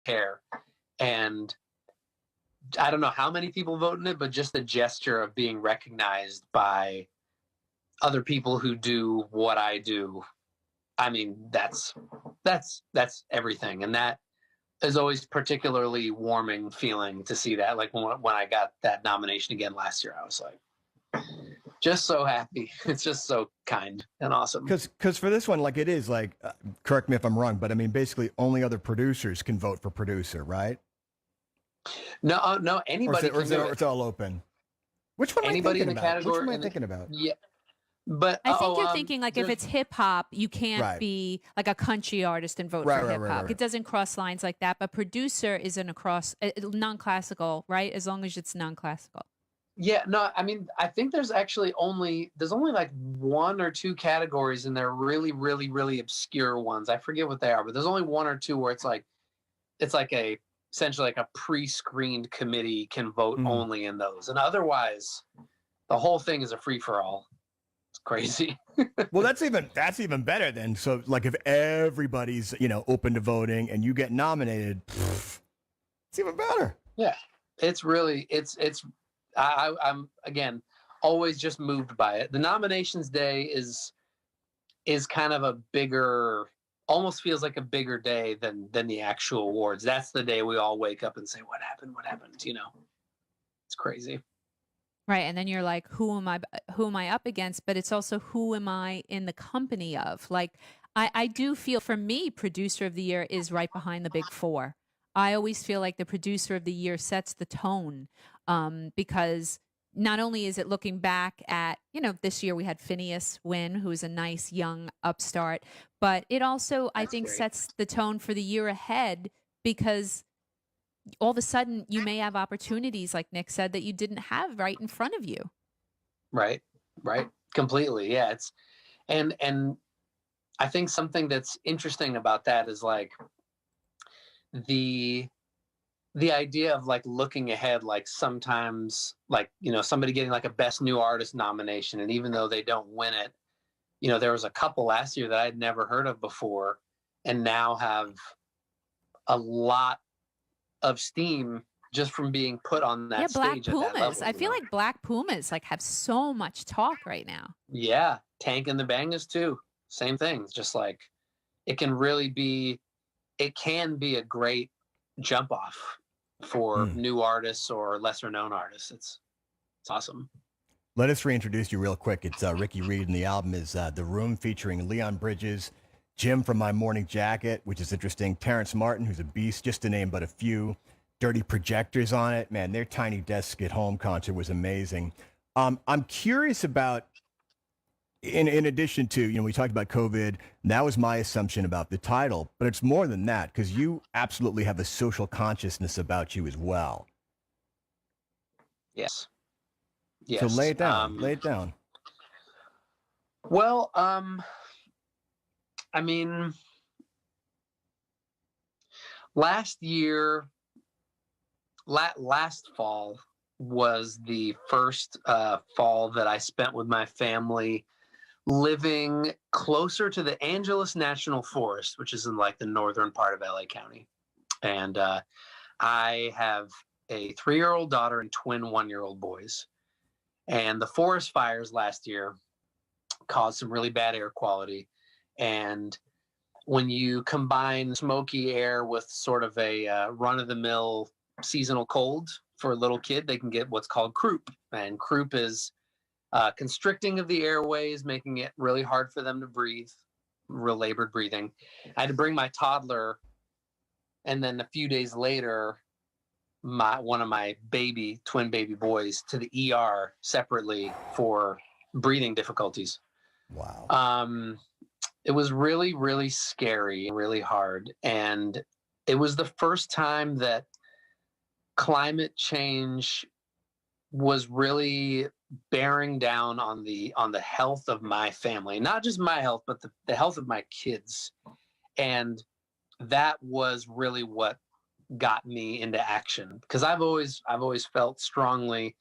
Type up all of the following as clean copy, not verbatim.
care. And I don't know how many people vote in it, but just the gesture of being recognized by other people who do what I do. I mean, that's everything. And that is always particularly warming feeling to see that. Like when I got that nomination again last year, I was like, just so happy. It's just so kind and awesome. Because for this one, like it is like, correct me if I'm wrong, but I mean, basically only other producers can vote for producer, right? No, anybody can do it. It's all open. Which one Anybody am in I the thinking about? category. Which one am I thinking about? Yeah. But I think you're thinking like if it's hip hop, you can't Right. be like a country artist and vote Right, for right, hip right, hop. right. It doesn't cross lines like that. But producer isn't across non-classical, right? As long as it's non-classical. Yeah, no, I mean, I think there's only like one or two categories, and they're really, really, really obscure ones. I forget what they are, but there's only one or two where it's like essentially like a pre-screened committee can vote only in those, and otherwise, the whole thing is a free for all. It's crazy. Well, that's even better then. So, like, if everybody's open to voting and you get nominated, it's even better. Yeah, it's really I'm again always just moved by it. The nominations day is kind of a bigger, almost feels like a bigger day than the actual awards. That's the day we all wake up and say, "What happened? What happened?" It's crazy. Right. And then you're like, who am I up against? But it's also who am I in the company of? Like, I do feel for me, producer of the year is right behind the big four. I always feel like the producer of the year sets the tone because not only is it looking back at, this year we had Phineas win, who's a nice young upstart, but it also, I think, sets the tone for the year ahead because all of a sudden you may have opportunities, like Nick said, that you didn't have right in front of you. Right. Completely. Yeah. And I think something that's interesting about that is like the idea of like looking ahead, like sometimes like, somebody getting like a best new artist nomination. And even though they don't win it, there was a couple last year that I'd never heard of before and now have a lot of steam just from being put on that stage. Black Pumas. At that level, I feel like Black Pumas like have so much talk right now. Yeah. Tank and the Bangers too. Same thing. Just like it can be a great jump off for new artists or lesser known artists. It's awesome. Let us reintroduce you real quick. It's Ricky Reed, and the album is The Room, featuring Leon Bridges, Jim from My Morning Jacket, which is interesting, Terrence Martin, who's a beast, just to name but a few. Dirty Projectors on it. Man, their Tiny Desk at Home concert was amazing. I'm curious about, in addition to, we talked about COVID, that was my assumption about the title, but it's more than that, because you absolutely have a social consciousness about you as well. Yes. So lay it down. Well, I mean, last fall was the first fall that I spent with my family living closer to the Angeles National Forest, which is in like the northern part of LA County. And I have a 3-year-old daughter and twin 1-year-old boys. And the forest fires last year caused some really bad air quality. And when you combine smoky air with sort of a run-of-the-mill seasonal cold for a little kid, they can get what's called croup. And croup is constricting of the airways, making it really hard for them to breathe, real labored breathing. I had to bring my toddler, and then a few days later, one of my twin baby boys to the ER separately for breathing difficulties. Wow. It was really, really scary and really hard. And it was the first time that climate change was really bearing down on the health of my family, not just my health, but the health of my kids. And that was really what got me into action, because I've always felt strongly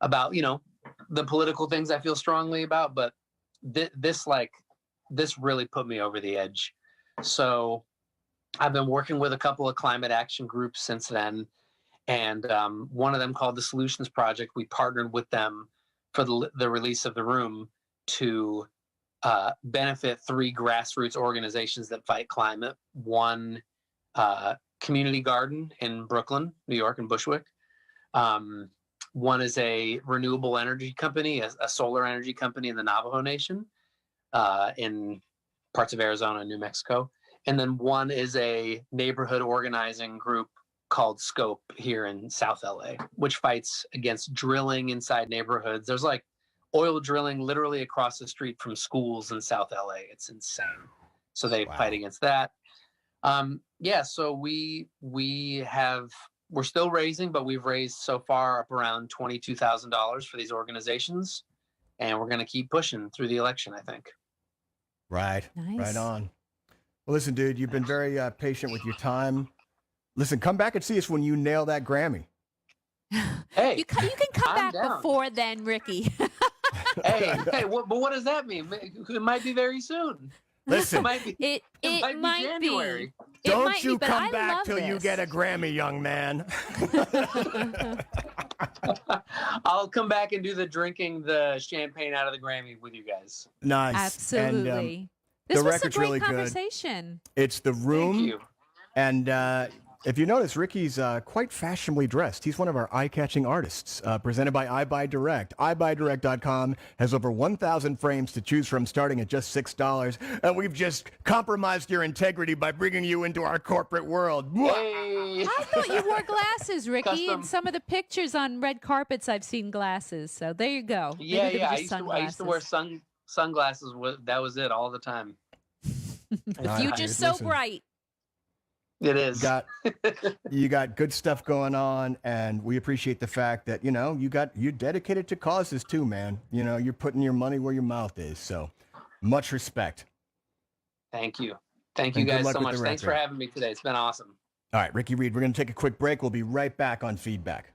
about, the political things I feel strongly about, but this really put me over the edge. So I've been working with a couple of climate action groups since then. And one of them, called the Solutions Project, we partnered with them for the release of The Room to benefit 3 grassroots organizations that fight climate. One, Community Garden in Brooklyn, New York, in Bushwick. One is a renewable energy company, a solar energy company in the Navajo Nation, in parts of Arizona and New Mexico. And then one is a neighborhood organizing group called Scope here in South LA, which fights against drilling inside neighborhoods. There's like oil drilling literally across the street from schools in South LA. It's insane. So they fight against that. So we're still raising, but we've raised so far up around $22,000 for these organizations, and we're going to keep pushing through the election, I think. Right. Nice. Right on. Well, listen, dude, you've been very patient with your time. Listen, come back and see us when you nail that Grammy. Hey, you can come back down. before then, Ricky. hey, but what does that mean? It might be very soon. Listen, it might be January. Don't you come back till you get a Grammy, young man. I'll come back and do drinking the champagne out of the Grammy with you guys. Nice. Absolutely. And, this the was a record's great really conversation. Good. It's The Room. Thank you. And if you notice, Ricky's quite fashionably dressed. He's one of our eye-catching artists, presented by iBuyDirect. iBuyDirect.com has over 1,000 frames to choose from, starting at just $6. And we've just compromised your integrity by bringing you into our corporate world. Hey. I thought you wore glasses, Ricky. Custom. In some of the pictures on red carpets, I've seen glasses. So there you go. Yeah. I used to wear sunglasses. sunglasses. That was it all the time. The future's so bright. It is. You got good stuff going on, and we appreciate the fact that you're dedicated to causes too, man. You're putting your money where your mouth is. So much respect. Thank you guys so much. Thanks for record. having me today. It's been awesome. All right, Ricky Reed, we're going to take a quick break. We'll be right back on Feedback.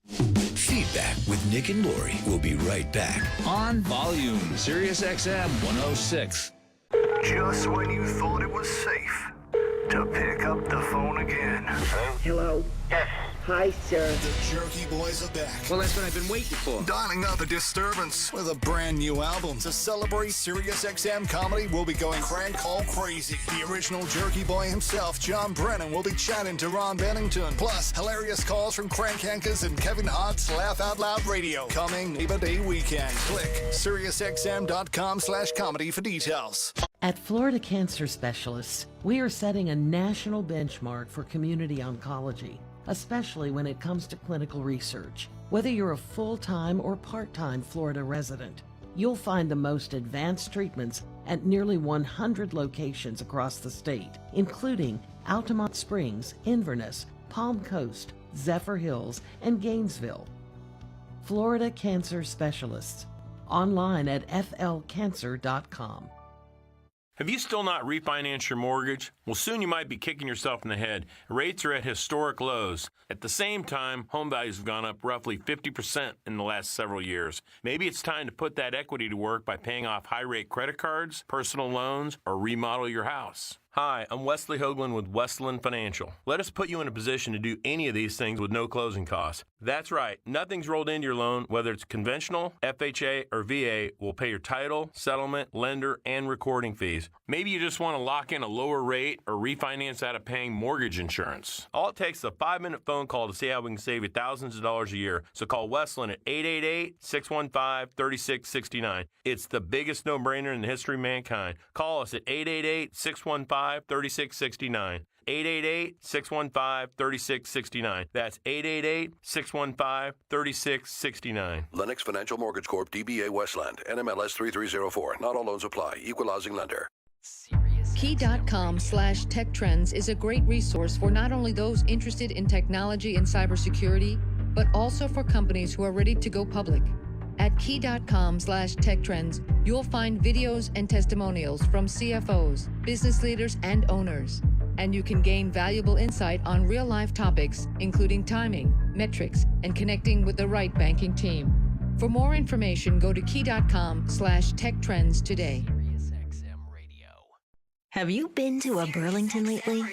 Feedback with Nick and Lori. We'll be right back On Volume, Sirius XM 106. Just when you thought it was safe to pick up the phone again. Hello? Yes. Hi, sir. The Jerky Boys are back. Well, that's what I've been waiting for. Dialing up a disturbance with a brand new album. To celebrate Sirius XM comedy, we'll be going crank call crazy. The original Jerky Boy himself, John Brennan, will be chatting to Ron Bennington. Plus, hilarious calls from Crank Hankers and Kevin Hart's Laugh Out Loud Radio. Coming Labor Day weekend. Click SiriusXM.com/comedy for details. At Florida Cancer Specialists, we are setting a national benchmark for community oncology, especially when it comes to clinical research. Whether you're a full-time or part-time Florida resident, you'll find the most advanced treatments at nearly 100 locations across the state, including Altamont Springs, Inverness, Palm Coast, Zephyr Hills, and Gainesville. Florida Cancer Specialists. Online at flcancer.com. Have you still not refinanced your mortgage? Well, soon you might be kicking yourself in the head. Rates are at historic lows. At the same time, home values have gone up roughly 50% in the last several years. Maybe it's time to put that equity to work by paying off high-rate credit cards, personal loans, or remodel your house. Hi, I'm Wesley Hoagland with Westland Financial. Let us put you in a position to do any of these things with no closing costs. That's right, nothing's rolled into your loan, whether it's conventional, FHA, or VA, will pay your title, settlement, lender, and recording fees. Maybe you just want to lock in a lower rate or refinance out of paying mortgage insurance. All it takes is a 5-minute phone call to see how we can save you thousands of dollars a year. So call Westland at 888-615-3669. It's the biggest no-brainer in the history of mankind. Call us at 888-615-3669. 888-615-3669. That's 888-615-3669. Lennox Financial Mortgage Corp. DBA Westland. NMLS 3304. Not all loans apply. Equal housing lender. Key.com/tech trends is a great resource for not only those interested in technology and cybersecurity, but also for companies who are ready to go public. At Key.com/tech trends, you'll find videos and testimonials from CFOs, business leaders, and owners. And you can gain valuable insight on real-life topics, including timing, metrics, and connecting with the right banking team. For more information, go to Key.com/tech trends today. Have you been to a Burlington lately?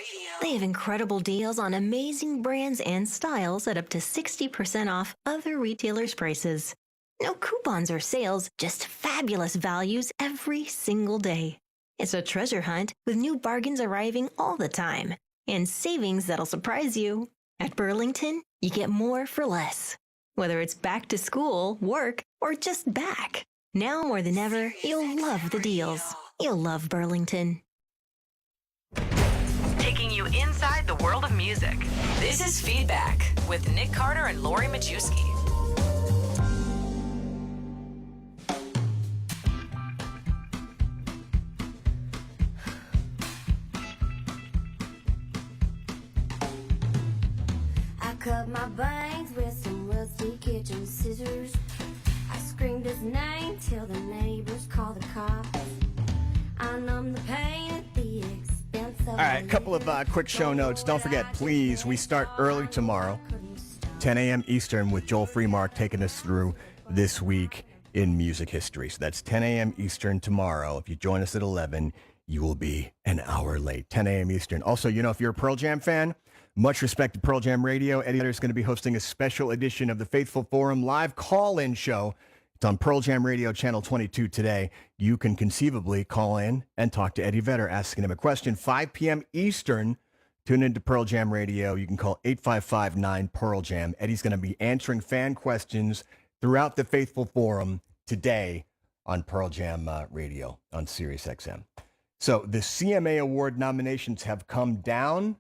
They have incredible deals on amazing brands and styles at up to 60% off other retailers' prices. No coupons or sales, just fabulous values every single day. It's a treasure hunt with new bargains arriving all the time and savings that'll surprise you. At Burlington, you get more for less. Whether it's back to school, work, or just back. Now more than ever, you'll love the deals. You'll love Burlington. Taking you inside the world of music. This is Feedback with Nick Carter and Lori Majewski. I cut my bangs with some rusty kitchen scissors. I screamed his name till the neighbors called the cops. I numbed the pain at the expense of. All right, a couple of quick show notes. Don't forget, please, we start early tomorrow, 10 a.m. Eastern, with Joel Freemark taking us through this week in music history. So that's 10 a.m. Eastern tomorrow. If you join us at 11, you will be an hour late, 10 a.m. Eastern. Also, you know, if you're a Pearl Jam fan, much respect to Pearl Jam Radio. Eddie Vedder is going to be hosting a special edition of the Faithful Forum live call-in show. It's on Pearl Jam Radio Channel 22 today. You can conceivably call in and talk to Eddie Vedder, asking him a question. 5 p.m. Eastern, tune into Pearl Jam Radio. You can call 855-9-PEARL-JAM. Eddie's going to be answering fan questions throughout the Faithful Forum today on Pearl Jam Radio on Sirius XM. So the CMA Award nominations have come down.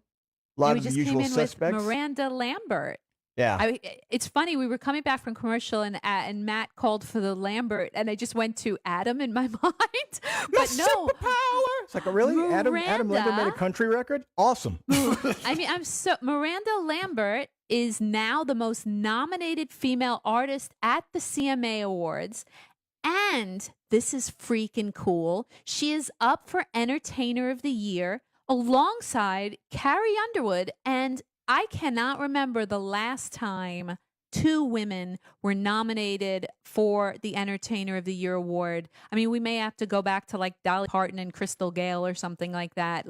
A lot of the usual suspects. With Miranda Lambert. Yeah. It's funny. We were coming back from commercial and Matt called for the Lambert and I just went to Adam in my mind. But no. Superpower. It's like, really? Adam Lambert made a country record? Awesome. I mean, Miranda Lambert is now the most nominated female artist at the CMA Awards. And this is freaking cool. She is up for Entertainer of the Year alongside Carrie Underwood, and I cannot remember the last time two women were nominated for the Entertainer of the Year award. I mean, we may have to go back to like Dolly Parton and Crystal Gayle or something like that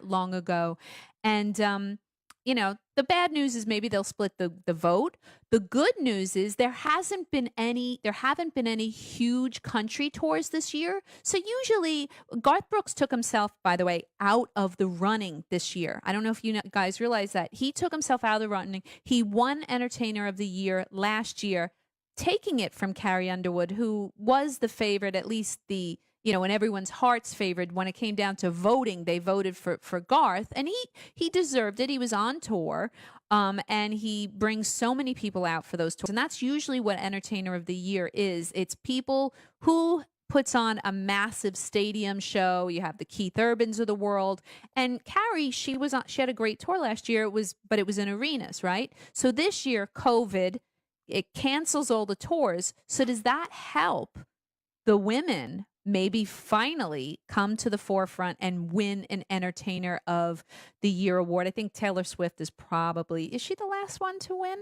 long ago. And, you know, the bad news is maybe they'll split the vote. The good news is there haven't been any huge country tours this year. So usually Garth Brooks took himself, by the way, out of the running this year. I don't know if you guys realize that. He took himself out of the running. He won Entertainer of the Year last year, taking it from Carrie Underwood, who was the favorite, at least in everyone's hearts favored. When it came down to voting, they voted for Garth, and he deserved it. He was on tour, and he brings so many people out for those tours. And that's usually what Entertainer of the Year is. It's people who puts on a massive stadium show. You have the Keith Urbans of the world. And Carrie, she had a great tour last year, but it was in arenas, right? So this year, COVID, it cancels all the tours. So does that help the women maybe finally come to the forefront and win an Entertainer of the Year award? I think Taylor Swift is she the last one to win?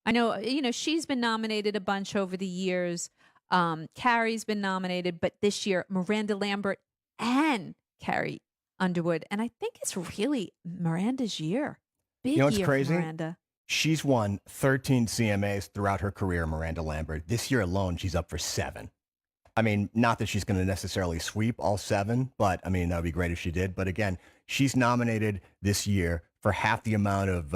I know, she's been nominated a bunch over the years. Carrie's been nominated, but this year, Miranda Lambert and Carrie Underwood. And I think it's really Miranda's year. Big what's year crazy? For Miranda. She's won 13 CMAs throughout her career, Miranda Lambert. This year alone, she's up for 7. I mean, not that she's going to necessarily sweep all 7, but I mean, that would be great if she did. But again, she's nominated this year for half the amount of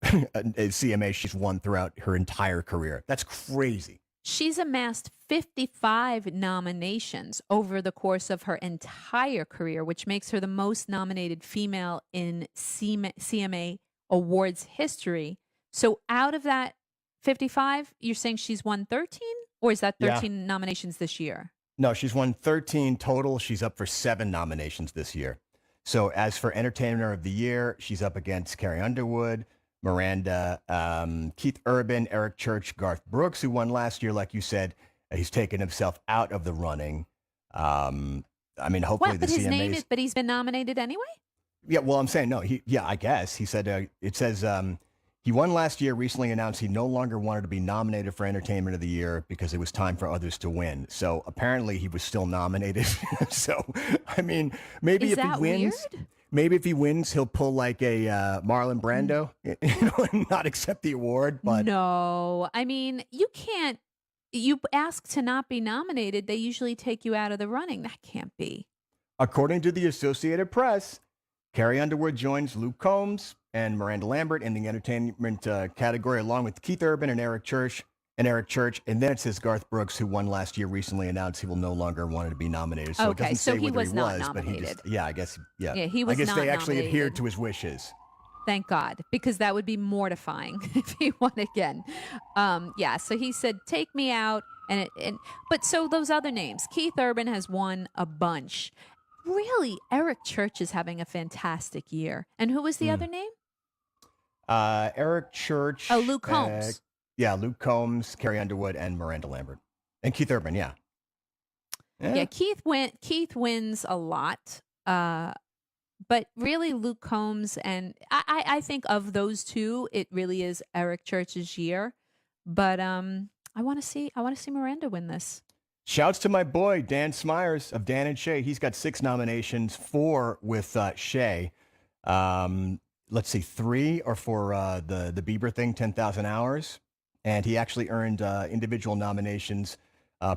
CMA she's won throughout her entire career. That's crazy. She's amassed 55 nominations over the course of her entire career, which makes her the most nominated female in CMA Awards history. So out of that 55, you're saying she's won 13? Or is that 13 nominations this year? No, she's won 13 total. She's up for 7 nominations this year. So as for Entertainer of the Year, she's up against Carrie Underwood, Miranda, Keith Urban, Eric Church, Garth Brooks, who won last year. Like you said, he's taken himself out of the running. I mean, hopefully the CMAs... But he's been nominated anyway? Yeah, well, I'm saying, no, I guess. He said, it says... He won last year, recently announced he no longer wanted to be nominated for Entertainment of the Year because it was time for others to win. So apparently he was still nominated. So, I mean, maybe if he wins, maybe if he wins, he'll pull like a Marlon Brando, and not accept the award. But no, I mean, you can't. You ask to not be nominated, they usually take you out of the running. That can't be. According to the Associated Press, Carrie Underwood joins Luke Combs and Miranda Lambert in the entertainment category, along with Keith Urban and Eric Church. And then it says Garth Brooks, who won last year, recently announced he will no longer want to be nominated. So it doesn't say he whether was he not was, nominated. But he just, I guess, he was I guess not they actually nominated. adhered to his wishes. Thank God, because that would be mortifying if he won again. So he said, "Take me out," but so those other names, Keith Urban has won a bunch. Really, Eric Church is having a fantastic year. And who was the other name? Eric Church. Oh, Luke Combs. Luke Combs, Carrie Underwood, and Miranda Lambert, and Keith Urban. Yeah. Keith wins a lot. But really, Luke Combs, and I think of those two, it really is Eric Church's year. But I want to see Miranda win this. Shouts to my boy Dan Smyers of Dan and Shay. He's got 6 nominations, 4 with Shay. Let's see, 3 are for the Bieber thing, 10,000 Hours, and he actually earned individual nominations,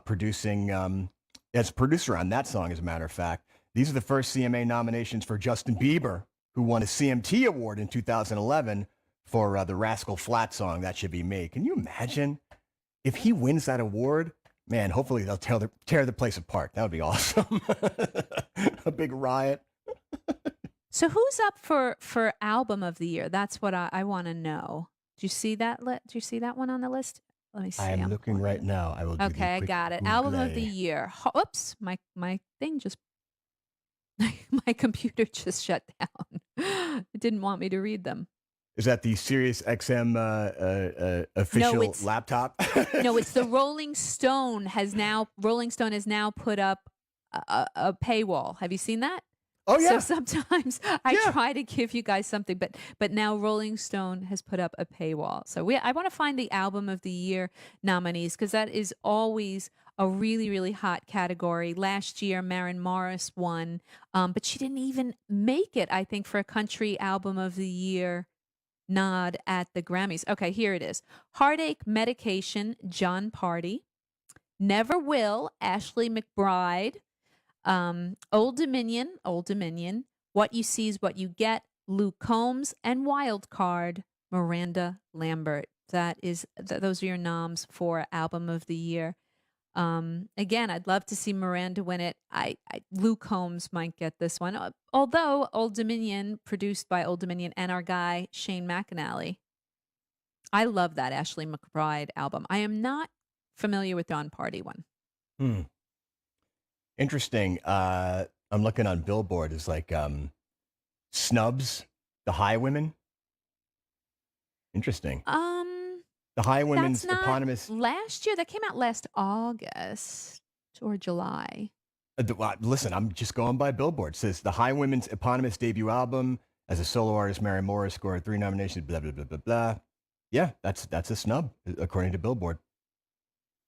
producing as producer on that song. As a matter of fact, these are the first CMA nominations for Justin Bieber, who won a CMT award in 2011 for the Rascal Flatts song "That Should Be Me." Can you imagine if he wins that award? Man, hopefully they'll tear the place apart. That would be awesome. A big riot. So who's up for album of the year? That's what I want to know. Do you see that? Do you see that one on the list? Let me see. I'm looking right now. I will. Okay, I got it. Album of the year. Oops, my thing just. My computer just shut down. It didn't want me to read them. Is that the Sirius XM official laptop? No, it's the Rolling Stone has now put up a paywall. Have you seen that? Oh yeah. So sometimes I try to give you guys something, but now Rolling Stone has put up a paywall. So I want to find the album of the year nominees, because that is always a really, really hot category. Last year, Maren Morris won, but she didn't even make it, I think, for a country album of the year nod at the Grammys. Okay, here it is. Heartache Medication, John Party. Never Will, Ashley McBride. Old Dominion, What You See Is What You Get, Luke Combs, and Wild Card, Miranda Lambert. Those are your noms for album of the year. Again, I'd love to see Miranda win it. Luke Combs might get this one, although Old Dominion, produced by Old Dominion and our guy Shane McAnally. I love that Ashley McBride album. I am not familiar with Dawn Party one. Interesting. I'm looking on Billboard. It's like Snubs, the High Women. Interesting. The High Women's eponymous. Last year, that came out last August or July. Listen, I'm just going by Billboard. It says the High Women's eponymous debut album as a solo artist. Maren Morris scored 3 nominations. Blah blah blah blah blah. Yeah, that's a snub according to Billboard.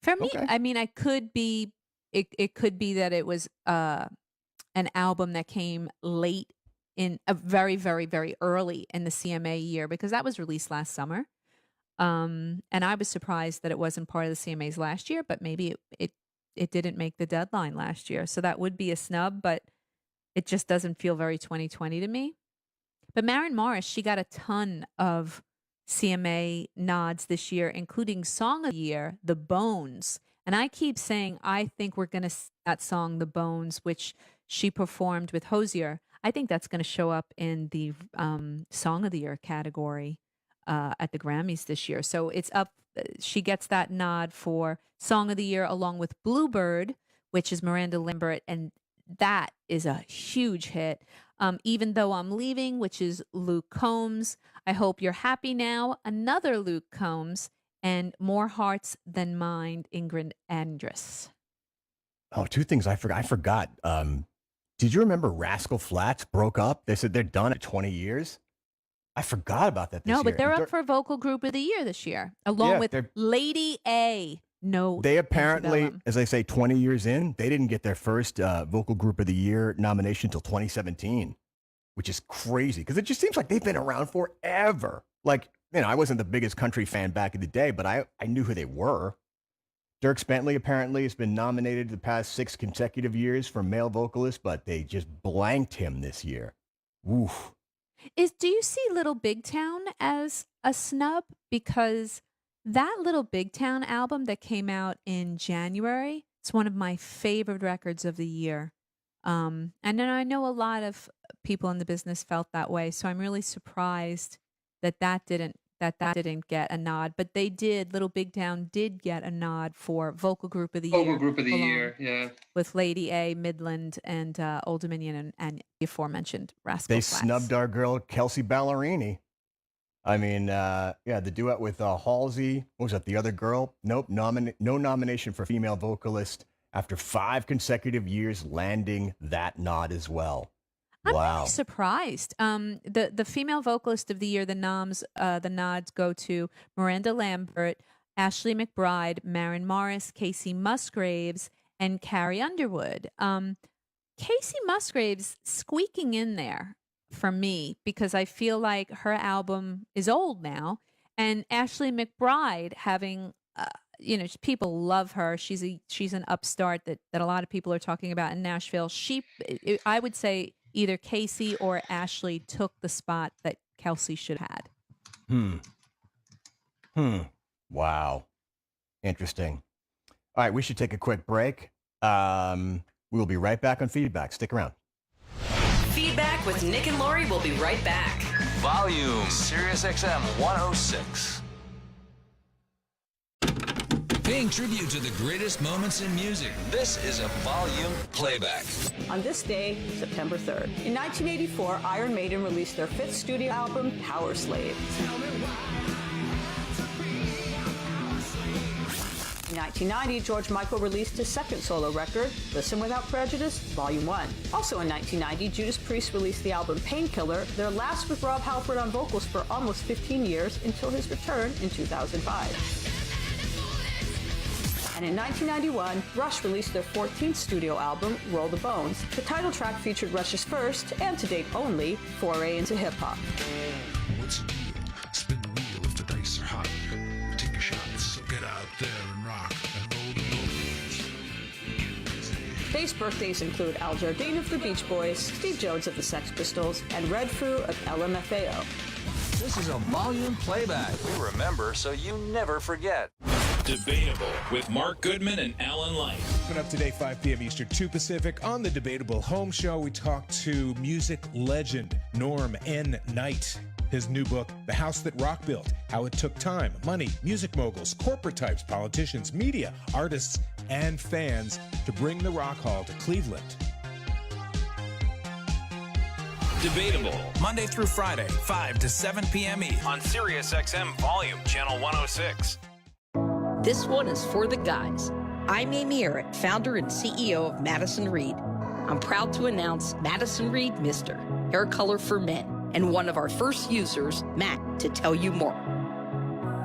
For me, I mean, it could be that it was an album that came late in a very, very, very early in the CMA year, because that was released last summer. And I was surprised that it wasn't part of the CMAs last year, but maybe it didn't make the deadline last year. So that would be a snub, but it just doesn't feel very 2020 to me. But Maren Morris, she got a ton of CMA nods this year, including Song of the Year, The Bones. And I keep saying, I think we're going to see that song, The Bones, which she performed with Hozier. I think that's going to show up in the Song of the Year category at the Grammys this year. So it's up. She gets that nod for Song of the Year along with Bluebird, which is Miranda Lambert. And that is a huge hit. Even Though I'm Leaving, which is Luke Combs. I Hope You're Happy Now, another Luke Combs. And More Hearts Than Mine, Ingrid Andress. Oh, 2 things I forgot. Did you remember Rascal Flatts broke up? They said they're done at 20 years. I forgot about that this year. No, but they're up for Vocal Group of the Year this year, along with Lady A. No, they apparently, as I say, 20 years in, they didn't get their first Vocal Group of the Year nomination until 2017, which is crazy because it just seems like they've been around forever. Like, I wasn't the biggest country fan back in the day, but I knew who they were. Dierks Bentley apparently has been nominated the past 6 consecutive years for male vocalist, but they just blanked him this year. Oof. Do you see Little Big Town as a snub? Because that Little Big Town album that came out in January, it's one of my favorite records of the year. And then I know a lot of people in the business felt that way, so I'm really surprised that didn't get a nod. But they did. Little Big Town did get a nod for Vocal Group of the Year. Vocal Group of the Year, yeah. With Lady A, Midland, and Old Dominion, and the aforementioned Rascal Flatts. They snubbed our girl Kelsey Ballerini. I mean, the duet with Halsey. What was that? The other girl? Nope. No nomination for female vocalist after 5 consecutive years, landing that nod as well. I'm wow. really surprised. The female vocalist of the year, the nods go to Miranda Lambert, Ashley McBride, Maren Morris, Casey Musgraves, and Carrie Underwood. Casey Musgraves squeaking in there for me because I feel like her album is old now, and Ashley McBride having, people love her. She's an upstart that a lot of people are talking about in Nashville. I would say either Casey or Ashley took the spot that Kelsey should have had. Wow. Interesting. All right, we should take a quick break. We'll be right back on Feedback. Stick around. Feedback with Nick and Lori will be right back. Volume, Sirius XM 106. Paying tribute to the greatest moments in music. This is a volume playback. On this day, September 3rd, in 1984, Iron Maiden released their 5th studio album, Power Slave. In 1990, George Michael released his 2nd solo record, Listen Without Prejudice, Volume 1. Also in 1990, Judas Priest released the album Painkiller, their last with Rob Halford on vocals for almost 15 years until his return in 2005. And in 1991, Rush released their 14th studio album, Roll the Bones. The title track featured Rush's first, and to date only, foray into hip-hop. What's the deal? Spin the wheel if the dice are hot. Take a shot, so get out there and rock and roll the bones. Today's birthdays include Al Jardine of the Beach Boys, Steve Jones of the Sex Pistols, and Red Foo of LMFAO. This is a volume playback. We remember so you never forget. Debatable with Mark Goodman and Alan Light. Coming up today, 5 p.m. Eastern, 2 Pacific. On the Debatable Home Show, we talk to music legend Norm N. Knight. His new book, The House That Rock Built, How It Took Time, Money, Music Moguls, Corporate Types, Politicians, Media, Artists, and Fans to bring the Rock Hall to Cleveland. Debatable, Monday through Friday, 5 to 7 p.m. East on Sirius XM Volume, Channel 106. This one is for the guys. I'm Amy Errett, founder and CEO of Madison Reed. I'm proud to announce Madison Reed Mister, hair color for men, and one of our first users, Matt, to tell you more.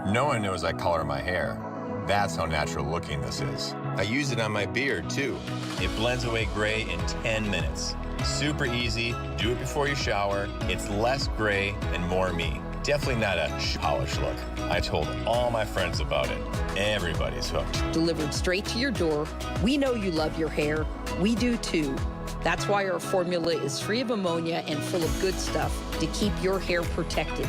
No one knows I color my hair. That's how natural looking this is. I use it on my beard, too. It blends away gray in 10 minutes. Super easy, do it before you shower. It's less gray and more me. Definitely not a polished look. I told all my friends about it. Everybody's hooked. Delivered straight to your door. We know you love your hair. We do too. That's why our formula is free of ammonia and full of good stuff to keep your hair protected.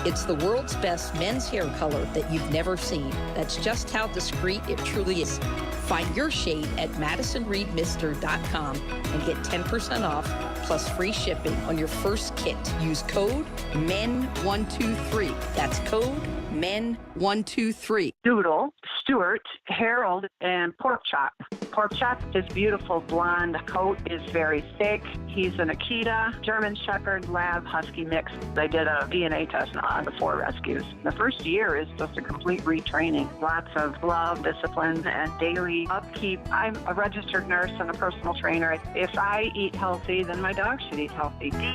It's the world's best men's hair color that you've never seen. That's just how discreet it truly is. Find your shade at MadisonReedMister.com and get 10% off plus free shipping on your first kit. Use code MEN123. That's code MEN123. Doodle, Stuart, Harold, and Pork Chop. Pork Chop, his beautiful blonde coat is very thick. He's an Akita, German Shepherd, Lab, Husky mix. They did a DNA test on the 4 rescues. The first year is just a complete retraining. Lots of love, discipline, and daily upkeep. I'm a registered nurse and a personal trainer. If I eat healthy, then my dog should eat healthy. DINOVITE.com.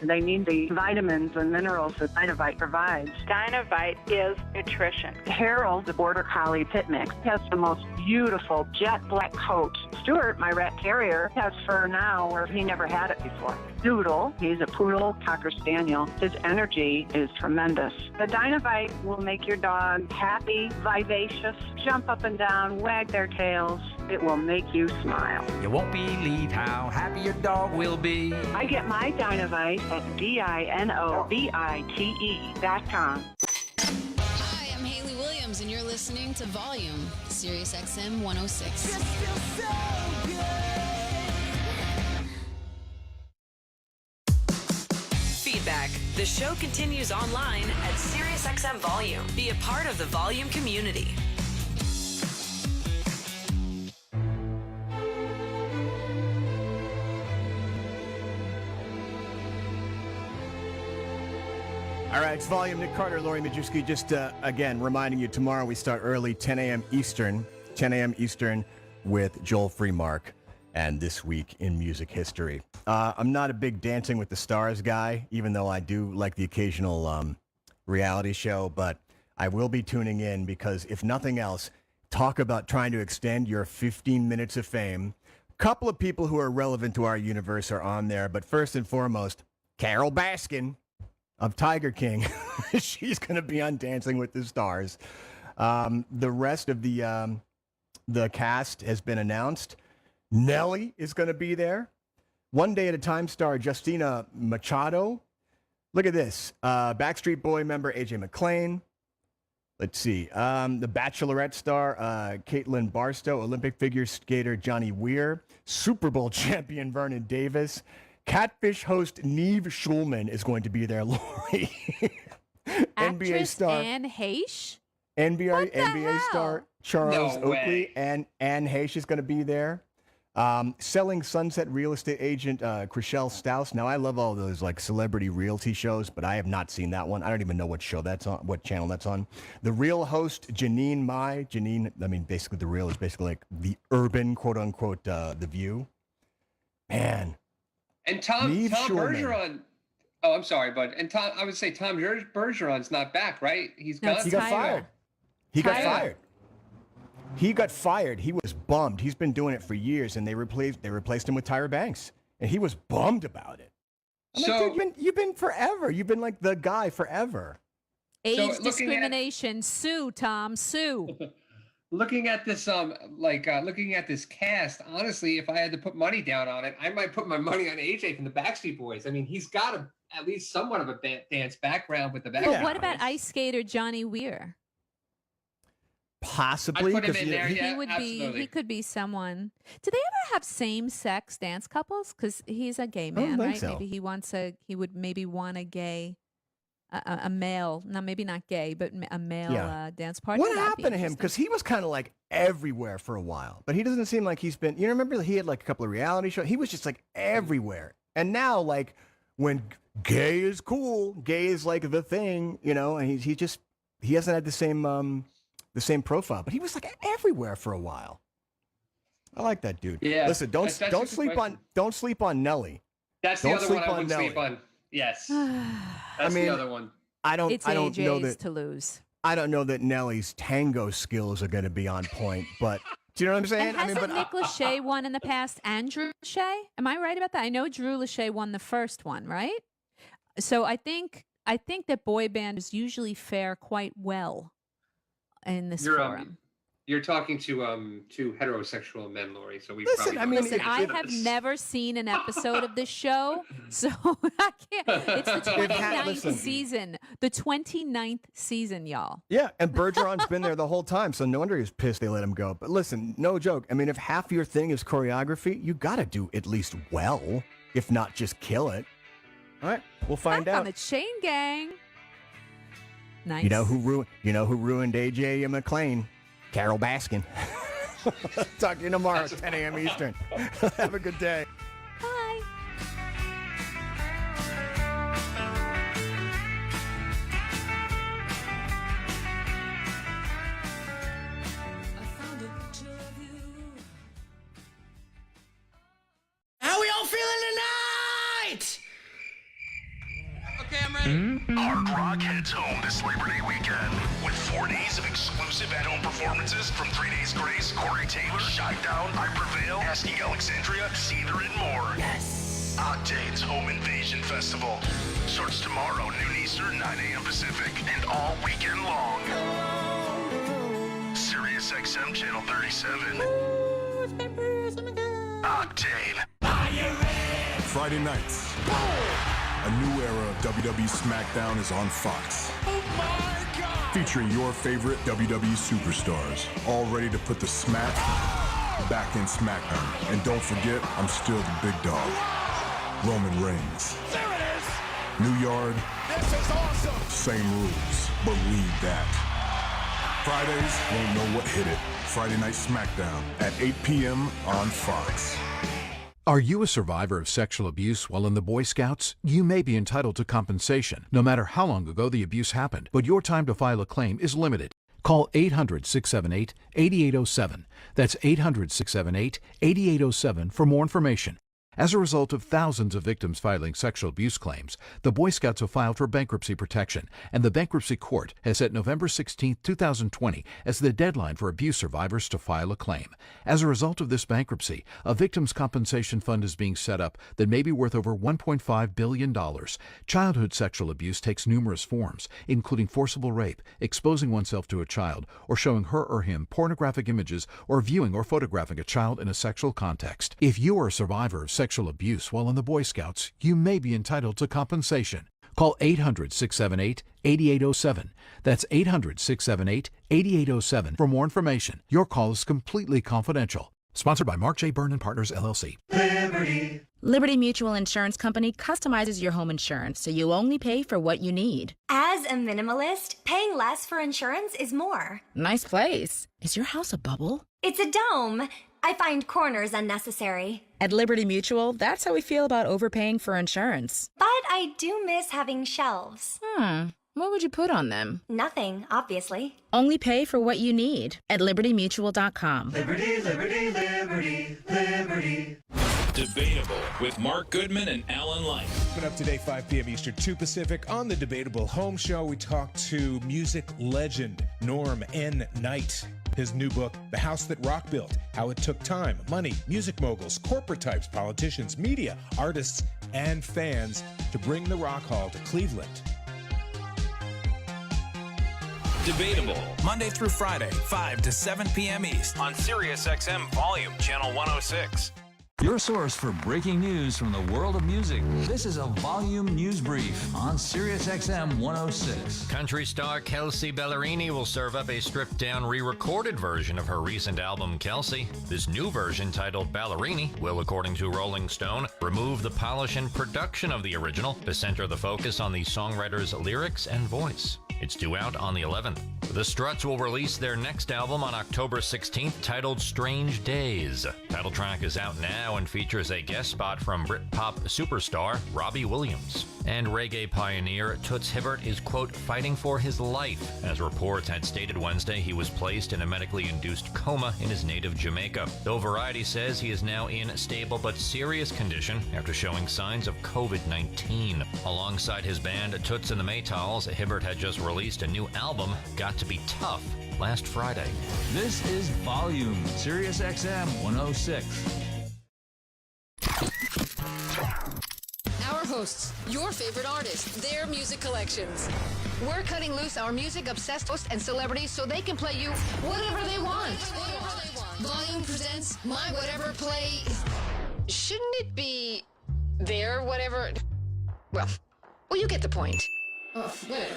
They need the vitamins and minerals that Dynavite provides. Dynavite is nutrition. Harold, the Border Collie Pit Mix, has the most beautiful jet black coat. Stuart, my rat terrier, has fur now where he never had it before. Doodle, he's a poodle cocker spaniel. His energy is tremendous. The Dynavite will make your dog happy, vivacious, jump up and down, wag their tails. It will make you smile. You won't believe how happy your dog will be. I get my Dynavite at DINOVITE.com. Hi, I'm Haley Williams, and you're listening to Volume, Sirius XM 106. Feedback. The show continues online at SiriusXM Volume. Be a part of the Volume community. All right, it's Volume. Nick Carter, Lori Majewski. Just again, reminding you, tomorrow we start early, 10 a.m. Eastern with Joel Freemark, and This Week in Music History. I'm not a big Dancing with the Stars guy, even though I do like the occasional reality show, but I will be tuning in because, if nothing else, talk about trying to extend your 15 minutes of fame. A couple of people who are relevant to our universe are on there, but first and foremost, Carol Baskin of Tiger King. She's going to be on Dancing with the Stars. The rest of the cast has been announced. Nelly is going to be there. One Day at a Time star Justina Machado. Look at this. Backstreet Boy member AJ McClain. Let's see. The Bachelorette star Caitlin Barstow. Olympic figure skater Johnny Weir. Super Bowl champion Vernon Davis. Catfish host Neve Schulman is going to be there, Lori. NBA star Anne Heche? NBA star Charles Oakley and Anne Heche is going to be there. Selling Sunset real estate agent Chriselle Staus. Now, I love all those like celebrity realty shows, but I have not seen that one. I don't even know what show that's on, what channel that's on. The Real host Janine Mai. Basically The Real is basically like the urban, quote unquote, The View. Man. And Tom Bergeron. Oh, I'm sorry, bud. And Tom, I would say Tom Bergeron's not back, right? He's gone. He got fired. He got fired. He was bummed. He's been doing it for years, and they replaced him with Tyra Banks, and he was bummed about it. You've been forever. You've been like the guy forever. Age discrimination. Sue, Tom. Sue. Looking at this, looking at this cast, honestly, if I had to put money down on it, I might put my money on AJ from the Backstreet Boys. I mean, he's got at least somewhat of a dance background with the Backstreet Boys. What about ice skater Johnny Weir? Possibly. I'd put him in there, he would absolutely. be. He could be someone. Do they ever have same-sex dance couples? Because he's a gay man, right? So. Maybe he would maybe want a gay. A male, maybe not gay, but a male dance partner. What happened to him? Because he was kind of like everywhere for a while, but he doesn't seem like he's been. You remember he had like a couple of reality shows. He was just like everywhere, and now like when gay is cool, gay is like the thing, and he hasn't had the same profile, but he was like everywhere for a while. I like that dude. Yeah. Listen, don't sleep on Nelly. That's the other one I wouldn't sleep on. Yes. That's the other one. It's AJ's to lose. I don't know that Nelly's tango skills are going to be on point, but do you know what I'm saying? And hasn't Nick Lachey won in the past, and Drew Lachey? Am I right about that? I know Drew Lachey won the first one, right? So I think that boy bands usually fare quite well in this forum. You're talking to heterosexual men, Lori. So we Listen, I have never seen an episode of this show, so I can't. It's the 29th season. The 29th season, y'all. Yeah, and Bergeron's been there the whole time, so no wonder he's pissed they let him go. But listen, no joke. I mean, if half your thing is choreography, you got to do at least well, if not just kill it. All right, we'll find out. On the Chain Gang. Nice. You know who ruined AJ McClain? Carol Baskin. Talk to you tomorrow, 10 a.m. Eastern. Have a good day. Bye. How we all feeling tonight? Hard Rock heads home this Labor Day weekend with 4 days of exclusive at-home performances from 3 Days Grace, Corey Taylor, Shinedown, I Prevail, Asking Alexandria, Seether, and more. Yes! Octane's Home Invasion Festival starts tomorrow, noon Eastern, 9 a.m. Pacific, and all weekend long. Sirius XM Channel 37. Octane. Friday nights. A new era of WWE SmackDown is on Fox. Oh my God! Featuring your favorite WWE superstars, all ready to put the smack back in SmackDown. And don't forget, I'm still the big dog. Roman Reigns. There it is! New yard. This is awesome! Same rules. Believe that. Fridays won't know what hit it. Friday Night SmackDown at 8 p.m. on Fox. Are you a survivor of sexual abuse while in the Boy Scouts? You may be entitled to compensation, no matter how long ago the abuse happened, but your time to file a claim is limited. Call 800-678-8807. That's 800-678-8807 for more information. As a result of thousands of victims filing sexual abuse claims, the Boy Scouts have filed for bankruptcy protection, and the Bankruptcy Court has set November 16, 2020 as the deadline for abuse survivors to file a claim. As a result of this bankruptcy, a victims' compensation fund is being set up that may be worth over $1.5 billion. Childhood sexual abuse takes numerous forms, including forcible rape, exposing oneself to a child, or showing her or him pornographic images, or viewing or photographing a child in a sexual context. If you are a survivor of sexual abuse while in the Boy Scouts, you may be entitled to compensation. Call 800-678-8807. That's 800-678-8807 for more information. Your call is completely confidential. Sponsored by Mark J. Byrne and Partners, LLC. Liberty Mutual Insurance Company customizes your home insurance so you only pay for what you need. As a minimalist, paying less for insurance is more. Nice place. Is your house a bubble? It's a dome. I find corners unnecessary. At Liberty Mutual, that's how we feel about overpaying for insurance. But I do miss having shelves. What would you put on them? Nothing, obviously. Only pay for what you need at libertymutual.com. Liberty, liberty, liberty, liberty. Debatable with Mark Goodman and Alan Light. Coming up today, 5 p.m. Eastern, 2 Pacific, on the Debatable Home Show, we talk to music legend Norm N. Knight. His new book, The House That Rock Built, How It Took Time, Money, Music Moguls, Corporate Types, Politicians, Media, Artists, and Fans to bring the Rock Hall to Cleveland. Debatable, Monday through Friday, 5 to 7 p.m. East on Sirius XM Volume, Channel 106. Your source for breaking news from the world of music. This is a Volume News Brief on Sirius XM 106. Country star Kelsey Ballerini will serve up a stripped-down, re-recorded version of her recent album, Kelsey. This new version, titled Ballerini, will, according to Rolling Stone, remove the polish and production of the original to center the focus on the songwriter's lyrics and voice. It's due out on the 11th. The Struts will release their next album on October 16th, titled Strange Days. Title track is out now and features a guest spot from Britpop superstar Robbie Williams. And reggae pioneer Toots Hibbert is, quote, fighting for his life. As reports had stated Wednesday, he was placed in a medically induced coma in his native Jamaica. Though Variety says he is now in stable but serious condition after showing signs of COVID-19. Alongside his band Toots and the Maytals, Hibbert had just released a new album, Got to Be Tough, last Friday. This is Volume, Sirius XM 106. Our hosts, your favorite artists, their music collections. We're cutting loose our music-obsessed hosts and celebrities so they can play you whatever they want. Volume presents My Whatever Play. Shouldn't it be their whatever? Well, you get the point. Whatever.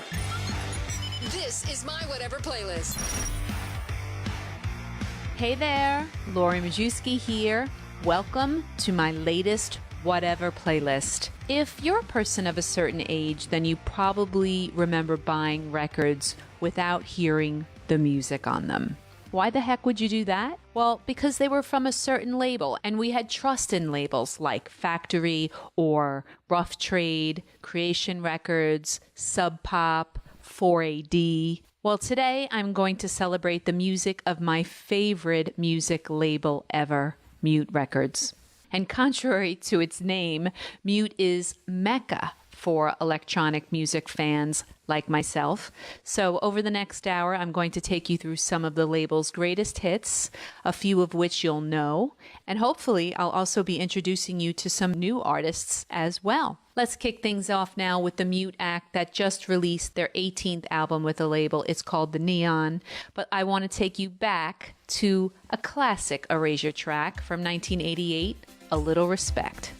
This is My Whatever Playlist. Hey there, Lori Majewski here. Welcome to my latest Whatever playlist. If you're a person of a certain age, then you probably remember buying records without hearing the music on them. Why the heck would you do that? Well, because they were from a certain label, and we had trust in labels like Factory or Rough Trade, Creation Records, Sub Pop, 4AD. Well, today I'm going to celebrate the music of my favorite music label ever, Mute Records. And contrary to its name, Mute is Mecca for electronic music fans like myself. So over the next hour, I'm going to take you through some of the label's greatest hits, a few of which you'll know, and hopefully I'll also be introducing you to some new artists as well. Let's kick things off now with the Mute Act that just released their 18th album with the label. It's called The Neon, but I want to take you back to a classic Erasure track from 1988, A Little Respect.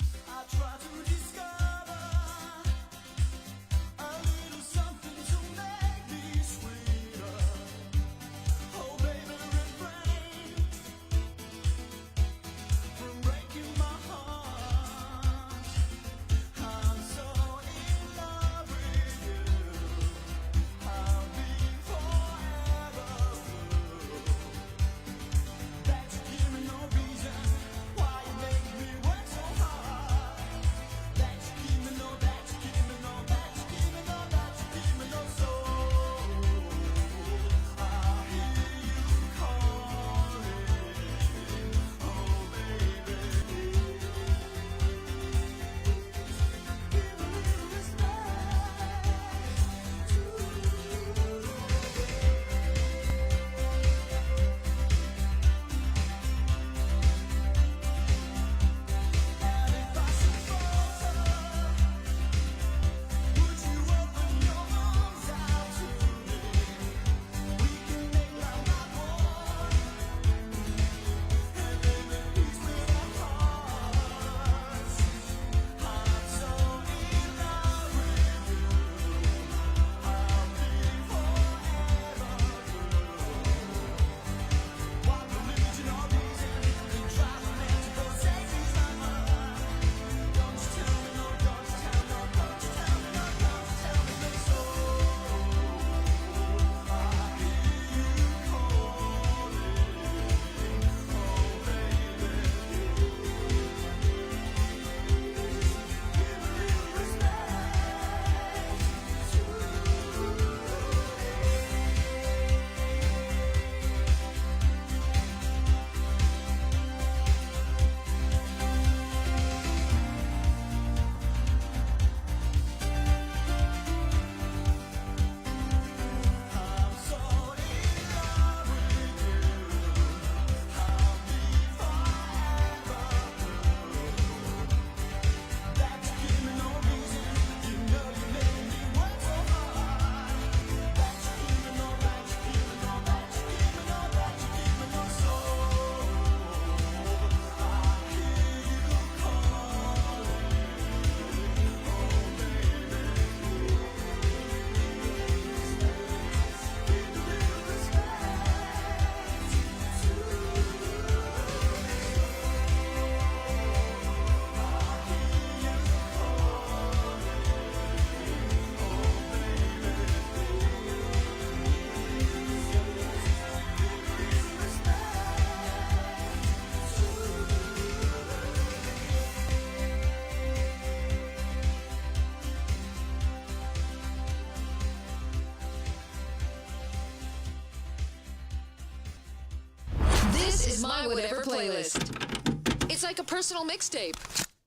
Is my whatever playlist. It's like a personal mixtape,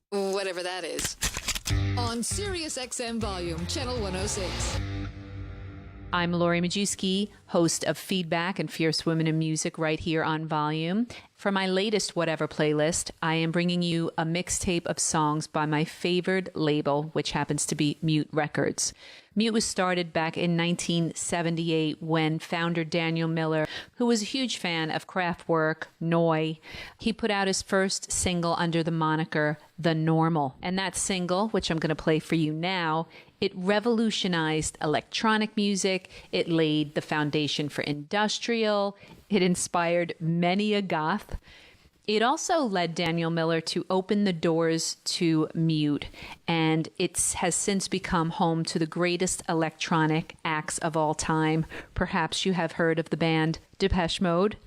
whatever that is, on Sirius XM Volume, Channel 106. I'm Lori Majewski, host of Feedback and Fierce Women in Music right here on Volume. For my latest Whatever playlist, I am bringing you a mixtape of songs by my favored label, which happens to be Mute Records. Mute was started back in 1978 when founder Daniel Miller, who was a huge fan of Kraftwerk, Neu, he put out his first single under the moniker The Normal. And that single, which I'm going to play for you now, it revolutionized electronic music, it laid the foundation for industrial, it inspired many a goth. It also led Daniel Miller to open the doors to Mute, and it has since become home to the greatest electronic acts of all time. Perhaps you have heard of the band Depeche Mode.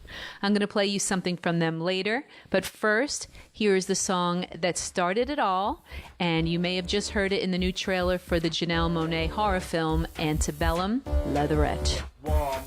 I'm going to play you something from them later, but first, here's the song that started it all, and you may have just heard it in the new trailer for the Janelle Monáe horror film Antebellum, Leatherette. Warm.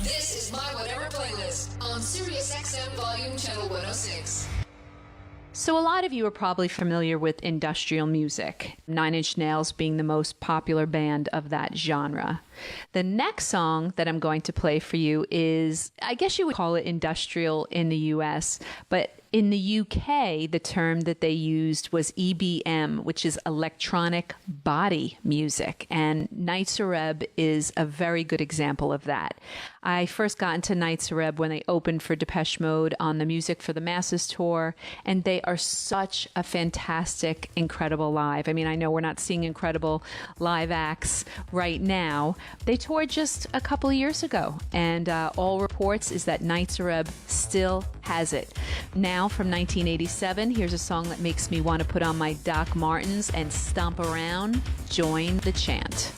This is My Whatever Playlist on Sirius XM Volume Channel 106. So a lot of you are probably familiar with industrial music, Nine Inch Nails being the most popular band of that genre. The next song that I'm going to play for you is, I guess you would call it industrial in the US, but in the UK, the term that they used was EBM, which is electronic body music. And Nights Areb is a very good example of that. I first got into Nights Areb when they opened for Depeche Mode on the Music for the Masses tour, and they are such a fantastic, incredible live. I mean, I know we're not seeing incredible live acts right now. They toured just a couple of years ago, and all reports is that Nights Areb still has it. Now, from 1987, here's a song that makes me want to put on my Doc Martens and stomp around. Join the chant.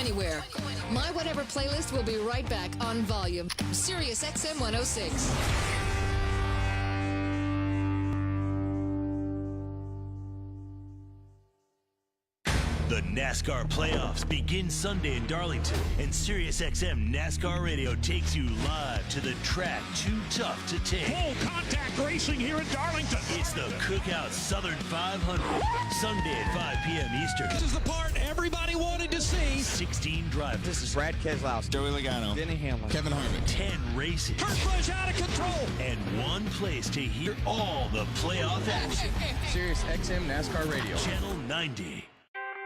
anywhere. My Whatever playlist will be right back on Volume. Sirius XM 106. The NASCAR playoffs begin Sunday in Darlington, and SiriusXM NASCAR Radio takes you live to the track too tough to take. Full contact racing here in Darlington. It's the Cookout Southern 500, Sunday at 5 p.m. Eastern. This is the part everybody wanted to see. 16 drivers. This is Brad Keselowski, Joey Logano, Denny Hamlin, Kevin Harvick. 10 races. Kurt Busch out of control. And one place to hear all the playoff action. SiriusXM NASCAR Radio. Channel 90.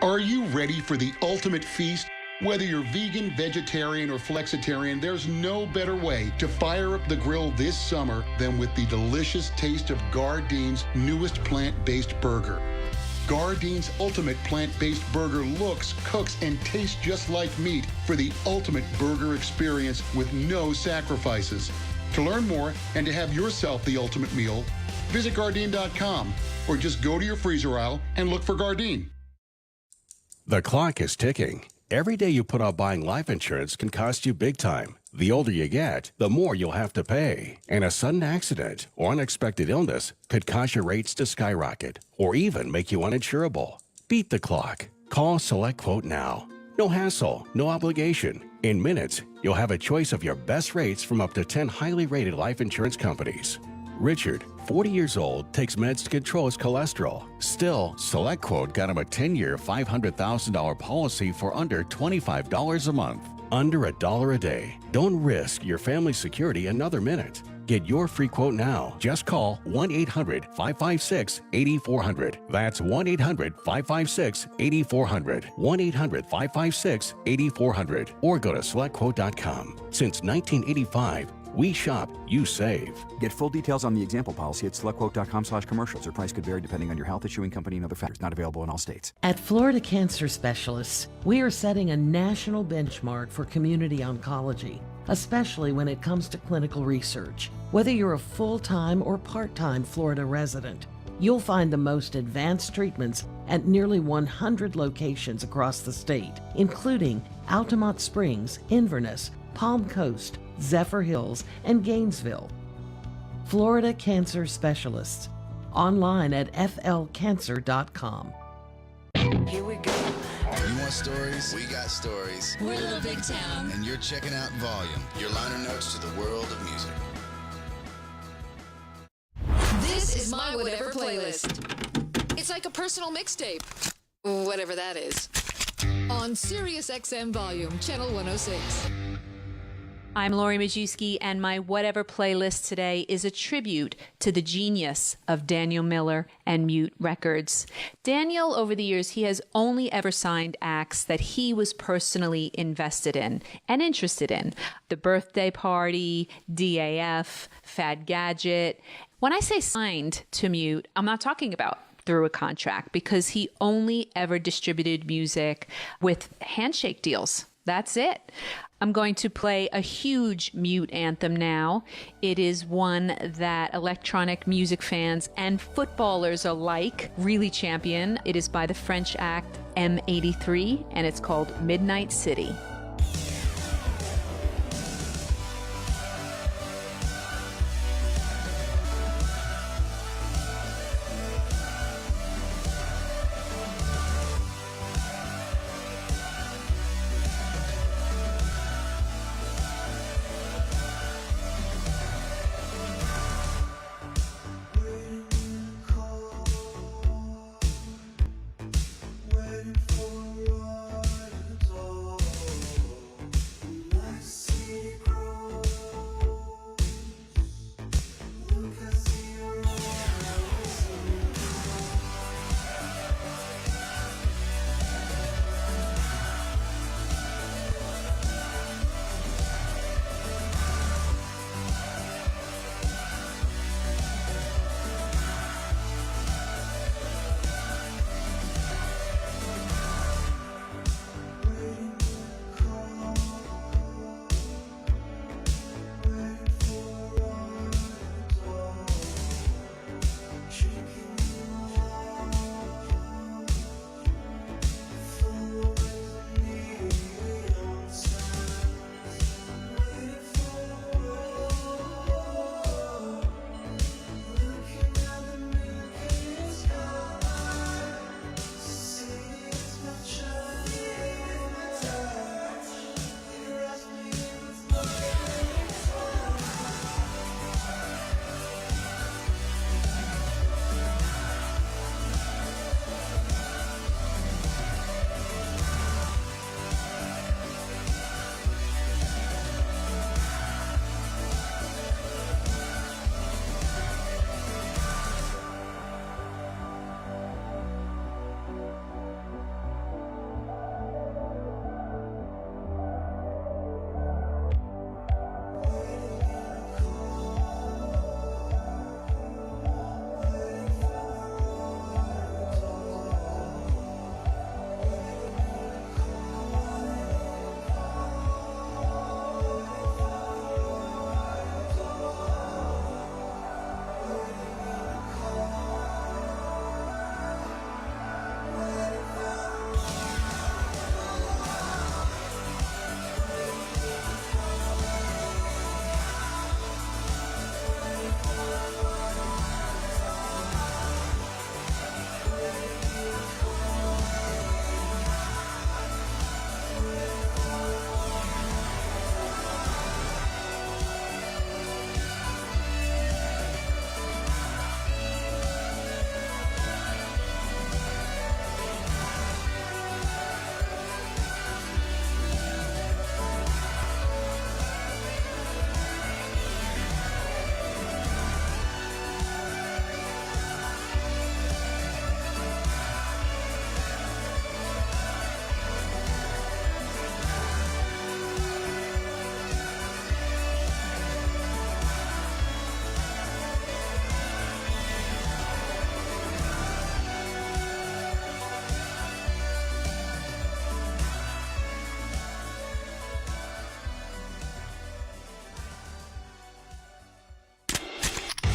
Are you ready for the ultimate feast? Whether you're vegan, vegetarian, or flexitarian, there's no better way to fire up the grill this summer than with the delicious taste of Gardine's newest plant-based burger. Gardine's ultimate plant-based burger looks, cooks, and tastes just like meat for the ultimate burger experience with no sacrifices. To learn more and to have yourself the ultimate meal, visit Gardine.com or just go to your freezer aisle and look for Gardine. The clock is ticking. Every day you put off buying life insurance can cost you big time. The older you get, the more you'll have to pay. And a sudden accident or unexpected illness could cause your rates to skyrocket or even make you uninsurable. Beat the clock. Call Select Quote now. No hassle, no obligation. In minutes, you'll have a choice of your best rates from up to 10 highly rated life insurance companies. Richard, 40 years old, takes meds to control his cholesterol. Still, Select Quote got him a 10-year, $500,000 policy for under $25 a month. Under $1 a day. Don't risk your family's security another minute. Get your free quote now. Just call 1-800-556-8400. That's 1-800-556-8400. 1-800-556-8400. Or go to SelectQuote.com. Since 1985, we shop, you save. Get full details on the example policy at SelectQuote.com/commercials. Or price could vary depending on your health, issuing company, and other factors. Not available in all states. At Florida Cancer Specialists, we are setting a national benchmark for community oncology, especially when it comes to clinical research. Whether you're a full-time or part-time Florida resident, you'll find the most advanced treatments at nearly 100 locations across the state, including Altamont Springs, Inverness, Palm Coast, Zephyr Hills, and Gainesville. Florida Cancer Specialists. Online at flcancer.com. Here we go. You want stories? We got stories. We're the big town. And you're checking out Volume, your liner notes to the world of music. This is my Whatever playlist. It's like a personal mixtape. Whatever that is. On Sirius XM Volume, Channel 106. I'm Lori Majewski, and my Whatever playlist today is a tribute to the genius of Daniel Miller and Mute Records. Daniel, over the years, he has only ever signed acts that he was personally invested in and interested in. The Birthday Party, DAF, Fad Gadget. When I say signed to Mute, I'm not talking about through a contract, because he only ever distributed music with handshake deals. That's it. I'm going to play a huge Mute anthem now. It is one that electronic music fans and footballers alike really champion. It is by the French act M83, and it's called Midnight City.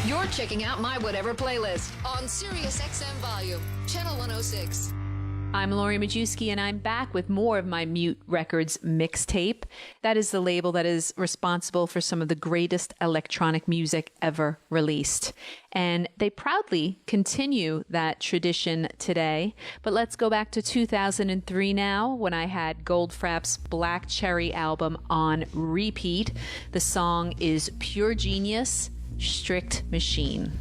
You're checking out My Whatever playlist on Sirius XM Volume, Channel 106. I'm Lori Majewski, and I'm back with more of my Mute Records mixtape. That is the label that is responsible for some of the greatest electronic music ever released. And they proudly continue that tradition today. But let's go back to 2003 now, when I had Goldfrapp's Black Cherry album on repeat. The song is Pure Genius, Strict Machine.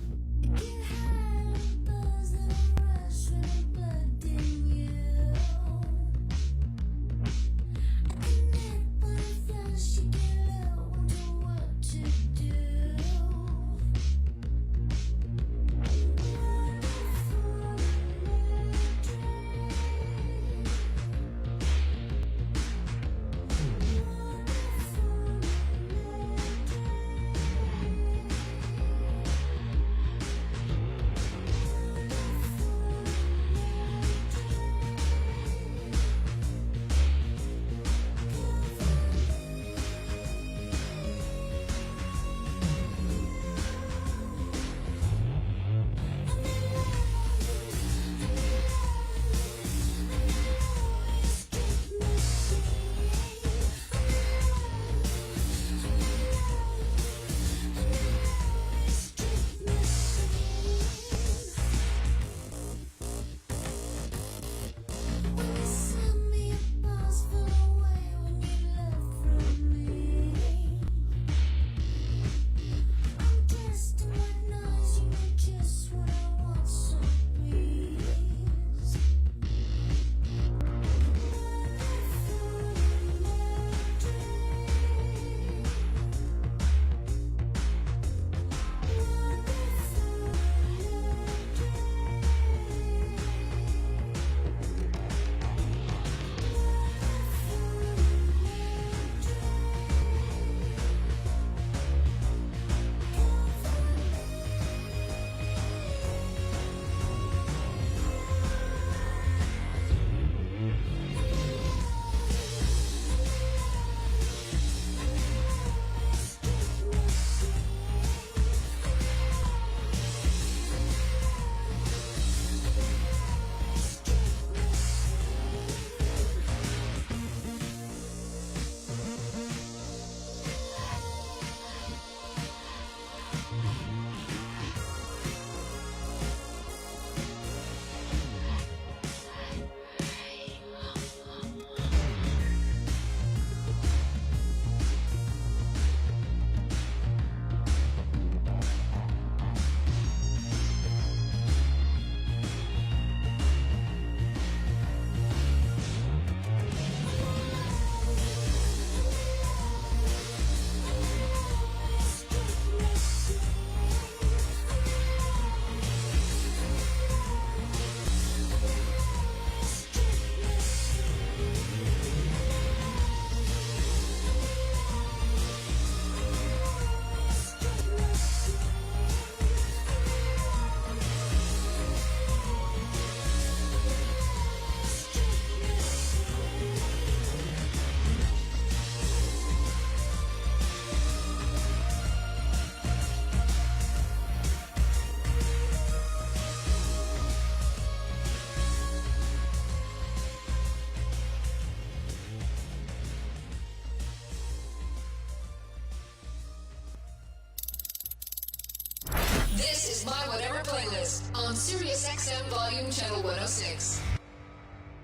This is My Whatever playlist on Sirius XM Volume Channel 106.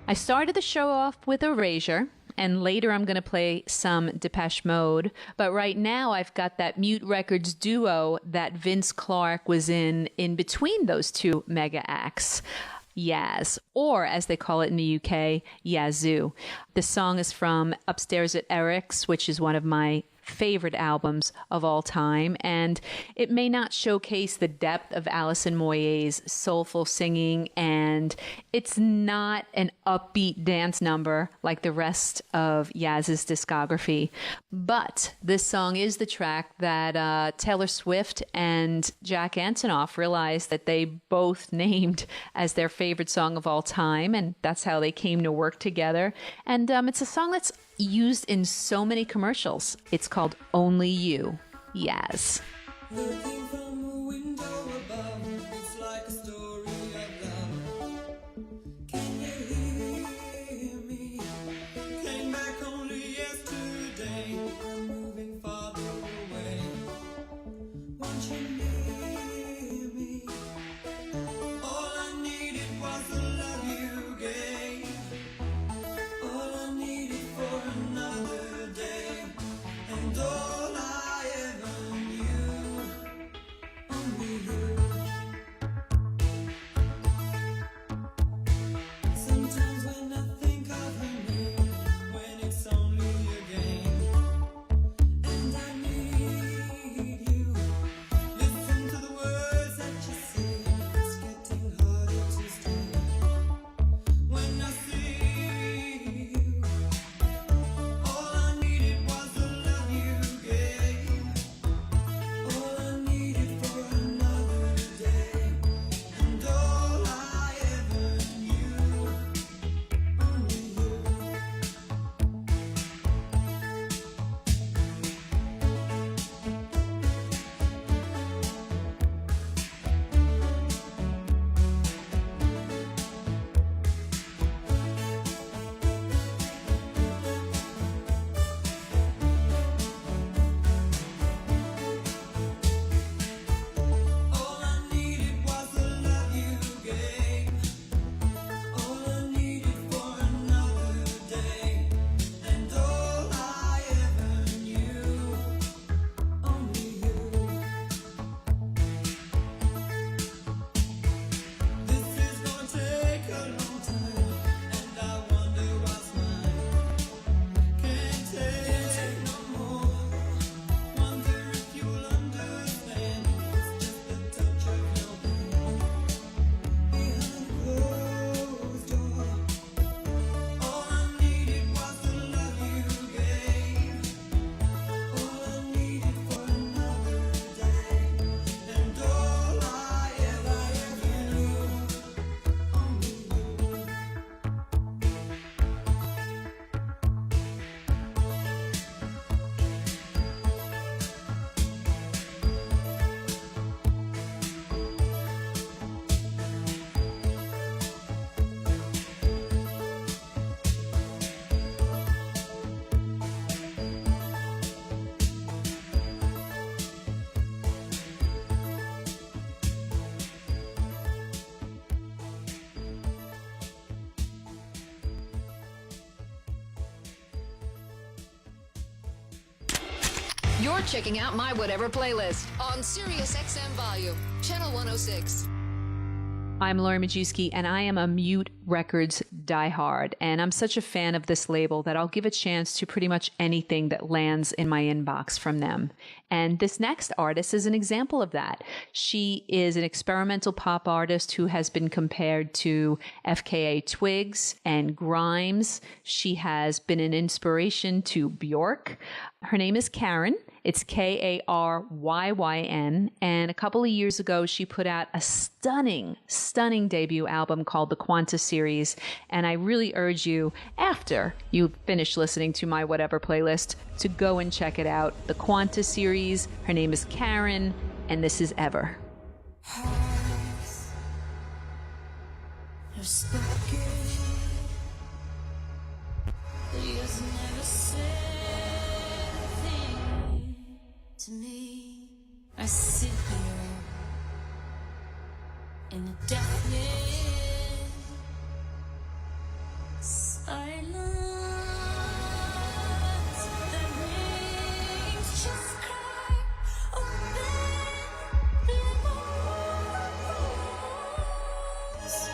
I started the show off with Erasure, and later I'm going to play some Depeche Mode. But right now I've got that Mute Records duo that Vince Clarke was in between those two mega acts. Yaz, or as they call it in the UK, Yazoo. The song is from Upstairs at Eric's, which is one of my favorite albums of all time, and it may not showcase the depth of Alison Moyet's soulful singing, and it's not an upbeat dance number like the rest of Yaz's discography, but this song is the track that Taylor Swift and Jack Antonoff realized that they both named as their favorite song of all time, and that's how they came to work together. And it's a song that's used in so many commercials. It's called Only You. Yaz. Looking from a window You're checking out My Whatever playlist on Sirius XM Volume, Channel 106. I'm Lori Majewski, and I am a Mute Records diehard. And I'm such a fan of this label that I'll give a chance to pretty much anything that lands in my inbox from them. And this next artist is an example of that. She is an experimental pop artist who has been compared to FKA Twigs and Grimes. She has been an inspiration to Bjork. Her name is Karen. It's Karyyn. And a couple of years ago, she put out a stunning debut album called The Quanta Series. And I really urge you, after you finish listening to My Whatever playlist, to go and check it out. The Quanta Series. Her name is Karen, and this is Ever. To me, I sit here in the deafening silence that rings just cry open lemons.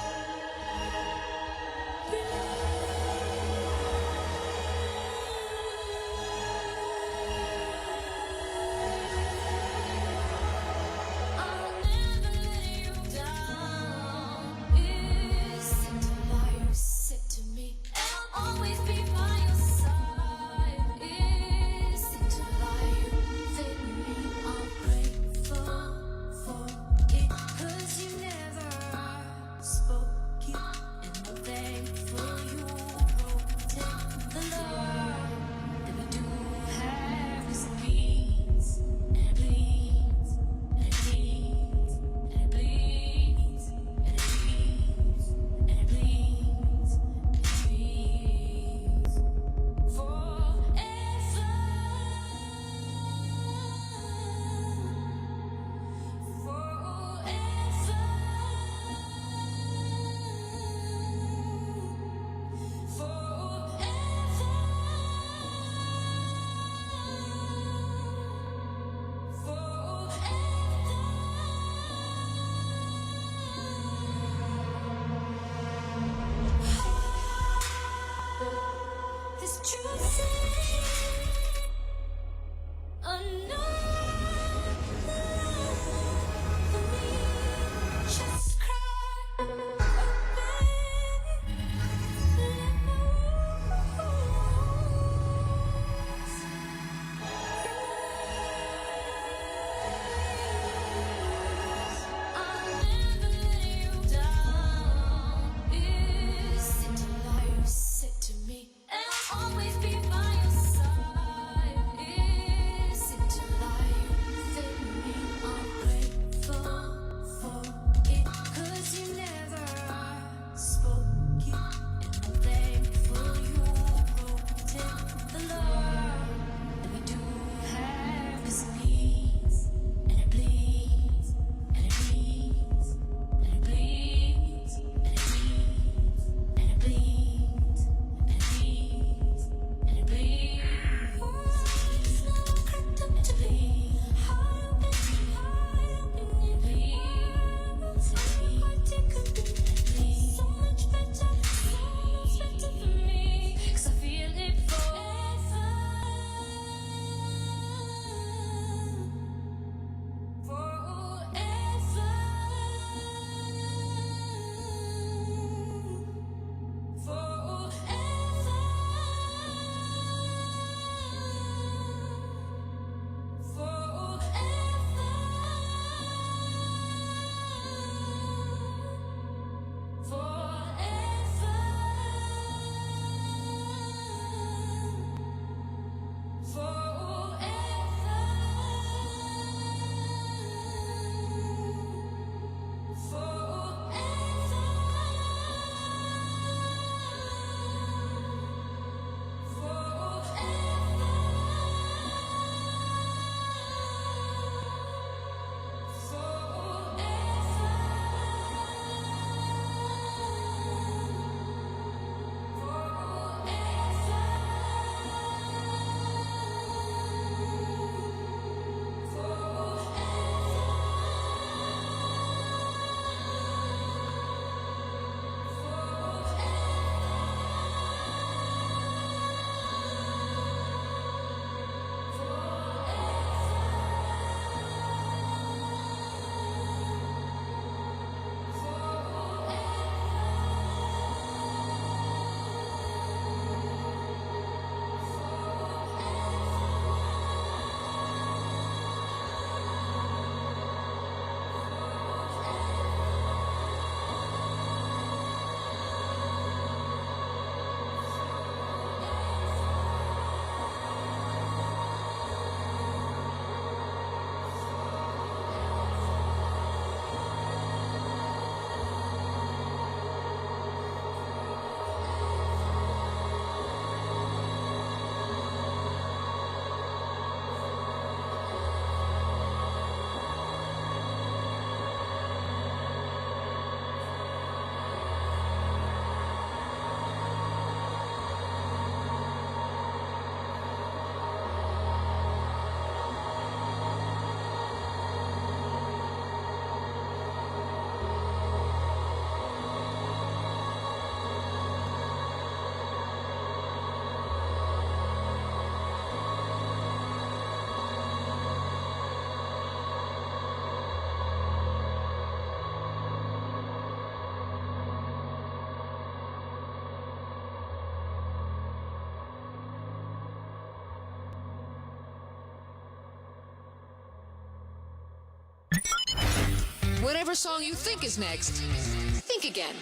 Whatever song you think is next, think again.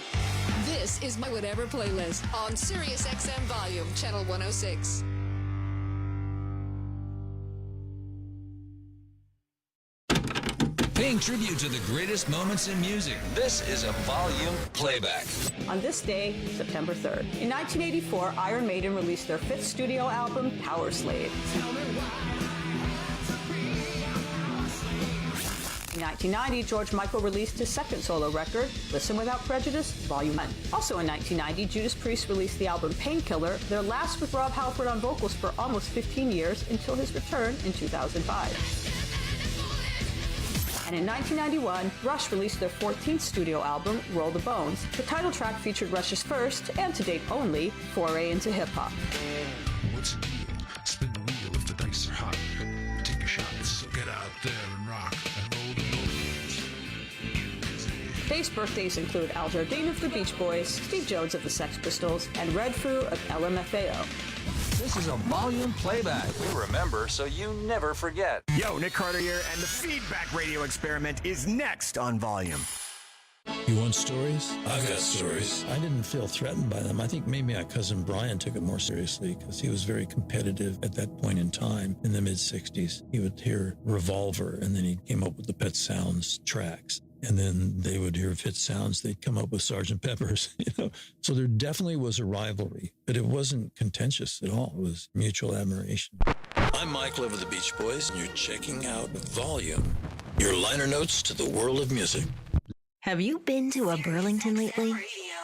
This is my Whatever playlist on Sirius XM Volume, Channel 106. Paying tribute to the greatest moments in music. This is a volume playback. On this day, September 3rd, in 1984, Iron Maiden released their 5th studio album, Power Slave. In 1990, George Michael released his 2nd solo record, Listen Without Prejudice, Volume 1. Also in 1990, Judas Priest released the album Painkiller, their last with Rob Halford on vocals for almost 15 years until his return in 2005. And in 1991, Rush released their 14th studio album, Roll the Bones. The title track featured Rush's first, and to date only, foray into hip-hop. What's the deal? Spin the wheel if the dice are hot. Take a shot, so get out there and rock and roll the bones. Today's birthdays include Al Jardine of the Beach Boys, Steve Jones of the Sex Pistols, and Red Foo of LMFAO. This is a volume playback. We remember so you never forget. Yo, Nick Carter here, and the Feedback Radio Experiment is next on Volume. You want stories? I've got stories. I didn't feel threatened by them. I think maybe my cousin Brian took it more seriously because he was very competitive at that point in time in the mid-'60s. He would hear Revolver, and then he came up with the Pet Sounds tracks. And then they would hear Fit Sounds. They'd come up with Sgt. Pepper's, So there definitely was a rivalry, but it wasn't contentious at all. It was mutual admiration. I'm Mike Love of the Beach Boys, and you're checking out Volume, your liner notes to the world of music. Have you been to a Burlington lately?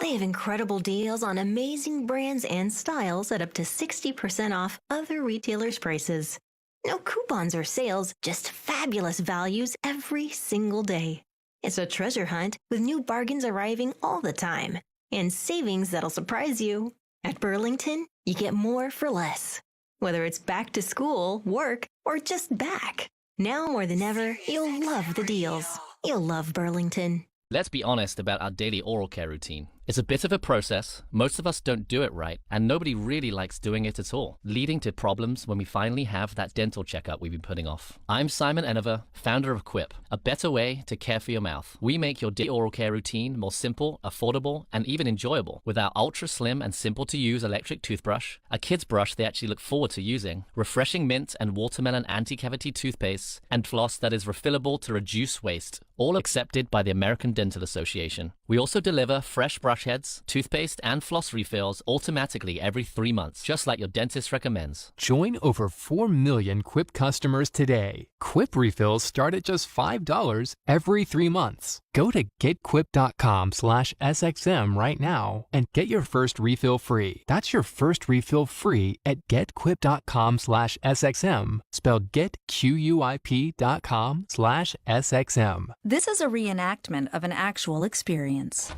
They have incredible deals on amazing brands and styles at up to 60% off other retailers' prices. No coupons or sales, just fabulous values every single day. It's a treasure hunt with new bargains arriving all the time and savings that'll surprise you. At Burlington, you get more for less. Whether it's back to school, work, or just back. Now more than ever, you'll love the deals. You'll love Burlington. Let's be honest about our daily oral care routine. It's a bit of a process, most of us don't do it right, and nobody really likes doing it at all, leading to problems when we finally have that dental checkup we've been putting off. I'm Simon Enever, founder of Quip, a better way to care for your mouth. We make your daily oral care routine more simple, affordable, and even enjoyable with our ultra slim and simple to use electric toothbrush, a kid's brush they actually look forward to using, refreshing mint and watermelon anti-cavity toothpaste, and floss that is refillable to reduce waste, all accepted by the American Dental Association. We also deliver fresh brush heads, toothpaste, and floss refills automatically every 3 months, just like your dentist recommends. Join over 4 million Quip customers today. Quip refills start at just $5 every 3 months. Go to getquip.com/SXM right now and get your first refill free. That's your first refill free at getquip.com/SXM, spelled getquip.com/SXM. This is a reenactment of an actual experience.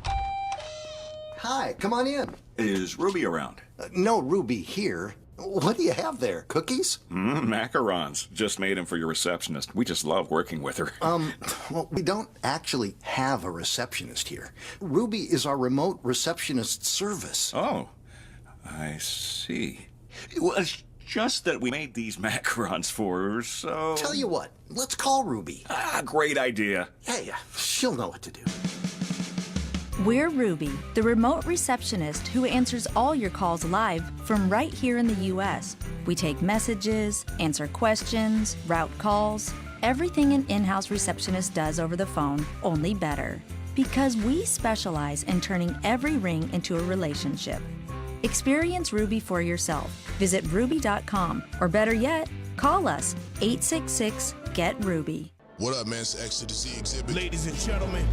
Hi, come on in. Is Ruby around? No Ruby here. What do you have there? Cookies? Macarons. Just made them for your receptionist. We just love working with her. Well, we don't actually have a receptionist here. Ruby is our remote receptionist service. Oh, I see. Well, it's just that we made these macarons for her, so... Tell you what, let's call Ruby. Great idea. Hey, she'll know what to do. We're Ruby, the remote receptionist who answers all your calls live from right here in the U.S. We take messages, answer questions, route calls, everything an in-house receptionist does over the phone, only better. Because we specialize in turning every ring into a relationship. Experience Ruby for yourself. Visit ruby.com, or better yet, call us 866-GET-RUBY. What up, man? It's X to the Z Exhibit. Ladies and gentlemen.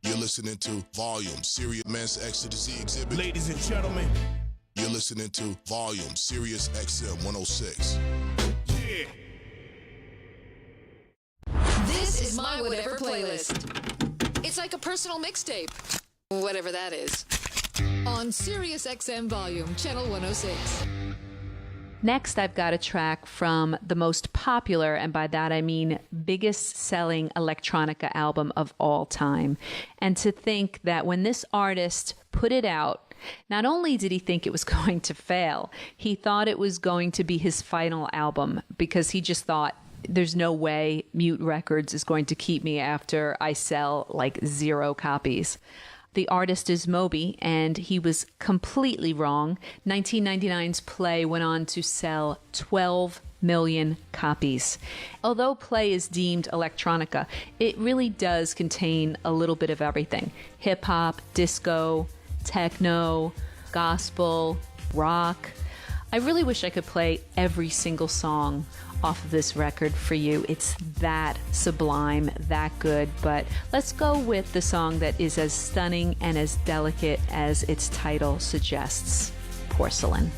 You're listening to Volume, Sirius Men's X to the Z Exhibit. Ladies and gentlemen. You're listening to Volume, Sirius XM 106. Yeah. This is my Whatever playlist. It's like a personal mixtape. Whatever that is. On Sirius XM Volume, Channel 106. Next, I've got a track from the most popular, and by that I mean biggest selling electronica album of all time. And to think that when this artist put it out, not only did he think it was going to fail, he thought it was going to be his final album because he just thought there's no way Mute Records is going to keep me after I sell like 0 copies. The artist is Moby, and he was completely wrong. 1999's Play went on to sell 12 million copies. Although Play is deemed electronica, it really does contain a little bit of everything. Hip-hop, disco, techno, gospel, rock. I really wish I could play every single song off of this record for you. It's that sublime, that good. But let's go with the song that is as stunning and as delicate as its title suggests, Porcelain.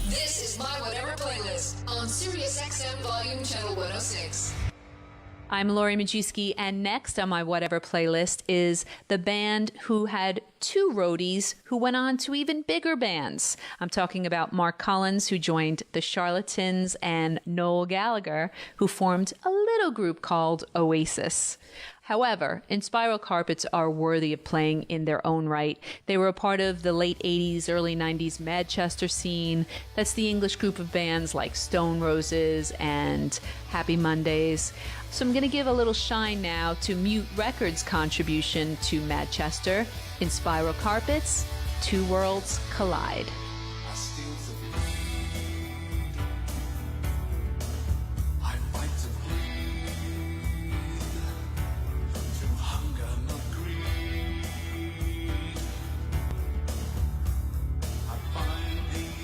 This is My Whatever Playlist on Sirius XM Volume Channel 106. I'm Lori Majewski, and next on my Whatever playlist is the band who had 2 roadies who went on to even bigger bands. I'm talking about Mark Collins, who joined the Charlatans, and Noel Gallagher, who formed a little group called Oasis. However, Inspiral Carpets are worthy of playing in their own right. They were a part of the late 80s, early 90s Manchester scene. That's the English group of bands like Stone Roses and Happy Mondays. So I'm going to give a little shine now to Mute Records' contribution to Manchester. Inspiral Carpets, Two Worlds Collide. I find the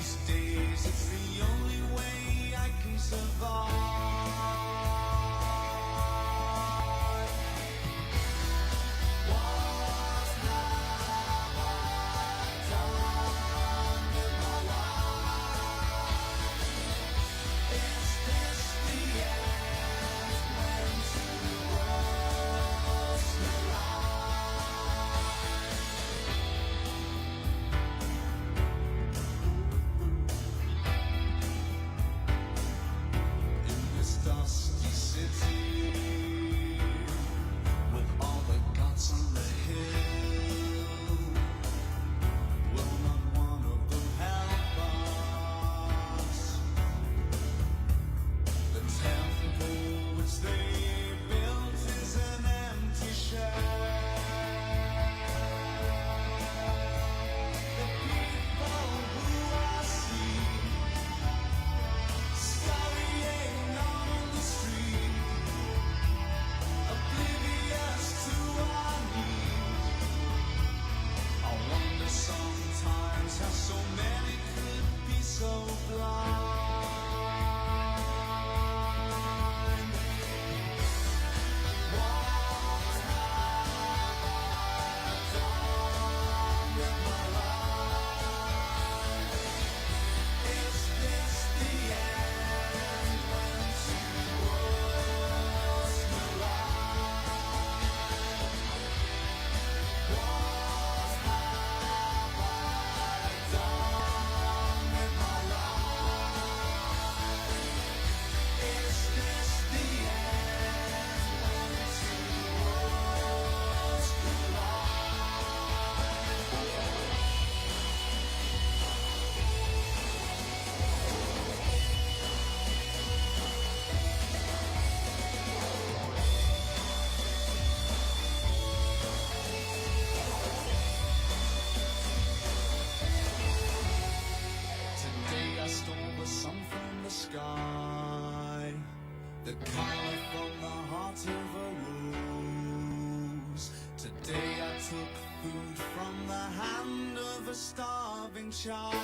the sky, the color from the heart of a rose. Today I took food from the hand of a starving child.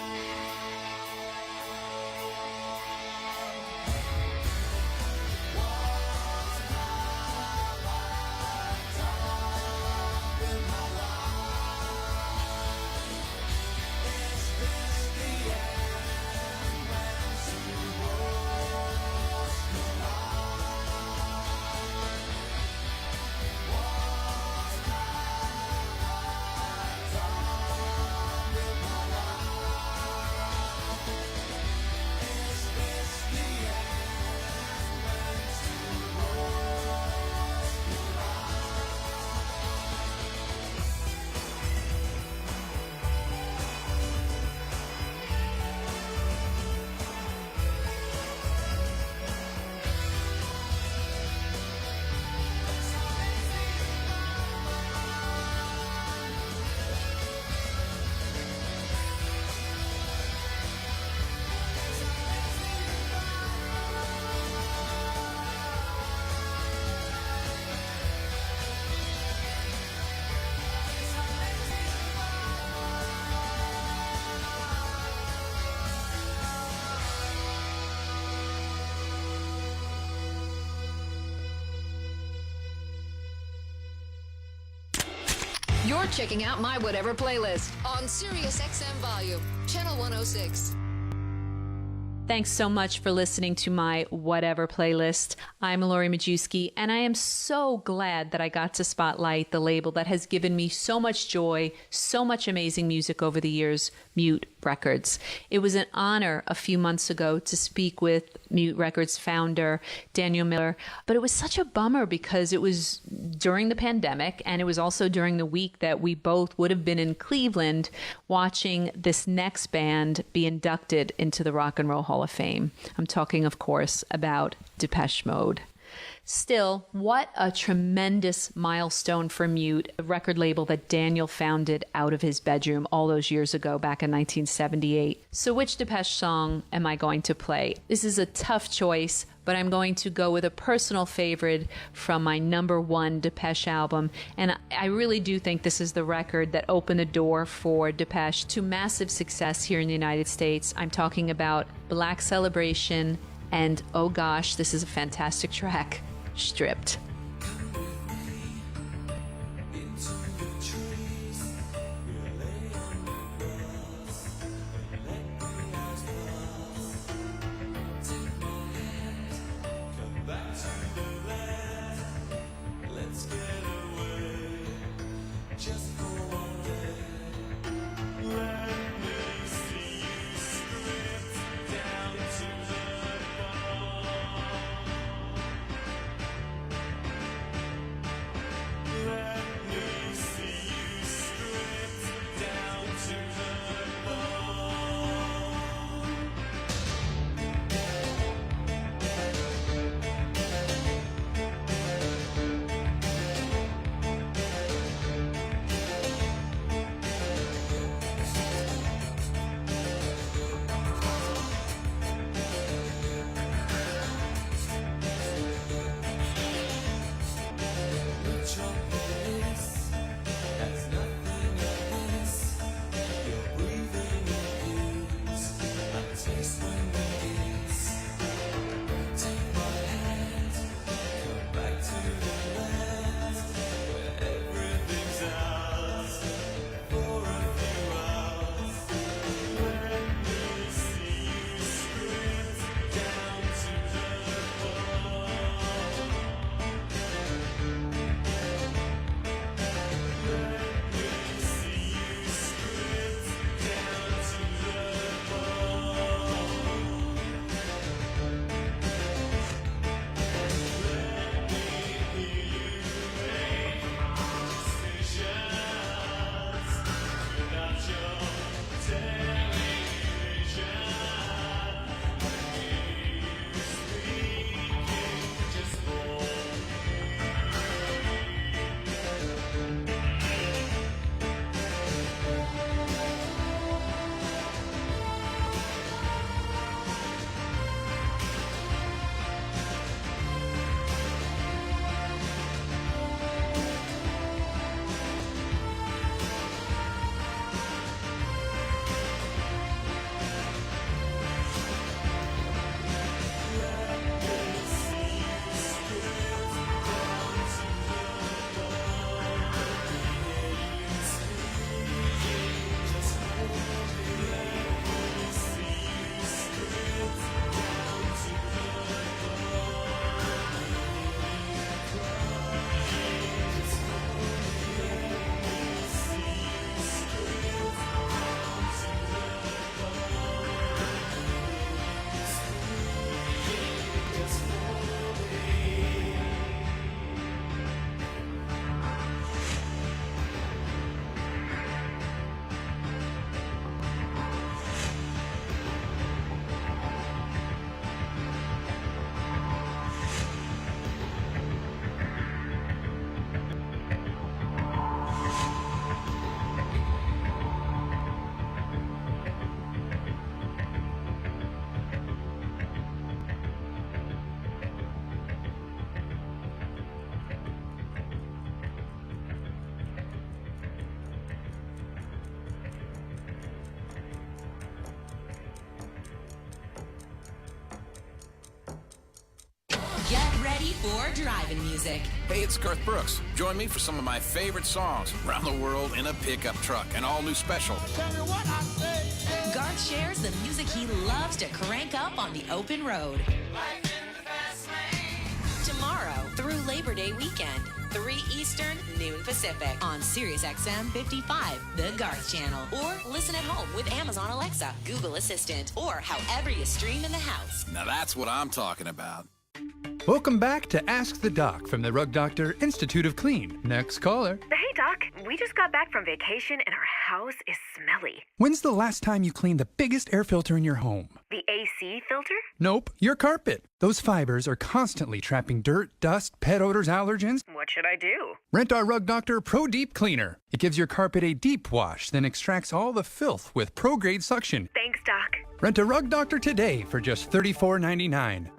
You're checking out my Whatever playlist on Sirius XM Volume, Channel 106. Thanks so much for listening to my Whatever playlist. I'm Lori Majewski, and I am so glad that I got to spotlight the label that has given me so much joy, so much amazing music over the years, Mute Records. It was an honor a few months ago to speak with Mute Records founder Daniel Miller, but it was such a bummer because it was during the pandemic, and it was also during the week that we both would have been in Cleveland watching this next band be inducted into the Rock and Roll Hall of Fame. I'm talking, of course, about Depeche Mode. Still, what a tremendous milestone for Mute, a record label that Daniel founded out of his bedroom all those years ago, back in 1978. So which Depeche song am I going to play? This is a tough choice, but I'm going to go with a personal favorite from my #1 Depeche album. And I really do think this is the record that opened the door for Depeche to massive success here in the United States. I'm talking about Black Celebration and, oh gosh, this is a fantastic track, Stripped. ready for driving music. Hey, it's Garth Brooks. Join me for some of my favorite songs around the world in a pickup truck. An all-new special. Tell me what I say. Garth shares the music he loves to crank up on the open road. Tomorrow through Labor Day weekend, 3 Eastern, noon Pacific, on SiriusXM 55, the Garth Channel. Or listen at home with Amazon Alexa, Google Assistant, or however you stream in the house. Now that's what I'm talking about. Welcome back to Ask the Doc from the Rug Doctor Institute of Clean. Next caller. Hey, Doc. We just got back from vacation and our house is smelly. When's the last time you cleaned the biggest air filter in your home? The AC filter? Nope, your carpet. Those fibers are constantly trapping dirt, dust, pet odors, allergens. What should I do? Rent our Rug Doctor Pro Deep Cleaner. It gives your carpet a deep wash, then extracts all the filth with pro-grade suction. Thanks, Doc. Rent a Rug Doctor today for just $34.99.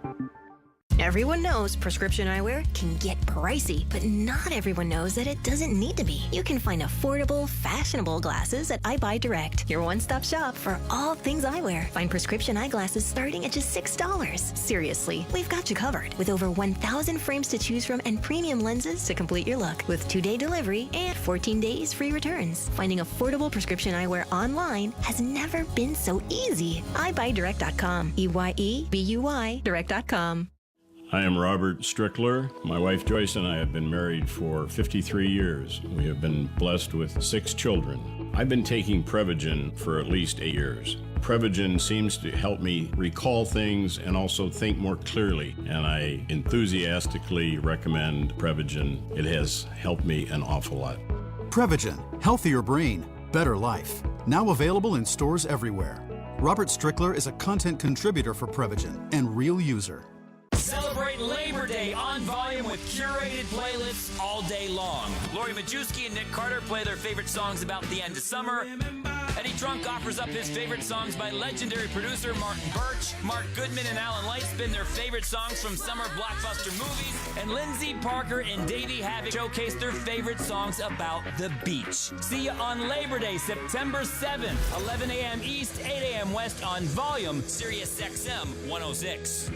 Everyone knows prescription eyewear can get pricey, but not everyone knows that it doesn't need to be. You can find affordable, fashionable glasses at iBuyDirect, your one-stop shop for all things eyewear. Find prescription eyeglasses starting at just $6. Seriously, we've got you covered with over 1,000 frames to choose from and premium lenses to complete your look with 2-day delivery and 14 days free returns. Finding affordable prescription eyewear online has never been so easy. iBuyDirect.com. EYEBUY Direct.com. I am Robert Strickler. My wife Joyce and I have been married for 53 years. We have been blessed with 6 children. I've been taking Prevagen for at least 8 years. Prevagen seems to help me recall things and also think more clearly, and I enthusiastically recommend Prevagen. It has helped me an awful lot. Prevagen, healthier brain, better life. Now available in stores everywhere. Robert Strickler is a content contributor for Prevagen and real user. Celebrate Labor Day on Volume with curated playlists all day long. Lori Majewski and Nick Carter play their favorite songs about the end of summer. Eddie Trunk offers up his favorite songs by legendary producer Martin Birch. Mark Goodman and Alan Light spin their favorite songs from summer blockbuster movies. And Lindsey Parker and Davey Havoc showcase their favorite songs about the beach. See you on Labor Day, September 7th, 11 a.m. East, 8 a.m. West on Volume, SiriusXM 106.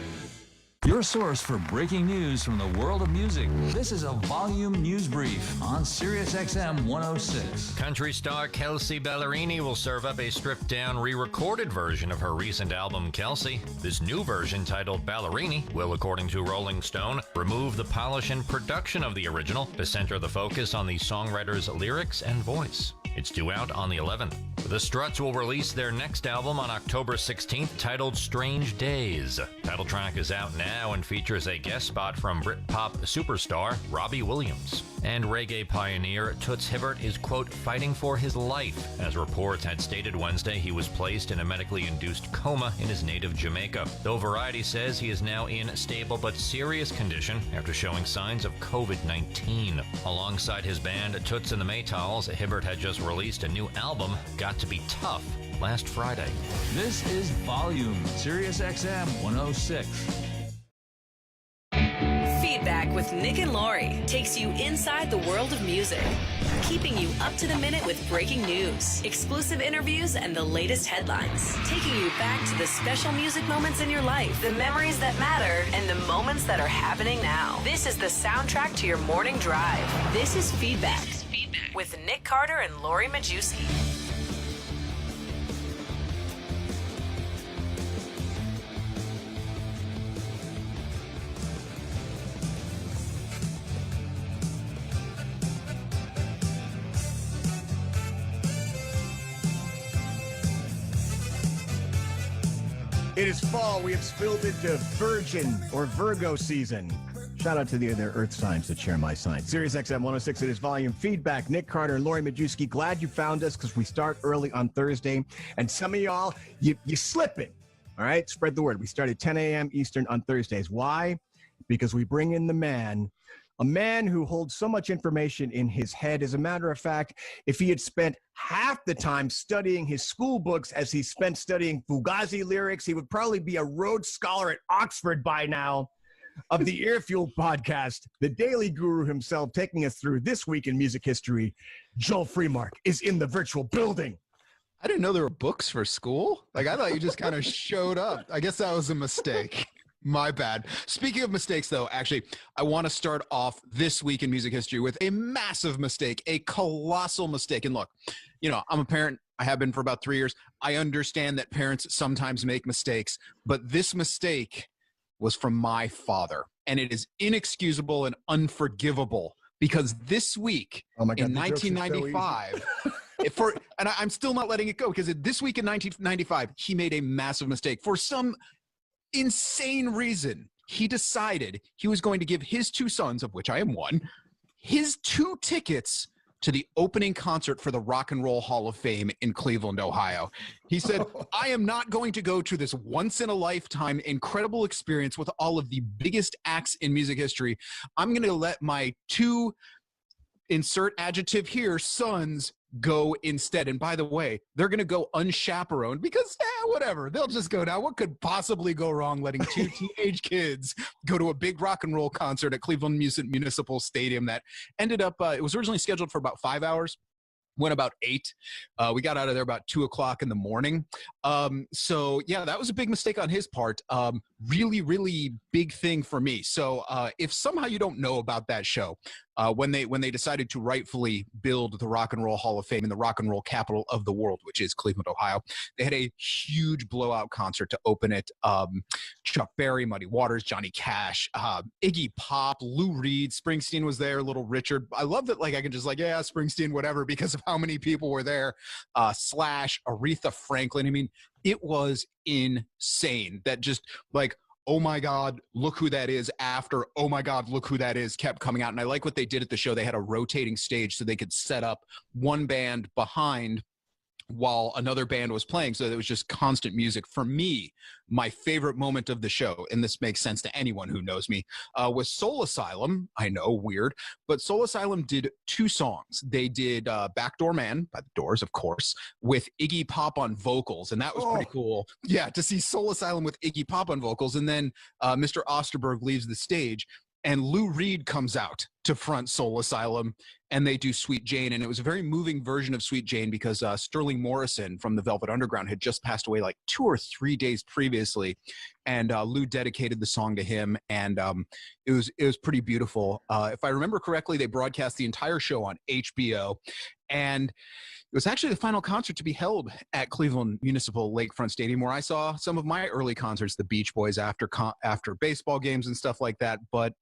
Your source for breaking news from the world of music. This is a Volume News Brief on SiriusXM 106. Country star Kelsey Ballerini will serve up a stripped-down, re-recorded version of her recent album, Kelsey. This new version, titled Ballerini, will, according to Rolling Stone, remove the polish and production of the original to center the focus on the songwriter's lyrics and voice. It's due out on the 11th. The Struts will release their next album on October 16th, titled Strange Days. Title track is out now and features a guest spot from Britpop superstar Robbie Williams. And reggae pioneer Toots Hibbert is, quote, fighting for his life. As reports had stated Wednesday, he was placed in a medically induced coma in his native Jamaica, though Variety says he is now in stable but serious condition after showing signs of COVID-19. Alongside his band Toots and the Maytals, Hibbert had just released a new album, Got to Be Tough, last Friday. This is Volume, SiriusXM 106. Feedback with Nick and Lori takes you inside the world of music, keeping you up to the minute with breaking news, exclusive interviews, and the latest headlines, taking you back to the special music moments in your life, the memories that matter, and the moments that are happening now. This is the soundtrack to your morning drive. This is Feedback with Nick Carter and Lori Majewski. It is fall. We have spilled into Virgin or Virgo season. Shout out to the other Earth signs that share my sign. SiriusXM 106, it is Volume Feedback. Nick Carter and Lori Majewski, glad you found us because we start early on Thursday. And some of y'all, you slipping. All right, spread the word. We start at 10 a.m. Eastern on Thursdays. Why? Because we bring in the man, a man who holds so much information in his head. As a matter of fact, if he had spent half the time studying his school books as he spent studying Fugazi lyrics, he would probably be a Rhodes Scholar at Oxford by now. Of the Earfuel podcast, the Daily Guru himself, taking us through this week in music history, Joel Freemark is in the virtual building. I didn't know there were books for school. Like, I thought you just kind of showed up. I guess that was a mistake. My bad. Speaking of mistakes, though, actually, I want to start off this week in music history with a massive mistake, a colossal mistake. And look, you know, I'm a parent. I have been for about 3 years. I understand that parents sometimes make mistakes, but this mistake was from my father, and it is inexcusable and unforgivable because this week in 1995, and I'm still not letting it go because this week in 1995, he made a massive mistake. For some insane reason, he decided he was going to give his 2 sons, of which I am one, his 2 tickets to the opening concert for the Rock and Roll Hall of Fame in Cleveland, Ohio. He said, I am not going to go to this once-in-a-lifetime incredible experience with all of the biggest acts in music history. I'm going to let my 2, insert adjective here, sons, go instead. And by the way, they're going to go unchaperoned because whatever, they'll just go down. What could possibly go wrong letting 2 teenage kids go to a big rock and roll concert at Cleveland Municipal Stadium that ended up, it was originally scheduled for about 5 hours. Went about 8. We got out of there about 2 o'clock in the morning. So yeah, that was a big mistake on his part. Really, really big thing for me. So if somehow you don't know about that show, when they decided to rightfully build the Rock and Roll Hall of Fame in the rock and roll capital of the world, which is Cleveland, Ohio, they had a huge blowout concert to open it. Chuck Berry, Muddy Waters, Johnny Cash, Iggy Pop, Lou Reed, Springsteen was there, Little Richard. I love that, like, I can just like, yeah, Springsteen, whatever, because of how many people were there. Slash, Aretha Franklin. I mean, it was insane. That just like, oh my God, look who that is, after, oh my God, look who that is, kept coming out. And I like what they did at the show. They had a rotating stage so they could set up one band behind while another band was playing. So it was just constant music. For me, my favorite moment of the show, and this makes sense to anyone who knows me, was Soul Asylum. I know, weird, but Soul Asylum did 2 songs. They did Backdoor Man by the Doors, of course, with Iggy Pop on vocals. And that was pretty cool. Yeah, to see Soul Asylum with Iggy Pop on vocals. And then Mr. Osterberg leaves the stage and Lou Reed comes out to front Soul Asylum, and they do Sweet Jane. And it was a very moving version of Sweet Jane because Sterling Morrison from the Velvet Underground had just passed away like 2 or 3 days previously. And Lou dedicated the song to him. And it was pretty beautiful. If I remember correctly, they broadcast the entire show on HBO. And it was actually the final concert to be held at Cleveland Municipal Lakefront Stadium, where I saw some of my early concerts, the Beach Boys, after baseball games and stuff like that. But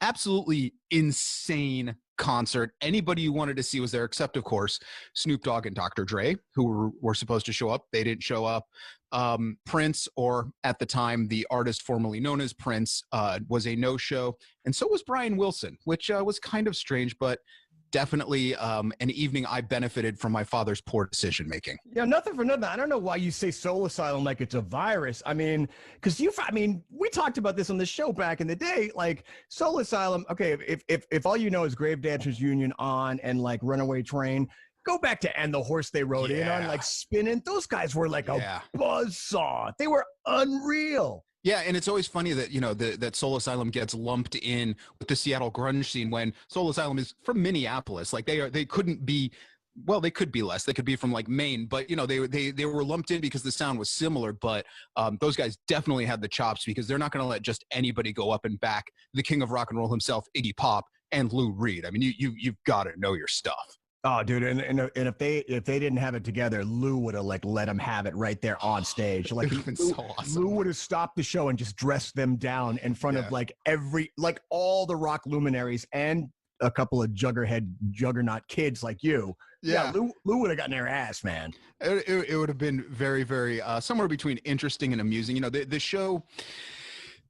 absolutely insane concert. Anybody you wanted to see was there, except, of course, Snoop Dogg and Dr. Dre, who were supposed to show up. They didn't show up. Prince, or at the time, the artist formerly known as Prince, was a no-show. And so was Brian Wilson, which was kind of strange, but definitely an evening I benefited from my father's poor decision making. Yeah, nothing for nothing. I don't know why you say Soul Asylum like it's a virus. I mean, because we talked about this on the show back in the day. Like Soul Asylum, okay, if all you know is Grave Dancers Union on and like Runaway Train, go back to And the Horse They Rode In on, like Spinning. Those guys were like a buzzsaw. They were unreal. Yeah, and it's always funny that, you know, that Soul Asylum gets lumped in with the Seattle grunge scene when Soul Asylum is from Minneapolis. Like they couldn't be, well, they could be less. They could be from like Maine, but you know, they were lumped in because the sound was similar. But those guys definitely had the chops because they're not going to let just anybody go up and back the king of rock and roll himself, Iggy Pop, and Lou Reed. I mean, you've got to know your stuff. Oh, dude, and if they didn't have it together, Lou would have like let them have it right there on stage. Like so awesome. Lou would have stopped the show and just dressed them down in front of like all the rock luminaries and a couple of juggernaut kids like you. Yeah, Lou would have gotten their ass, man. It would have been very, very somewhere between interesting and amusing. You know, the show.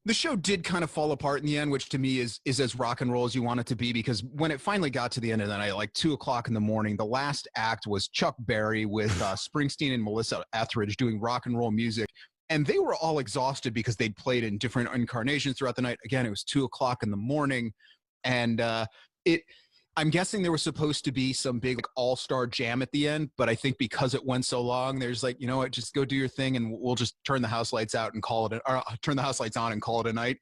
The show did kind of fall apart in the end, which to me is as rock and roll as you want it to be, because when it finally got to the end of the night, like 2 o'clock in the morning, the last act was Chuck Berry with Springsteen and Melissa Etheridge doing rock and roll music. And they were all exhausted because they'd played in different incarnations throughout the night. Again, it was 2 o'clock in the morning. And I'm guessing there was supposed to be some big like, all-star jam at the end, but I think because it went so long, there's like, you know what, just go do your thing and we'll just turn the house lights out and call it, or turn the house lights on and call it a night.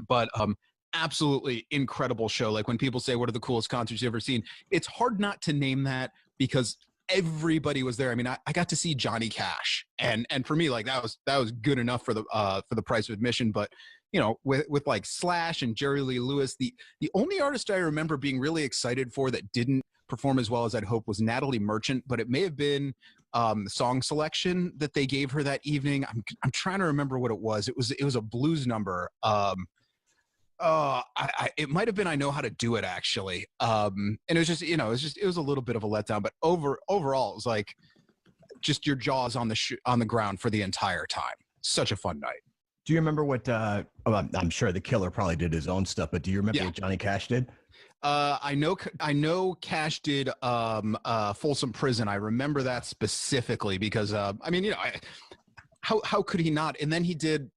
But absolutely incredible show. Like when people say, what are the coolest concerts you've ever seen? It's hard not to name that because everybody was there. I mean, I got to see Johnny Cash, and for me, like that was good enough for the price of admission. But you know, with like Slash and Jerry Lee Lewis, the only artist I remember being really excited for that didn't perform as well as I'd hoped was Natalie Merchant, but it may have been the song selection that they gave her that evening. I'm trying to remember what it was. It was a blues number. It might have been I Know How to Do It, actually. And it was just, you know, it was a little bit of a letdown, but overall it was like just your jaws on the ground for the entire time. Such a fun night. Do you remember what I'm sure the Killer probably did his own stuff, but do you remember what Johnny Cash did? I know Cash did Folsom Prison. I remember that specifically because I mean, you know, how could he not? And then he did,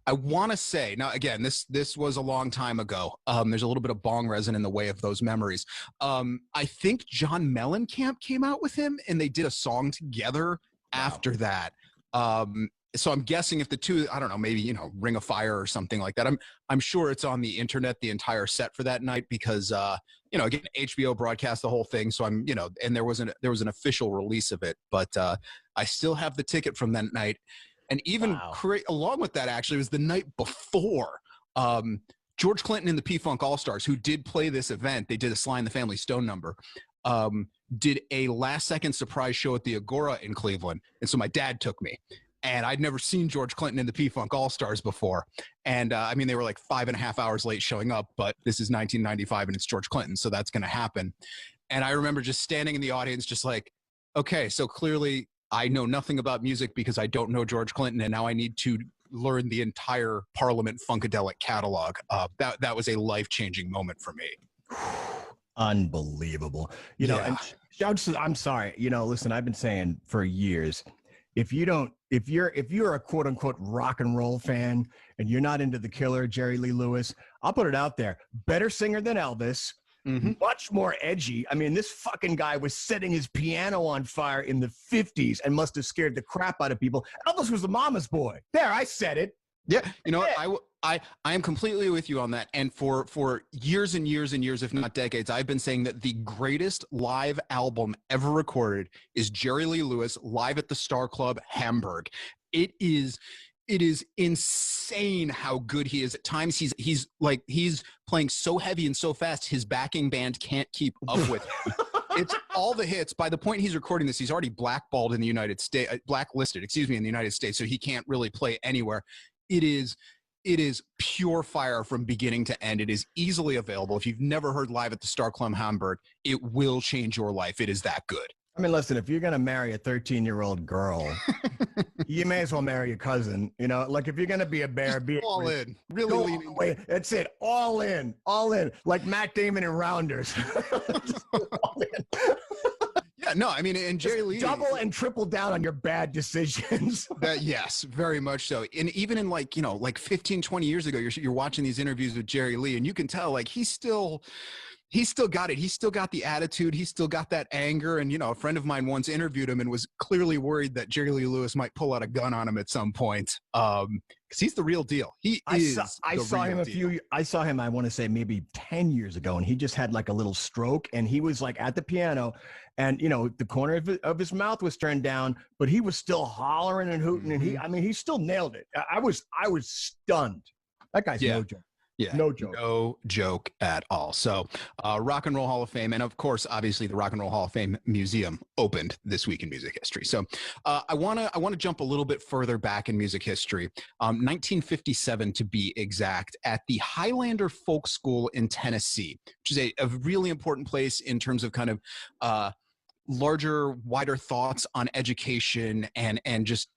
I want to say, now again, this was a long time ago. There's a little bit of bong resin in the way of those memories. I think John Mellencamp came out with him and they did a song together after that. So I'm guessing if the two, I don't know, maybe, you know, Ring of Fire or something like that. I'm sure it's on the internet, the entire set for that night, because you know, again, HBO broadcast the whole thing. So I'm, you know, and there was an official release of it, but I still have the ticket from that night. And even along with that, actually, was the night before George Clinton and the P-Funk All-Stars, who did play this event. They did a Sly and the Family Stone number. Did a last-second surprise show at the Agora in Cleveland, and so my dad took me. And I'd never seen George Clinton and the P-Funk All-Stars before. And I mean, they were like 5.5 hours late showing up, but this is 1995 and it's George Clinton, so that's going to happen. And I remember just standing in the audience just like, okay, so clearly I know nothing about music because I don't know George Clinton, and now I need to learn the entire Parliament Funkadelic catalog. That was a life-changing moment for me. Unbelievable. You know, and I'm sorry, you know, listen, I've been saying for years, if you're a quote unquote rock and roll fan and you're not into the Killer, Jerry Lee Lewis, I'll put it out there. Better singer than Elvis, much more edgy. I mean, this fucking guy was setting his piano on fire in the 50s and must have scared the crap out of people. Elvis was the mama's boy. There, I said it. Yeah, you know what? I am completely with you on that. And for years and years and years, if not decades, I've been saying that the greatest live album ever recorded is Jerry Lee Lewis live at the Star Club, Hamburg. It is insane how good he is. At times he's playing so heavy and so fast his backing band can't keep up with him. It's all the hits. By the point he's recording this, he's already blacklisted in the United States, so he can't really play anywhere. It is pure fire from beginning to end. It is easily available. If you've never heard Live at the Star Club Hamburg, it will change your life. It is that good. I mean, listen, if you're going to marry a 13-year-old girl, you may as well marry your cousin. You know, like if you're going to be a bear, be all in. Really lean in. That's it. All in. Like Matt Damon in Rounders. All in. Yeah, no, I mean, and Jerry Lee, double and triple down on your bad decisions. Yes, very much so. And even in like 15, 20 years ago, you're watching these interviews with Jerry Lee and you can tell like he's still got it. He's still got the attitude. He's still got that anger. And, you know, a friend of mine once interviewed him and was clearly worried that Jerry Lee Lewis might pull out a gun on him at some point. Because he's the real deal. I saw him, I want to say maybe 10 years ago, and he just had like a little stroke and he was like at the piano and, you know, the corner of his mouth was turned down, but he was still hollering and hooting. And he still nailed it. I was stunned. That guy's no joke. Yeah, no joke. No joke at all. So Rock and Roll Hall of Fame. And of course, obviously the Rock and Roll Hall of Fame Museum opened this week in music history. So I want to jump a little bit further back in music history. 1957 to be exact, at the Highlander Folk School in Tennessee, which is a really important place in terms of kind of larger, wider thoughts on education and just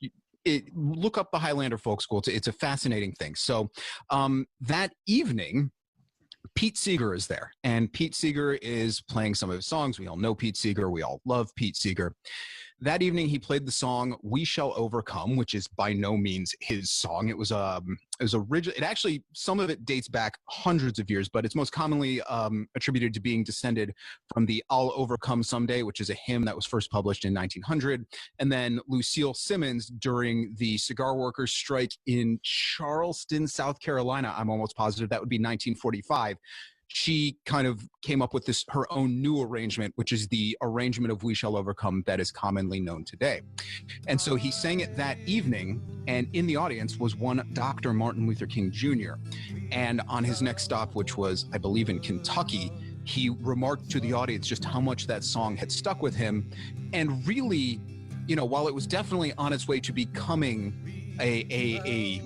look up the Highlander Folk School. It's a fascinating thing. So that evening, Pete Seeger is there, and Pete Seeger is playing some of his songs. We all know Pete Seeger. We all love Pete Seeger. That evening, he played the song "We Shall Overcome," which is by no means his song. It was original. It actually, some of it dates back hundreds of years, but it's most commonly attributed to being descended from the "I'll Overcome Someday," which is a hymn that was first published in 1900. And then Lucille Simmons, during the cigar workers' strike in Charleston, South Carolina, I'm almost positive that would be 1945, she kind of came up with this her own new arrangement, which is the arrangement of We Shall Overcome that is commonly known today. And so he sang it that evening, and in the audience was one Dr. Martin Luther King Jr. And on his next stop, which was, I believe, in Kentucky, he remarked to the audience just how much that song had stuck with him. And really, you know, while it was definitely on its way to becoming a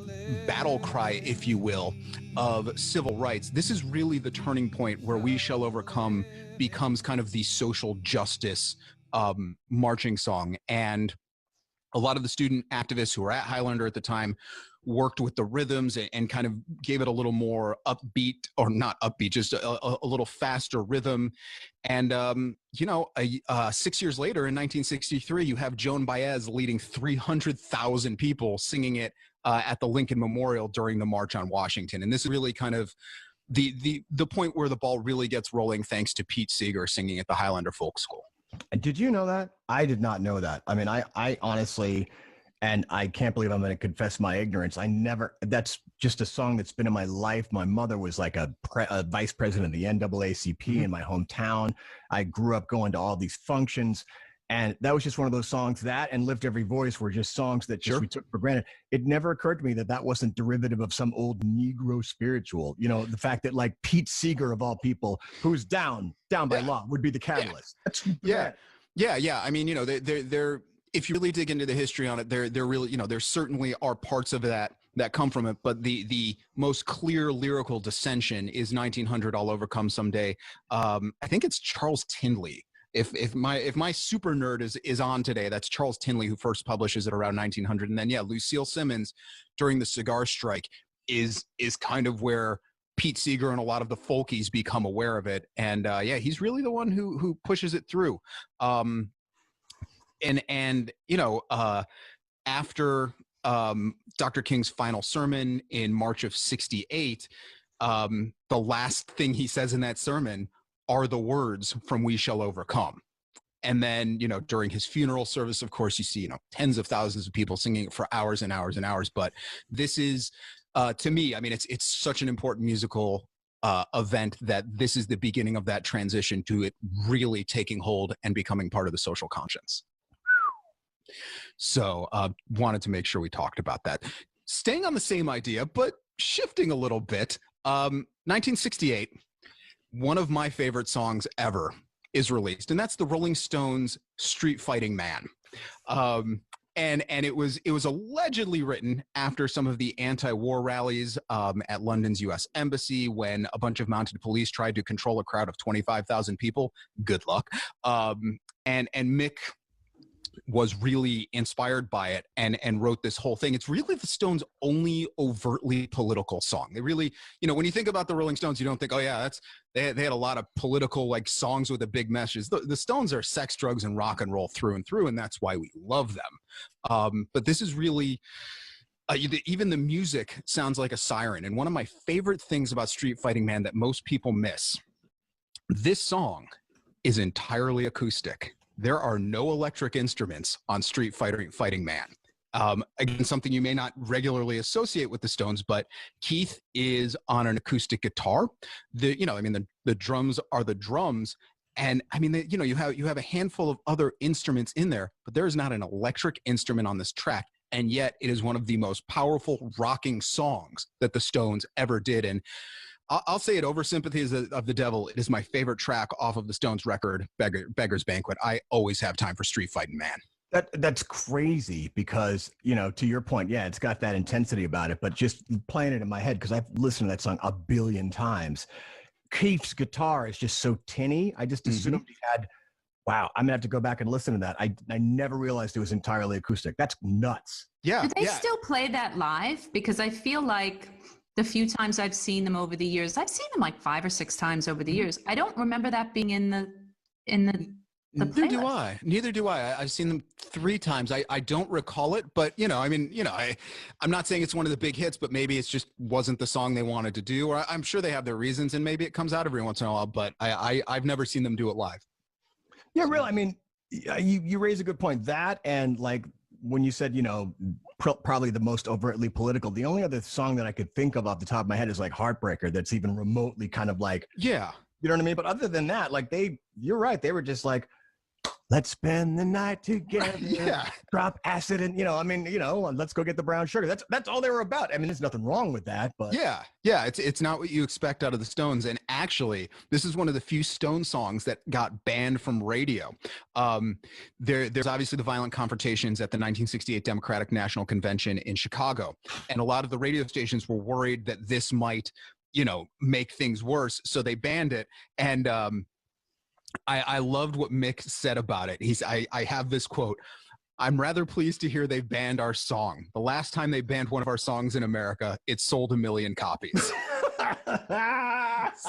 battle cry, if you will, of civil rights, this is really the turning point where We Shall Overcome becomes kind of the social justice marching song. And a lot of the student activists who were at Highlander at the time worked with the rhythms and kind of gave it a little more upbeat, or not upbeat, just a little faster rhythm. And, 6 years later in 1963, you have Joan Baez leading 300,000 people singing it at the Lincoln Memorial during the March on Washington. And this is really kind of the point where the ball really gets rolling, thanks to Pete Seeger singing at the Highlander Folk School. Did you know that? I did not know that. I mean, I honestly, and I can't believe I'm going to confess my ignorance. That's just a song that's been in my life. My mother was like a vice president of the NAACP in my hometown. I grew up going to all these functions. And that was just one of those songs. That and Lift Every Voice were just songs that we took for granted. It never occurred to me that that wasn't derivative of some old Negro spiritual. You know, the fact that like Pete Seeger, of all people, who's down by law, would be the catalyst. Yeah. I mean, you know, they're if you really dig into the history on it, they're really, you know, there certainly are parts of that come from it. But the most clear lyrical dissension is 1900 I'll Overcome Someday. I think it's Charles Tindley. If my super nerd is on today, that's Charles Tindley, who first publishes it around 1900. And then, Lucille Simmons during the cigar strike is kind of where Pete Seeger and a lot of the folkies become aware of it. And he's really the one who pushes it through. After Dr. King's final sermon in March of 68, the last thing he says in that sermon are the words from We Shall Overcome. And then, you know, during his funeral service, of course, you see, you know, tens of thousands of people singing it for hours and hours and hours. But this is, to me, I mean, it's such an important musical event that this is the beginning of that transition to it really taking hold and becoming part of the social conscience. So wanted to make sure we talked about that. Staying on the same idea, but shifting a little bit, 1968, one of my favorite songs ever is released, and that's the Rolling Stones' Street Fighting Man. And it was allegedly written after some of the anti-war rallies at London's U.S. Embassy, when a bunch of mounted police tried to control a crowd of 25,000 people. Good luck. And Mick was really inspired by it and wrote this whole thing. It's really the Stones' only overtly political song. They really, you know, when you think about the Rolling Stones, you don't think, oh yeah, they had a lot of political like songs with a big message. The Stones are sex, drugs, and rock and roll through and through, and that's why we love them. But this is really, even the music sounds like a siren. And one of my favorite things about Street Fighting Man that most people miss, this song is entirely acoustic. There are no electric instruments on Street Fighting Man. Again, something you may not regularly associate with the Stones, but Keith is on an acoustic guitar. The drums are the drums. And I mean, you have a handful of other instruments in there, but there is not an electric instrument on this track. And yet it is one of the most powerful rocking songs that the Stones ever did. And I'll say it over Sympathy of the Devil. It is my favorite track off of the Stones record, Beggar's Banquet. I always have time for Street Fighting Man. That's crazy because, you know, to your point, yeah, it's got that intensity about it, but just playing it in my head, because I've listened to that song a billion times. Keith's guitar is just so tinny. I just assumed he had, wow, I'm gonna have to go back and listen to that. I never realized it was entirely acoustic. That's nuts. Yeah. Do they still play that live? Because I feel like the few times I've seen them over the years, I've seen them like 5 or 6 times over the years. I don't remember that being in the playlist. Neither do I. I've seen them 3 times. I don't recall it, but I'm not saying it's one of the big hits, but maybe it's just wasn't the song they wanted to do, or I'm sure they have their reasons, and maybe it comes out every once in a while, but I've never seen them do it live. Yeah, really. I mean, you raise a good point. That and like when you said, you know, probably the most overtly political, the only other song that I could think of off the top of my head is like Heartbreaker. That's even remotely kind of like, yeah, you know what I mean? But other than that, like you're right. They were just like, let's spend the night together. Yeah. Drop acid and, you know, I mean, you know, let's go get the brown sugar. That's all they were about. I mean, there's nothing wrong with that, but yeah, it's not what you expect out of the Stones. And actually, this is one of the few Stone songs that got banned from radio. There's obviously the violent confrontations at the 1968 Democratic National Convention in Chicago. And a lot of the radio stations were worried that this might, you know, make things worse. So they banned it. And, I loved what Mick said about it. I have this quote. I'm rather pleased to hear they've banned our song. The last time they banned one of our songs in America, it sold 1 million copies.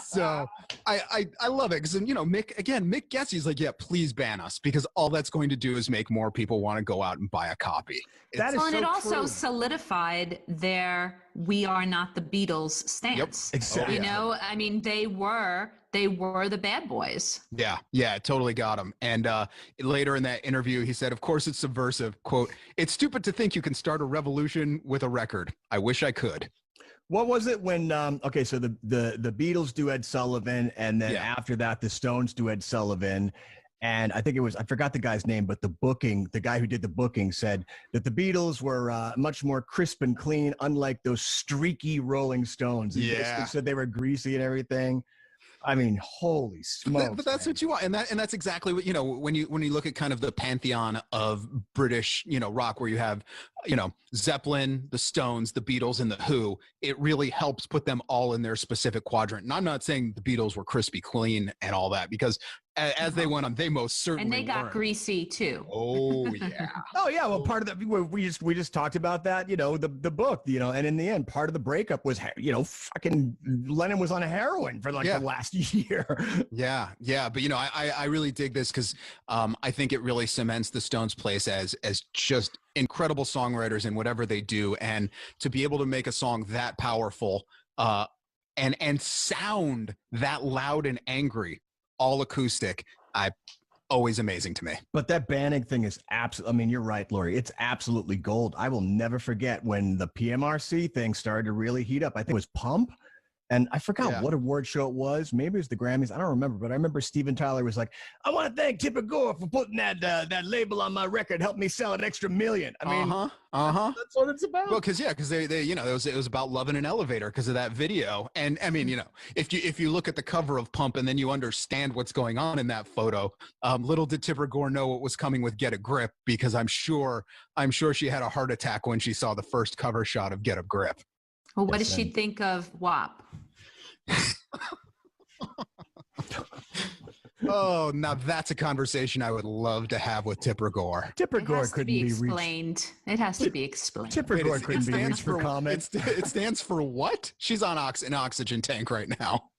So I love it because, you know, Mick gets, he's like, yeah, please ban us, because all that's going to do is make more people want to go out and buy a copy. And it also solidified their "we are not the Beatles" stance. Yep, exactly. You know, I mean, they were the bad boys. Yeah, it totally got him. And later in that interview, he said, of course it's subversive. Quote, it's stupid to think you can start a revolution with a record. I wish I could. What was it when, okay, so the Beatles do Ed Sullivan, and then after that, the Stones do Ed Sullivan. And I think it was, I forgot the guy's name, but the guy who did the booking said that the Beatles were much more crisp and clean, unlike those streaky Rolling Stones. He basically said they were greasy and everything. I mean, holy smokes! But that's what you want, and that's exactly what, you know, when you look at kind of the pantheon of British, you know, rock, where you have, you know, Zeppelin, the Stones, the Beatles, and the Who. It really helps put them all in their specific quadrant. And I'm not saying the Beatles were crispy clean and all that, because as they went on, they most certainly and they got weren't. Greasy too. Oh yeah. Oh yeah. Well, part of that, we just talked about that. You know, the book. You know, and in the end, part of the breakup was, you know, fucking Lennon was on heroin for like the last year. Yeah. But you know, I really dig this because I think it really cements the Stones' place as just incredible songwriters in whatever they do, and to be able to make a song that powerful and sound that loud and angry, all acoustic, always amazing to me. But that banning thing is absolutely, I mean, you're right, Lori. It's absolutely gold. I will never forget when the PMRC thing started to really heat up. I think it was Pump. And I forgot what award show it was. Maybe it was the Grammys. I don't remember. But I remember Steven Tyler was like, I want to thank Tipper Gore for putting that label on my record, helped me sell an extra million. I mean, that's what it's about. Well, because they you know, it was about loving an elevator because of that video. And I mean, you know, if you look at the cover of Pump and then you understand what's going on in that photo, little did Tipper Gore know what was coming with Get a Grip, because I'm sure she had a heart attack when she saw the first cover shot of Get a Grip. Well, what does she think of WAP? Oh, now that's a conversation I would love to have with Tipper Gore. Tipper Gore couldn't be explained. It has to be explained. Tipper Gore couldn't be reached for comment. It stands for what? She's on an oxygen tank right now.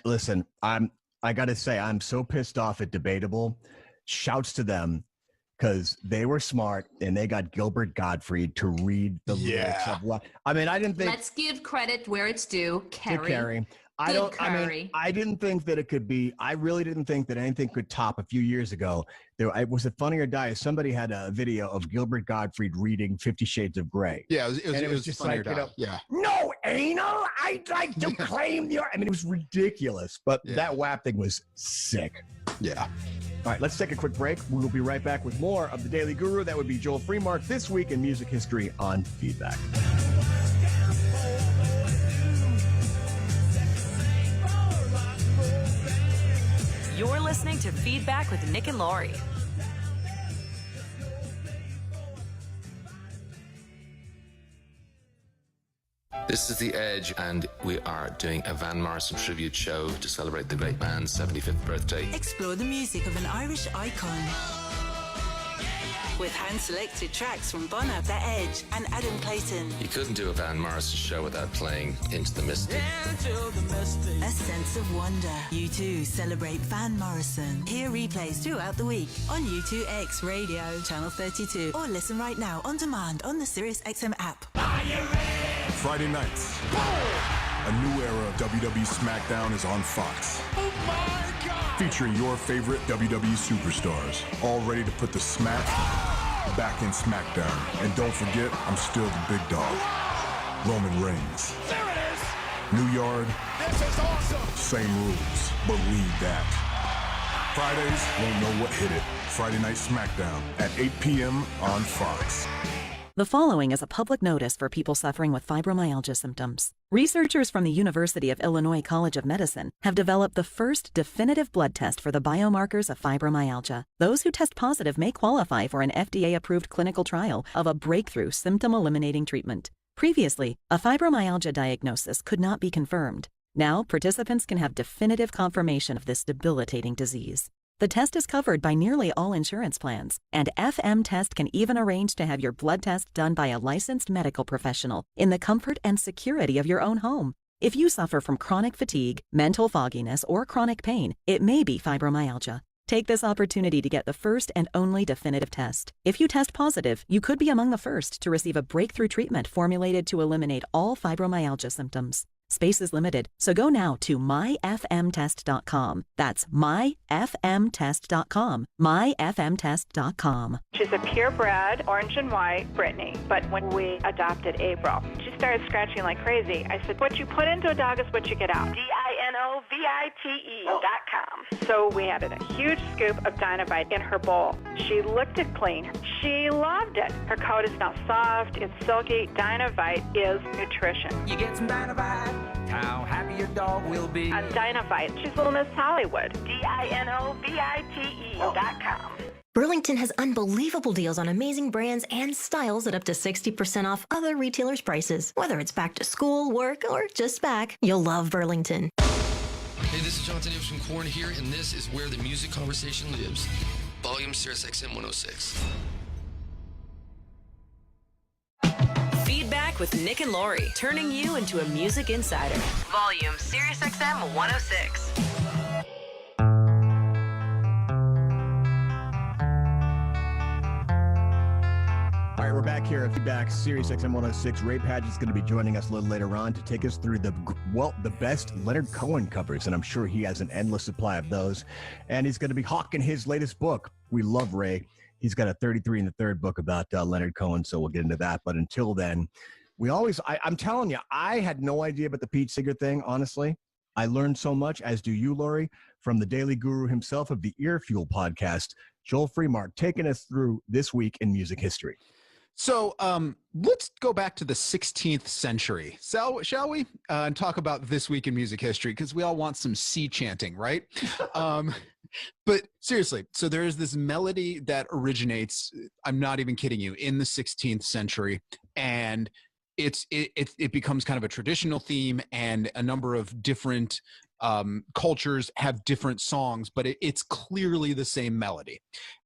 Listen, I got to say, I'm so pissed off at Debatable. Shouts to them, because they were smart and they got Gilbert Gottfried to read the lyrics of what. I mean, I didn't think. Let's give credit where it's due. Carrie. I didn't think that it could be. I really didn't think that anything could top a few years ago. Was it Funny or Die? Somebody had a video of Gilbert Gottfried reading 50 Shades of Grey. Yeah, it was just Funny like, or Die. Yeah. No, anal. I'd like to claim your. I mean, it was ridiculous, but that WAP thing was sick. Yeah. All right, let's take a quick break. We'll be right back with more of the Daily Guru. That would be Joel Freemark this week in music history on Feedback. You're listening to Feedback with Nick and Lori. This is The Edge, and we are doing a Van Morrison tribute show to celebrate the great man's 75th birthday. Explore the music of an Irish icon with hand-selected tracks from Bonner, The Edge and Adam Clayton. You couldn't do a Van Morrison show without playing Into the Mystic. A sense of wonder. U2 celebrate Van Morrison. Hear replays throughout the week on U2X Radio, Channel 32, or listen right now on demand on the SiriusXM app. Friday nights. A new era of WWE SmackDown is on Fox. Oh my God! Featuring your favorite WWE superstars, all ready to put the smack back in SmackDown. And don't forget, I'm still the big dog. Roman Reigns. There it is! New yard, This is awesome! same rules. Believe that. Fridays won't know what hit it. Friday Night SmackDown at 8 p.m. on Fox. The following is a public notice for people suffering with fibromyalgia symptoms. Researchers from the University of Illinois College of Medicine have developed the first definitive blood test for the biomarkers of fibromyalgia. Those who test positive may qualify for an FDA-approved clinical trial of a breakthrough symptom-eliminating treatment. Previously, a fibromyalgia diagnosis could not be confirmed. Now, participants can have definitive confirmation of this debilitating disease. The test is covered by nearly all insurance plans, and FM Test can even arrange to have your blood test done by a licensed medical professional in the comfort and security of your own home. If you suffer from chronic fatigue, mental fogginess, or chronic pain, it may be fibromyalgia. Take this opportunity to get the first and only definitive test. If you test positive, you could be among the first to receive a breakthrough treatment formulated to eliminate all fibromyalgia symptoms. Space is limited, so go now to myfmtest.com. That's myfmtest.com. myfmtest.com. She's a purebred, orange and white Brittany, but when we adopted April, she started scratching like crazy. I said, what you put into a dog is what you get out. DINOVITE.com. So we added a huge scoop of Dinovite in her bowl. She licked it clean. She loved it. Her coat is now soft, it's silky. Dinovite is nutrition. You get some Dinovite, how happy your dog will be. On Dinovite, she's Little Miss Hollywood. DINOVITE.com. Burlington has unbelievable deals on amazing brands and styles at up to 60% off other retailers' prices. Whether it's back to school, work, or just back, you'll love Burlington. Hey, this is Jonathan Davis from Korn here, and this is where the music conversation lives. Volume Sirius XM 106. Feedback with Nick and Lori, turning you into a music insider. Volume Sirius XM 106. All right, we're back here at Feedback, Sirius XM 106. Ray Padgett's going to be joining us a little later on to take us through the best Leonard Cohen covers, and I'm sure he has an endless supply of those. And he's going to be hawking his latest book. We love Ray. He's got a 33 and the third book about Leonard Cohen, so we'll get into that. But until then, I'm telling you, I had no idea about the Pete Seeger thing, honestly. I learned so much, as do you, Lori, from the Daily Guru himself of the Ear Fuel podcast, Joel Freemark, taking us through this week in music history. So let's go back to the 16th century, shall we? And talk about this week in music history, because we all want some sea chanting, right? But seriously, so there is this melody that originates, I'm not even kidding you, in the 16th century. And it becomes kind of a traditional theme, and a number of different cultures have different songs, but it's clearly the same melody.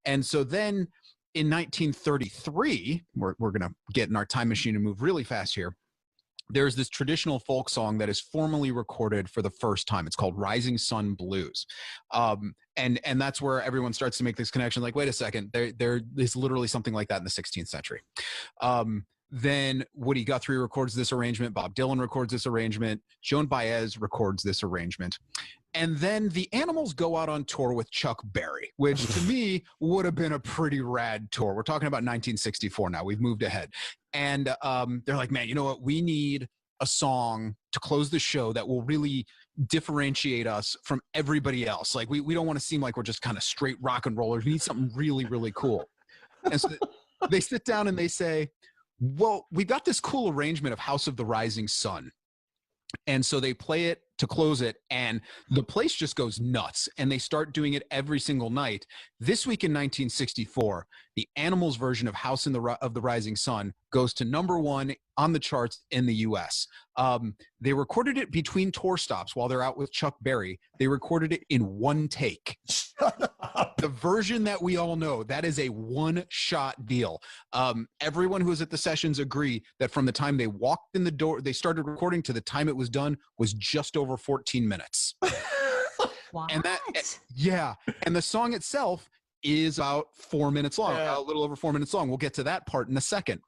And so then in 1933, we're going to get in our time machine and move really fast here. There's this traditional folk song that is formally recorded for the first time. It's called Rising Sun Blues. And that's where everyone starts to make this connection. Like, wait a second, there is literally something like that in the 16th century. Then Woody Guthrie records this arrangement. Bob Dylan records this arrangement. Joan Baez records this arrangement. And then the Animals go out on tour with Chuck Berry, which to me would have been a pretty rad tour. We're talking about 1964 now. We've moved ahead. And they're like, man, you know what? We need a song to close the show that will really differentiate us from everybody else. Like, we don't want to seem like we're just kind of straight rock and rollers. We need something really, really cool. And so they sit down and they say, well, we got this cool arrangement of House of the Rising Sun. And so they play it to close it, and the place just goes nuts, and they start doing it every single night. This week in 1964, the Animals version of House of the Rising Sun goes to #1 on the charts in the U.S. They recorded it between tour stops while they're out with Chuck Berry. They recorded it in one take. The version that we all know, that is a one-shot deal. Everyone who was at the sessions agree that from the time they walked in the door, they started recording, to the time it was done was just over 14 minutes. What? And and the song itself is about 4 minutes long, a little over 4 minutes long. We'll get to that part in a second.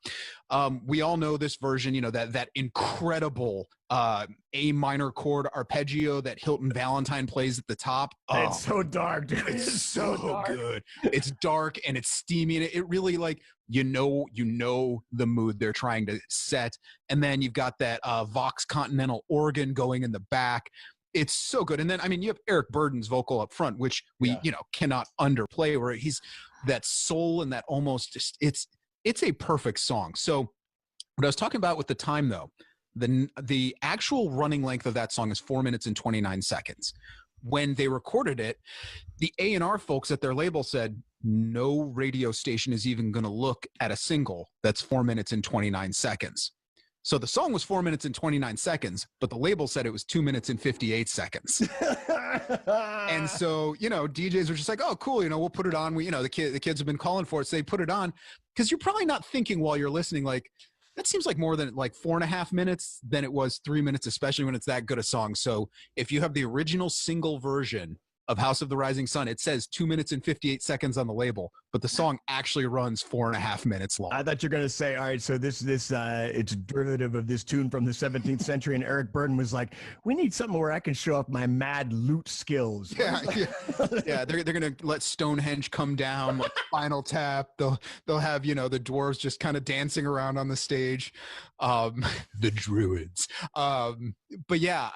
We all know this version, you know, that incredible A minor chord arpeggio that Hilton Valentine plays at the top. Oh, It's so dark, dude. it's so dark. good. It's dark and it's steamy, and it really, like, you know the mood they're trying to set. And then you've got that Vox Continental organ going in the back. It's so good. And then, I mean, you have Eric Burden's vocal up front, which we, you know, cannot underplay, where he's that soul and that almost just, it's a perfect song. So what I was talking about with the time, though, the actual running length of that song is 4 minutes and 29 seconds. When they recorded it, the A&R folks at their label said, no radio station is even going to look at a single that's 4 minutes and 29 seconds. So the song was 4 minutes and 29 seconds, but the label said it was 2 minutes and 58 seconds. And so, you know, DJs were just like, oh, cool, you know, we'll put it on. We, you know, the kids have been calling for it, so they put it on, because you're probably not thinking while you're listening, like, that seems like more than like 4.5 minutes than it was 3 minutes, especially when it's that good a song. So if you have the original single version of House of the Rising Sun, it says 2 minutes and 58 seconds on the label, but the song actually runs 4.5 minutes long. I thought you were going to say, all right, so this it's a derivative of this tune from the 17th century, and Eric Burden was like, we need something where I can show off my mad lute skills. Yeah, yeah. They're going to let Stonehenge come down, like Final Tap. They'll have, you know, the dwarves just kind of dancing around on the stage, the druids. But yeah,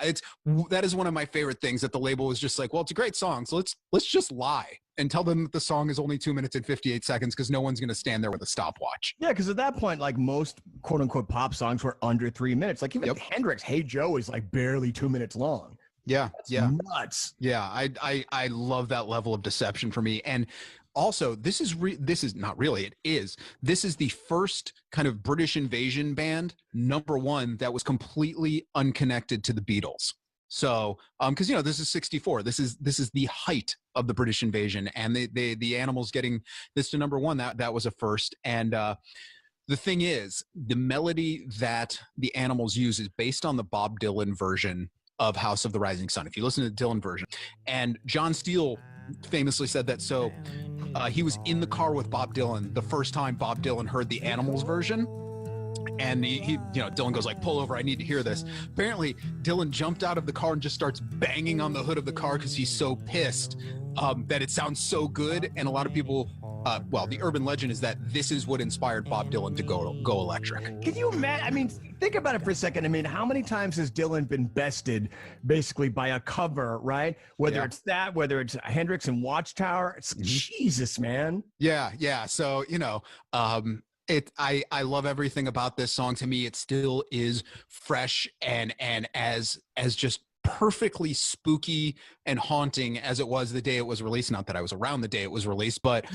that is one of my favorite things, that the label was just like, well, it's a great song, so let's just lie and tell them that the song is only 2 minutes and 58 seconds, because no one's going to stand there with a stopwatch. Yeah, because at that point, like, most quote-unquote pop songs were under 3 minutes. Like, even Hendrix' Hey Joe is like barely 2 minutes long. Yeah, That's nuts. Yeah, I love that level of deception for me. And also, this is the first kind of British invasion band, #1, that was completely unconnected to the Beatles. So, because, you know, this is 64. This is the height of the British invasion, and the Animals getting this to #1, that was a first. And the thing is, the melody that the Animals use is based on the Bob Dylan version of House of the Rising Sun. If you listen to the Dylan version, and John Steele famously said that. So he was in the car with Bob Dylan the first time Bob Dylan heard the Animals version. And he, you know, Dylan goes like, pull over, I need to hear this. Apparently, Dylan jumped out of the car and just starts banging on the hood of the car because he's so pissed that it sounds so good. And a lot of people, well, the urban legend is that this is what inspired Bob Dylan to go electric. Can you imagine? I mean, think about it for a second. I mean, how many times has Dylan been bested basically by a cover, right? Whether it's that, whether it's Hendrix and Watchtower, it's Jesus, man. Yeah. So, you know, I love everything about this song. To me, it still is fresh and as just perfectly spooky and haunting as it was the day it was released. Not that I was around the day it was released, but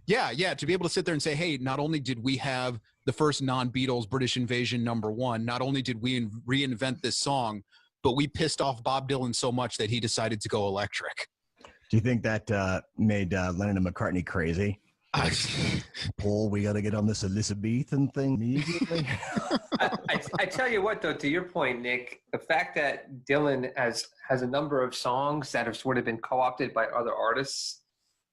yeah, to be able to sit there and say, hey, not only did we have the first non-Beatles British invasion #1, not only did we reinvent this song, but we pissed off Bob Dylan so much that he decided to go electric. Do you think that made Lennon and McCartney crazy? Paul, we got to get on this Elizabethan thing immediately. I tell you what, though, to your point, Nick, the fact that Dylan has a number of songs that have sort of been co-opted by other artists,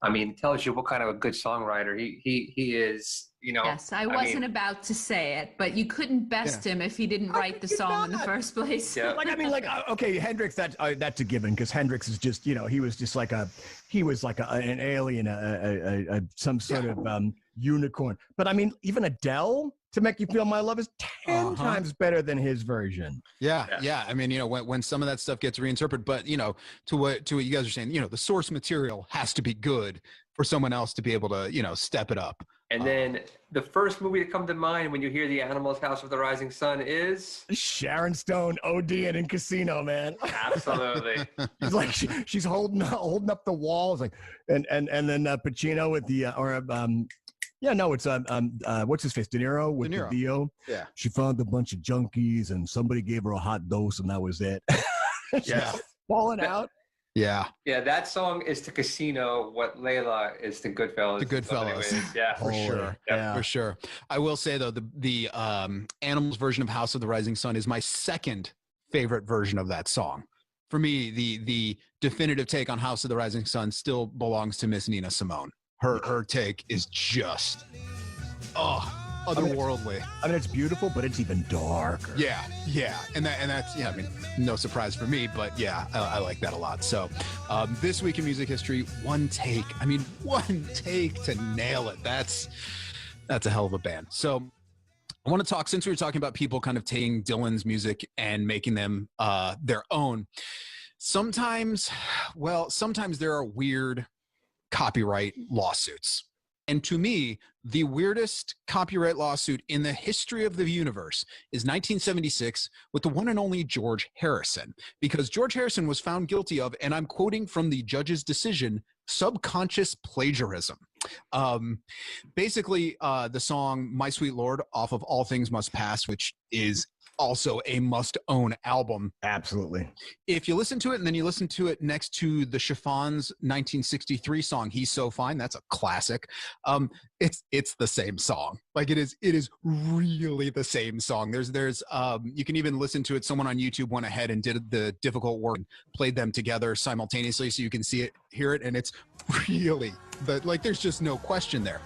I mean, tells you what kind of a good songwriter he is. You know, yes, I wasn't about to say it, but you couldn't best him if he didn't write the song in the first place. Yeah. Like, I mean, like, okay, Hendrix, that's a given, because Hendrix is just, you know, he was like an alien, some sort of unicorn. But I mean, even Adele, To Make You Feel My Love, is 10 times better than his version. Yeah. I mean, you know, when some of that stuff gets reinterpreted, but, you know, to what you guys are saying, you know, the source material has to be good for someone else to be able to, you know, step it up. And then the first movie to come to mind when you hear the Animals House of the Rising Sun is Sharon Stone ODing in Casino, man. Absolutely. She's like she's holding up the walls, like, and then Pacino with the what's his face, De Niro with the Dio. Yeah. She found a bunch of junkies and somebody gave her a hot dose and that was it. Yeah. Falling out. Yeah. Yeah, that song is to Casino what Layla is to Goodfellas. The Goodfellas. Yeah, for sure. Yeah, for sure. I will say, though, the Animals version of House of the Rising Sun is my second favorite version of that song. For me, the definitive take on House of the Rising Sun still belongs to Miss Nina Simone. Her take is just otherworldly. I mean, it's beautiful, but it's even darker. Yeah, and that's I mean, no surprise for me, but yeah, I like that a lot. So, this week in music history, one take. I mean, one take to nail it. That's a hell of a band. So, I want to talk, since we were talking about people kind of taking Dylan's music and making them their own. Sometimes there are weird copyright lawsuits. And to me, the weirdest copyright lawsuit in the history of the universe is 1976 with the one and only George Harrison, because George Harrison was found guilty of, and I'm quoting from the judge's decision, subconscious plagiarism. Basically, the song My Sweet Lord off of All Things Must Pass, which is also a must-own album. Absolutely. If you listen to it and then you listen to it next to the Chiffons 1963 song He's So Fine, that's a classic. It's the same song. Like it is really the same song. There's you can even listen to it. Someone on YouTube went ahead and did the difficult work and played them together simultaneously so you can see it, hear it, and it's really there's just no question there.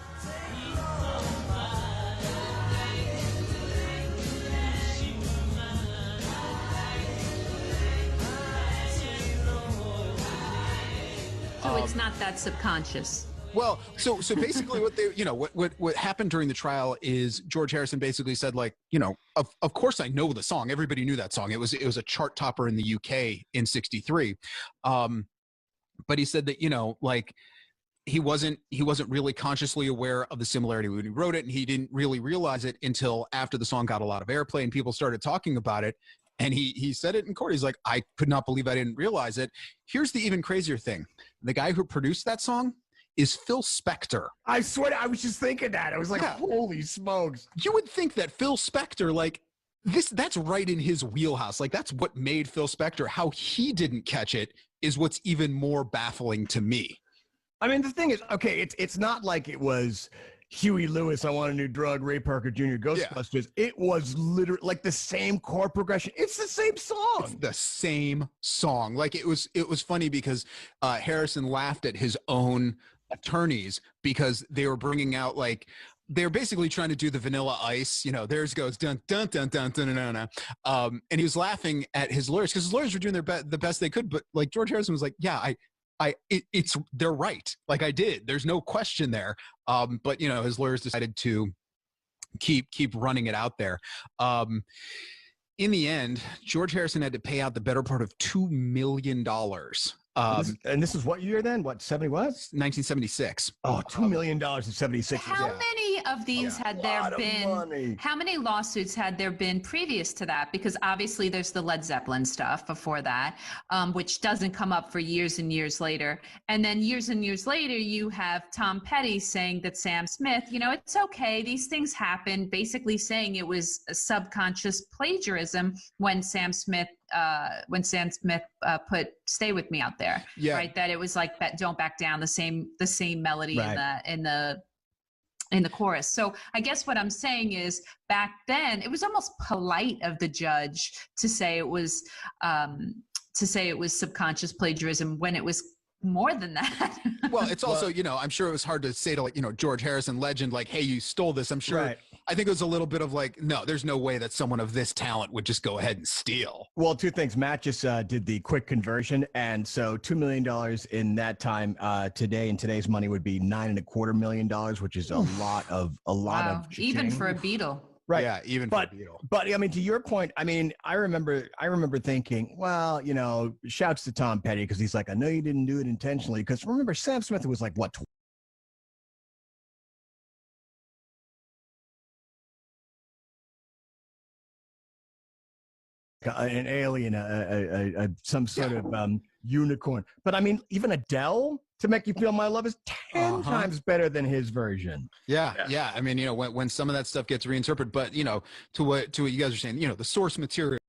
So it's not that subconscious. Well, so basically what they, what happened during the trial is George Harrison basically said, of course I know the song. Everybody knew that song. It was a chart topper in the UK in 63. But he said that, he wasn't really consciously aware of the similarity when he wrote it, and he didn't really realize it until after the song got a lot of airplay and people started talking about it. And he said it in court. He's like, I could not believe I didn't realize it. Here's the even crazier thing. The guy who produced that song is Phil Spector. I swear, I was just thinking that. I was like, holy smokes. You would think that Phil Spector, that's right in his wheelhouse. That's what made Phil Spector. How he didn't catch it is what's even more baffling to me. I mean, the thing is, okay, it's not like it was Huey Lewis, I Want a New Drug, Ray Parker Jr., Ghostbusters. Yeah. It was literally the same chord progression. It's the same song. It's the same song. It was funny because Harrison laughed at his own attorneys because they were bringing out they're basically trying to do the Vanilla Ice, theirs goes dun dun dun dun dun dun dun. And he was laughing at his lawyers because his lawyers were doing the best they could, but George Harrison was like, yeah, they're right. I did. There's no question there. But his lawyers decided to keep running it out there. In the end, George Harrison had to pay out the better part of $2 million. And this is what year then? What, 70 what? 1976. Oh, $2 million in 76. How many of these had there been? How many lawsuits had there been previous to that? Because obviously there's the Led Zeppelin stuff before that, which doesn't come up for years and years later. And then years and years later, you have Tom Petty saying that Sam Smith, it's okay, these things happen, basically saying it was a subconscious plagiarism when Sam Smith put Stay With Me out there, right? That it was Don't Back Down, the same melody right. in the chorus. So I guess what I'm saying is back then it was almost polite of the judge to say it was subconscious plagiarism when it was more than that. Well, it's also, I'm sure it was hard to say to George Harrison legend, hey, you stole this. I'm sure. Right. I think it was a little bit of no, there's no way that someone of this talent would just go ahead and steal. Well, two things. Matt just did the quick conversion. And so $2 million in that time today, in today's money would be $9.25 million, which is a lot of even for a Beatle. Right. Yeah, even for Beatle. But I mean, to your point, I mean, I remember thinking, well, shouts to Tom Petty because he's like, I know you didn't do it intentionally. Because remember, Sam Smith was what? An alien, some sort of unicorn. But I mean, even Adele, To Make You Feel My Love, is 10 times better than his version. Yeah. I mean, when some of that stuff gets reinterpreted, but to what you guys are saying, the source material.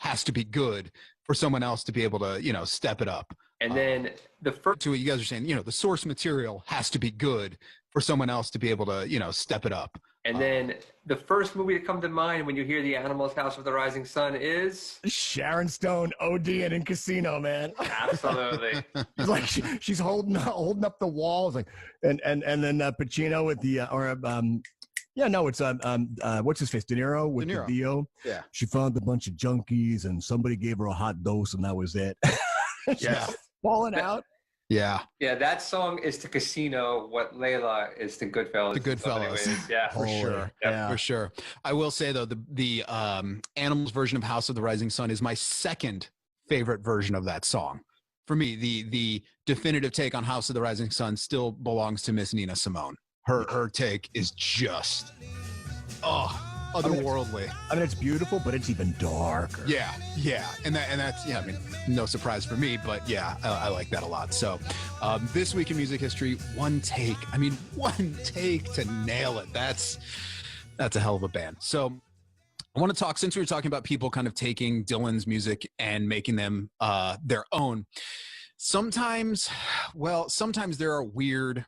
Has to be good for someone else to be able to, step it up. And then the first to what you guys are saying, the source material has to be good for someone else to be able to, step it up. And then the first movie to come to mind when you hear The Animals House of the Rising Sun is Sharon Stone ODing in Casino, man. Absolutely. It's like she's holding up the walls, like, and then Pacino with the what's his face, De Niro with the Dio. Yeah. She found a bunch of junkies and somebody gave her a hot dose and that was it. Yeah. Falling out. Yeah. Yeah, that song is to Casino what Layla is to Goodfellas. The Goodfellas. Yeah, for sure. Yeah, for sure. I will say though, the Animals version of House of the Rising Sun is my second favorite version of that song. For me, the definitive take on House of the Rising Sun still belongs to Miss Nina Simone. Her take is just otherworldly. I mean, it's beautiful, but it's even darker. Yeah, and that's no surprise for me, but yeah, I like that a lot. So, this week in music history, one take to nail it. That's a hell of a band. So, I want to talk, since we were talking about people kind of taking Dylan's music and making them their own. Sometimes there are weird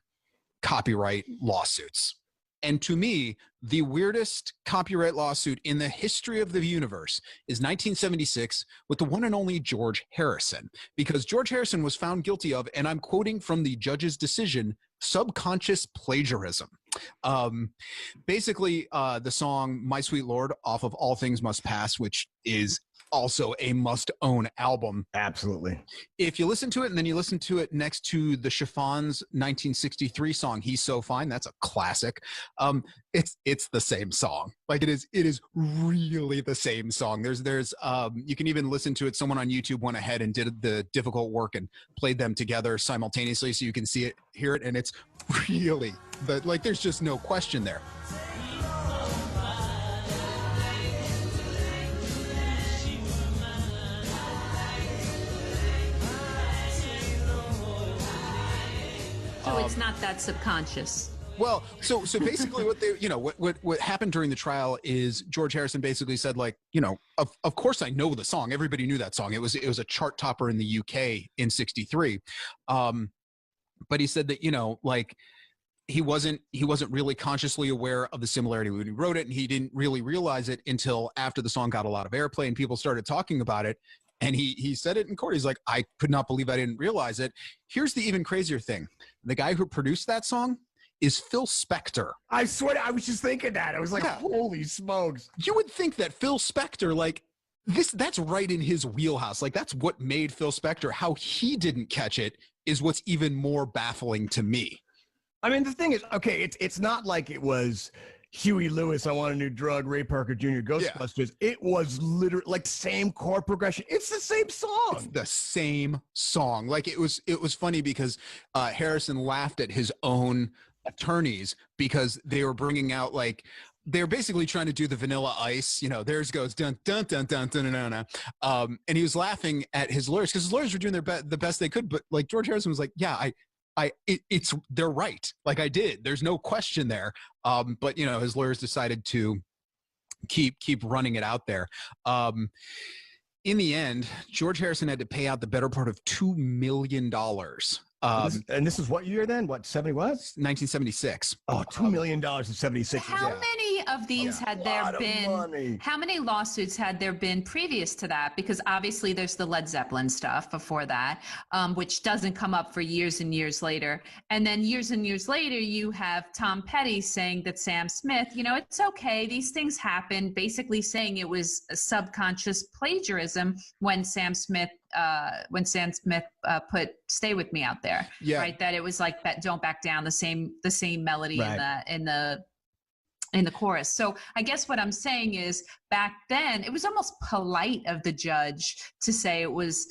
copyright lawsuits. And to me, the weirdest copyright lawsuit in the history of the universe is 1976 with the one and only George Harrison, because George Harrison was found guilty of, and I'm quoting from the judge's decision, subconscious plagiarism. Basically, the song My Sweet Lord off of All Things Must Pass, which is also a must-own album. Absolutely. If you listen to it and then you listen to it next to the Chiffons' 1963 song, He's So Fine, that's a classic. It's the same song. Like it is really the same song. There's you can even listen to it. Someone on YouTube went ahead and did the difficult work and played them together simultaneously so you can see it, hear it, and it's really there's just no question there. So it's not that subconscious. Well, so basically what they, what happened during the trial is George Harrison basically said, of course I know the song. Everybody knew that song. It was a chart topper in the UK in '63. But he said that, he wasn't really consciously aware of the similarity when he wrote it, and he didn't really realize it until after the song got a lot of airplay and people started talking about it. And he said it in court. He's like, I could not believe I didn't realize it. Here's the even crazier thing. The guy who produced that song is Phil Spector. I swear, I was just thinking that. I was like, holy smokes. You would think that Phil Spector, that's right in his wheelhouse. That's what made Phil Spector. How he didn't catch it is what's even more baffling to me. I mean, the thing is, okay, it's not like it was Huey Lewis, I Want a New Drug, Ray Parker Jr., Ghostbusters. Yeah. It was literally same chord progression. It's the same song. It's the same song. It was funny because Harrison laughed at his own attorneys because they were bringing out they're basically trying to do the Vanilla Ice, theirs goes dun dun dun dun dun dun dun. And he was laughing at his lawyers because his lawyers were doing the best they could, but George Harrison was like, yeah, they're right. I did. There's no question there. But his lawyers decided to keep running it out there. In the end, George Harrison had to pay out the better part of $2 million. And this is what year then? What, 70 what? 1976. Oh, $2 million in 76. How many of these had there been? How many lawsuits had there been previous to that? Because obviously there's the Led Zeppelin stuff before that, which doesn't come up for years and years later. And then years and years later, you have Tom Petty saying that Sam Smith, it's okay. These things happen, basically saying it was a subconscious plagiarism when Sam Smith put Stay With Me out there, right? That it was Don't Back Down, the same melody right. in the chorus. So I guess what I'm saying is back then it was almost polite of the judge to say it was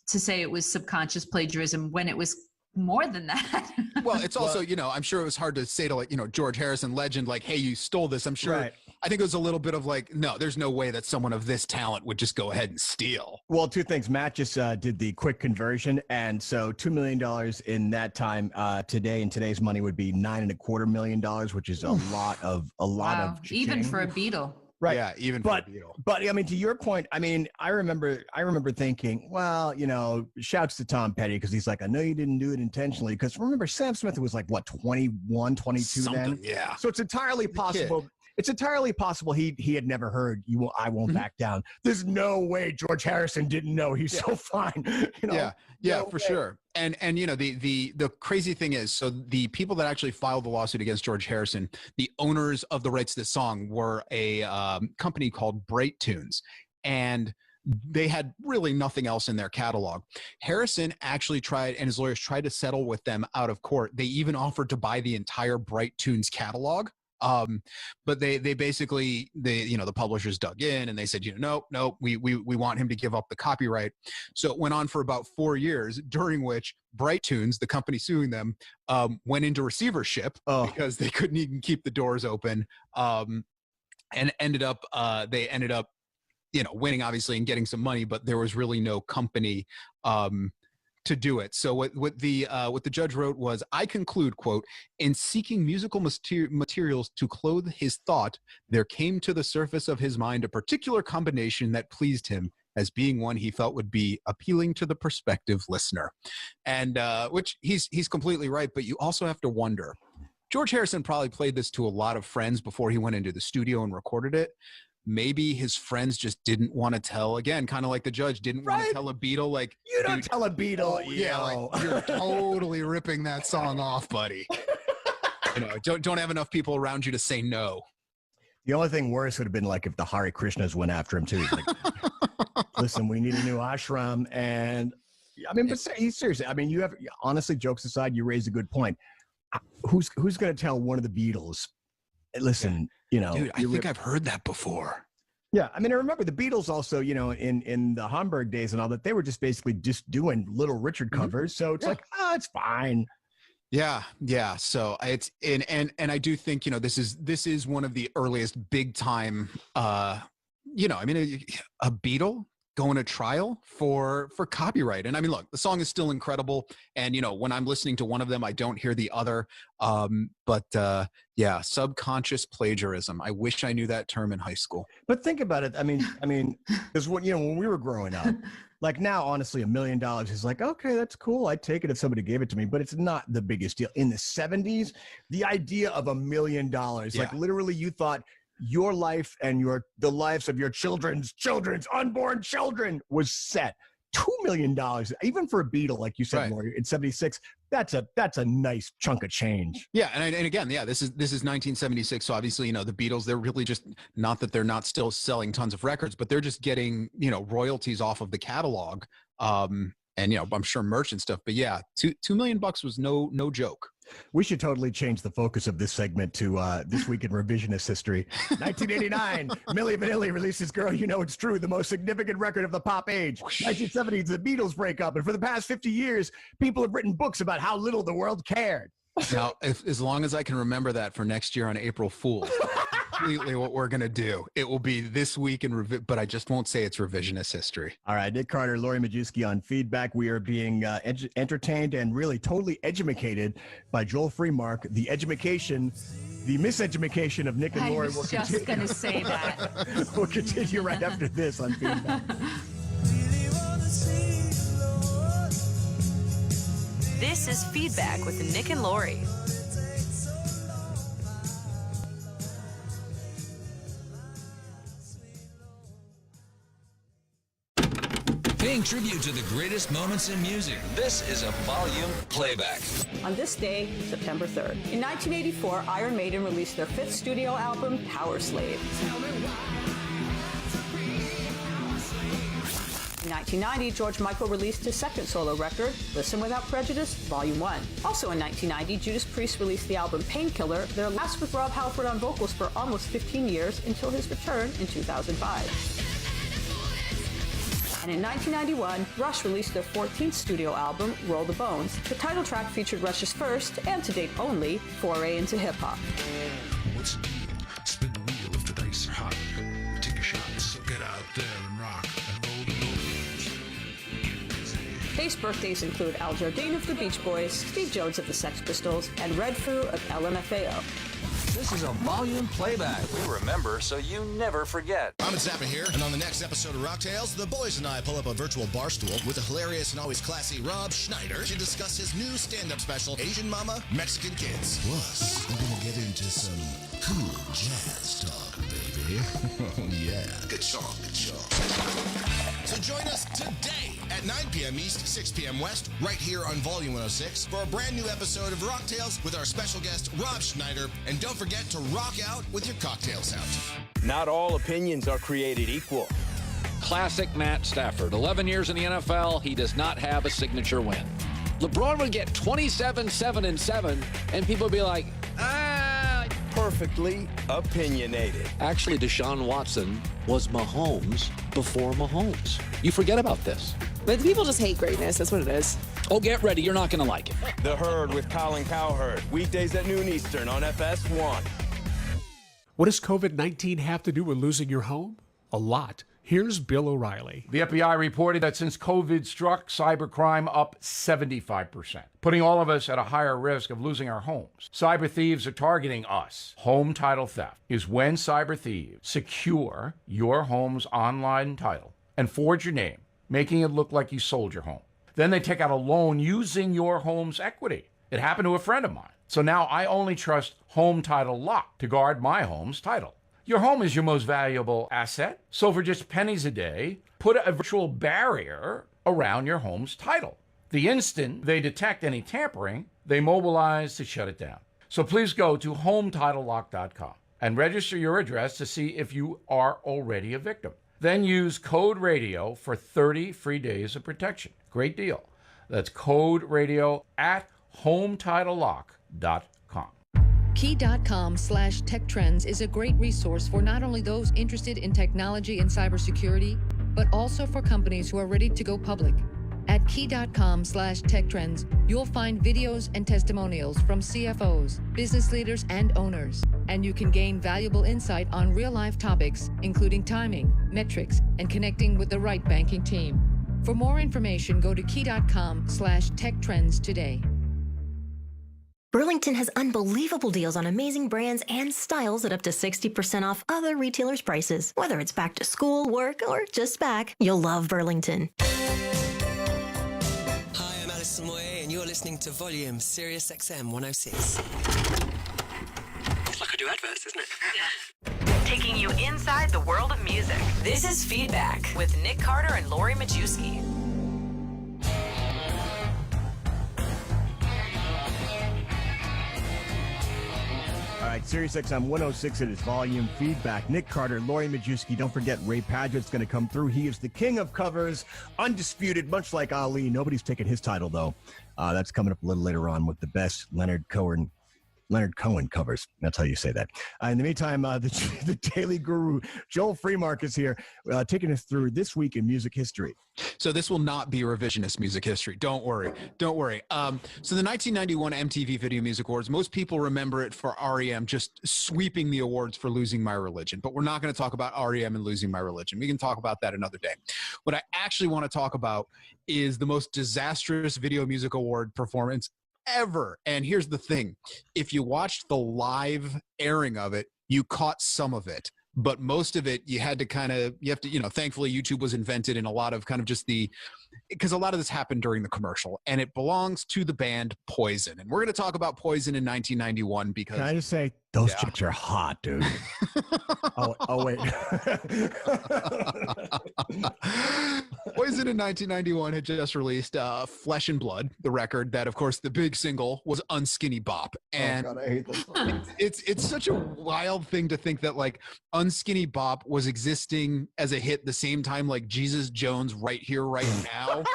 subconscious plagiarism when it was more than that. Well, it's also, I'm sure it was hard to say to George Harrison, legend, hey, you stole this. I'm sure. Right. I think it was a little bit of no, there's no way that someone of this talent would just go ahead and steal. Well, two things. Matt just did the quick conversion. And so $2 million in that time today, in today's money would be $9.25 million, which is a lot of even for a Beatle. Right. Yeah, even but, for the Beatles. But I mean, to your point, I mean, I remember thinking, well, you know, shouts to Tom Petty because he's like, I know you didn't do it intentionally. Because remember, Sam Smith was like, what, 21, 22 Something, then? yeah. So it's entirely possible. It's entirely possible he had never heard I Won't Back Down. There's no way George Harrison didn't know he's so fine. You know? Yeah, for sure. And you know, the crazy thing is, so the people that actually filed the lawsuit against George Harrison, the owners of the rights to this song were a company called Bright Tunes, and they had really nothing else in their catalog. Harrison actually tried, and his lawyers tried to settle with them out of court. They even offered to buy the entire Bright Tunes catalog. But they basically, the publishers dug in and they said, no, we want him to give up the copyright. So it went on for about 4 years, during which Bright Tunes, the company suing them, went into receivership because they couldn't even keep the doors open. And they ended up, winning obviously and getting some money, but there was really no company, to do it. So what the judge wrote was, I conclude, quote, in seeking musical materials to clothe his thought, there came to the surface of his mind a particular combination that pleased him as being one he felt would be appealing to the prospective listener. And which he's completely right, but you also have to wonder, George Harrison probably played this to a lot of friends before he went into the studio and recorded it. Maybe his friends just didn't want to tell, again, kind of like the judge didn't want to tell a Beatle, like, you don't tell a Beatle, like, you're totally ripping that song off, buddy. Don't have enough people around you to say no. The only thing worse would have been like if the Hare Krishnas went after him too. Like, listen, we need a new ashram, and I mean, but seriously, I mean, honestly, jokes aside, you raised a good point. Who's going to tell one of the Beatles? Listen, dude, I think I've heard that before. Yeah, I mean, I remember the Beatles also, in the Hamburg days and all that, they were just basically just doing Little Richard covers. So it's like, it's fine. Yeah. So it's and I do think this is one of the earliest big time. I mean, a Beatle going to trial for copyright. And I mean, look, the song is still incredible. And, when I'm listening to one of them, I don't hear the other. But subconscious plagiarism. I wish I knew that term in high school. But think about it. I mean, because when we were growing up, like now, honestly, $1 million is like, okay, that's cool. I'd take it if somebody gave it to me, but it's not the biggest deal. In the 70s, the idea of $1 million, like literally you thought your life and the lives of your children's unborn children was set. $2 million, even for a Beatle, like you said, Lori, in 76, that's a nice chunk of change. Yeah, and again, this is 1976, so obviously, the Beatles, they're really just, not that they're not still selling tons of records, but they're just getting, royalties off of the catalog, and I'm sure merch and stuff. But yeah, $2 million was no joke. We should totally change the focus of this segment to This Week in Revisionist History. 1989, Milli Vanilli releases Girl You Know It's True, the most significant record of the pop age. 1970s, the Beatles break up, and for the past 50 years, people have written books about how little the world cared. Now, as long as I can remember that for next year on April Fool's, completely what we're going to do. It will be This Week in but I just won't say it's revisionist history. All right, Nick Carter, Lori Majewski on feedback. We are being entertained and really totally edumacated by Joel Freemark. The miseducation of Nick and Lori will continue. I was just going to say that. We'll continue right after this on feedback. This is Feedback with Nick and Lori. Paying tribute to the greatest moments in music. This is a volume playback. On this day, September 3rd, in 1984, Iron Maiden released their 5th studio album, Power Slave. In 1990, George Michael released his 2nd solo record, Listen Without Prejudice, Volume 1. Also in 1990, Judas Priest released the album Painkiller, their last with Rob Halford on vocals for almost 15 years until his return in 2005. And in 1991, Rush released their 14th studio album, Roll the Bones. The title track featured Rush's first, and to date only, foray into hip-hop. What's the deal? Spin the wheel if the dice are hot. Take a shot, so get out there and rock and roll the bones. Today's birthdays include Al Jardine of the Beach Boys, Steve Jones of the Sex Pistols, and Red Foo of LMFAO. This is a volume playback. We remember so you never forget. I'm Zappa here, and on the next episode of Rock Tales, the boys and I pull up a virtual bar stool with the hilarious and always classy Rob Schneider to discuss his new stand-up special, Asian Mama, Mexican Kids. Plus, we're gonna get into some cool jazz talk, baby. Oh, yeah. Good song, good song. So join us today at 9 p.m. East, 6 p.m. West, right here on Volume 106 for a brand new episode of Rock Tales with our special guest, Rob Schneider. And don't forget to rock out with your cocktails out. Not all opinions are created equal. Classic Matt Stafford. 11 years in the NFL, he does not have a signature win. LeBron would get 27, 7, and 7, and people would be like, Perfectly opinionated. Actually, Deshaun Watson was Mahomes before Mahomes. You forget about this. But people just hate greatness. That's what it is. Oh, get ready. You're not going to like it. The Herd with Colin Cowherd. Weekdays at noon Eastern on FS1. What does COVID-19 have to do with losing your home? A lot. Here's Bill O'Reilly. The FBI reported that since COVID struck, cybercrime up 75%, putting all of us at a higher risk of losing our homes. Cyber thieves are targeting us. Home title theft is when cyber thieves secure your home's online title and forge your name, making it look like you sold your home. Then they take out a loan using your home's equity. It happened to a friend of mine. So now I only trust Home Title Lock to guard my home's title. Your home is your most valuable asset, so for just pennies a day, put a virtual barrier around your home's title. The instant they detect any tampering, they mobilize to shut it down. So please go to HometitleLock.com and register your address to see if you are already a victim. Then use code RADIO for 30 free days of protection. Great deal. That's code RADIO at HometitleLock.com. Key.com/tech trends is a great resource for not only those interested in technology and cybersecurity, but also for companies who are ready to go public. At key.com/tech trends, you'll find videos and testimonials from CFOs, business leaders, and owners. And you can gain valuable insight on real-life topics, including timing, metrics, and connecting with the right banking team. For more information, go to key.com/tech trends today. Burlington has unbelievable deals on amazing brands and styles at up to 60% off other retailers' prices. Whether it's back to school, work, or just back, you'll love Burlington. Hi, I'm Alison Moye, and you're listening to Volume, Sirius XM 106. It's like I do adverts, isn't it? Yeah. Taking you inside the world of music. This is Feedback with Nick Carter and Lori Majewski. All right, Sirius XM 106, it is Volume Feedback. Nick Carter, Lori Majewski. Don't forget, Ray Padgett's going to come through. He is the king of covers, undisputed, much like Ali. Nobody's taken his title, though. That's coming up a little later on with the best Leonard Cohen covers. That's how you say that. In the meantime, the Daily Guru, Joel Freemark, is here, taking us through this week in music history. So this will not be revisionist music history. Don't worry. Don't worry. So the 1991 MTV Video Music Awards, most people remember it for REM just sweeping the awards for Losing My Religion. But we're not going to talk about REM and Losing My Religion. We can talk about that another day. What I actually want to talk about is the most disastrous Video Music Award performance ever. And here's the thing. If you watched the live airing of it, you caught some of it. But most of it, you have to, thankfully YouTube was invented in a lot of kind of just because a lot of this happened during the commercial, and it belongs to the band Poison. And we're going to talk about Poison in 1991 because... Can I just say, those chicks are hot, dude. oh, wait. Poison in 1991 had just released Flesh and Blood, the record that, of course, the big single was Unskinny Bop. And God, I hate this. It's such a wild thing to think that, like, Unskinny Bop was existing as a hit the same time, like, Jesus Jones Right Here, Right Now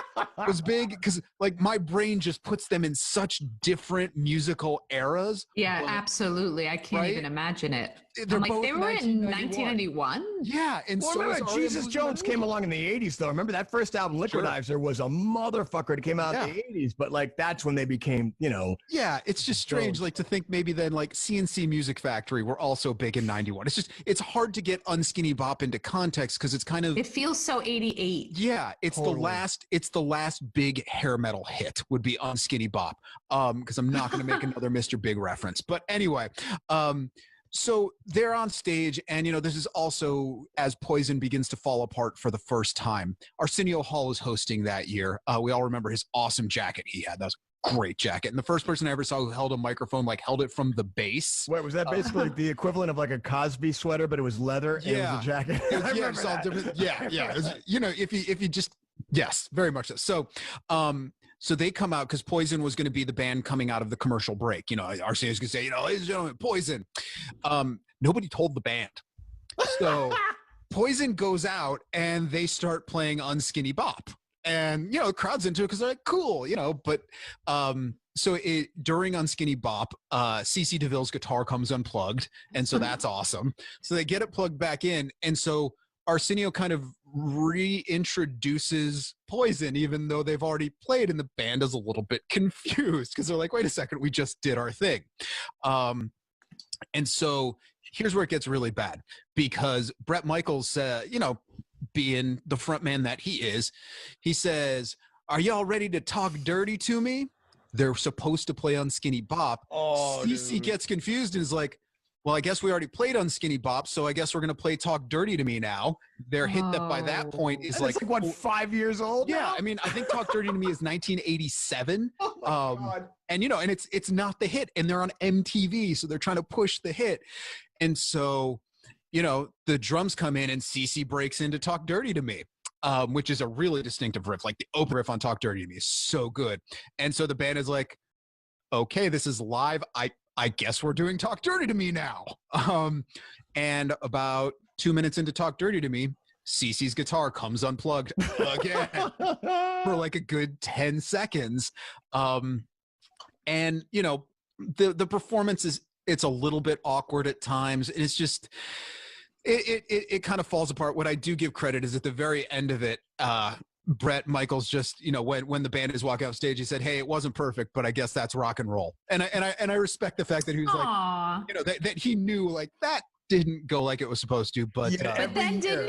was big, because, like, my brain just puts them in such different musical eras. Yeah, absolutely. I can't even imagine it. they're like, both they were in 1991. Yeah, and well, so remember, is Jesus Jones came along in the 80s, though. Remember that first album, Liquidizer, was a motherfucker. It came out in the 80s, but like that's when they became, Yeah, it's just strange, like to think maybe then like CNC Music Factory were also big in '91. It's hard to get Unskinny Bop into context because it's kind of It feels so 88. yeah, it's the last big hair metal hit would be Unskinny Bop. Because I'm not going to make another Mr. Big reference, but anyway, so they're on stage, and this is also as Poison begins to fall apart for the first time. Arsenio Hall was hosting that year. We all remember his awesome jacket he had. That was a great jacket. And the first person I ever saw who held a microphone, like held it from the base. Wait, was that basically like the equivalent of like a Cosby sweater, but it was leather and it was a jacket? If you just yes, very much so. So they come out because Poison was going to be the band coming out of the commercial break. Arsenio's going to say, ladies and gentlemen, Poison. Nobody told the band. So Poison goes out and they start playing Unskinny Bop. And, the crowd's into it because they're like, cool, but so during Unskinny Bop, CeCe DeVille's guitar comes unplugged. And so that's awesome. So they get it plugged back in. And so Arsenio kind of reintroduces Poison, even though they've already played, and the band is a little bit confused because they're like, wait a second, we just did our thing. And so here's where it gets really bad because Bret Michaels, being the front man that he is, he says, are y'all ready to talk dirty to me? They're supposed to play Unskinny Bop. CeCe gets confused and is like, well, I guess we already played Unskinny Bop, so I guess we're going to play Talk Dirty to Me now. Their hit that by that point is like what, 5 years old Yeah, now? I mean, I think Talk Dirty to Me is 1987. Oh my God. And, and it's not the hit, and they're on MTV, so they're trying to push the hit. And so, the drums come in, and CeCe breaks into Talk Dirty to Me. Which is a really distinctive riff. Like the open riff on Talk Dirty to Me is so good. And so the band is like, okay, this is live. I guess we're doing Talk Dirty to Me now. And about 2 minutes into Talk Dirty to Me, CeCe's guitar comes unplugged again for like a good 10 seconds. And the performance it's a little bit awkward at times. And it's just, it kind of falls apart. What I do give credit is at the very end of it, Bret Michaels just, when the band is walking off stage, he said, hey, it wasn't perfect, but I guess that's rock and roll. And I respect the fact that he was like, that he knew like that didn't go like it was supposed to, but then didn't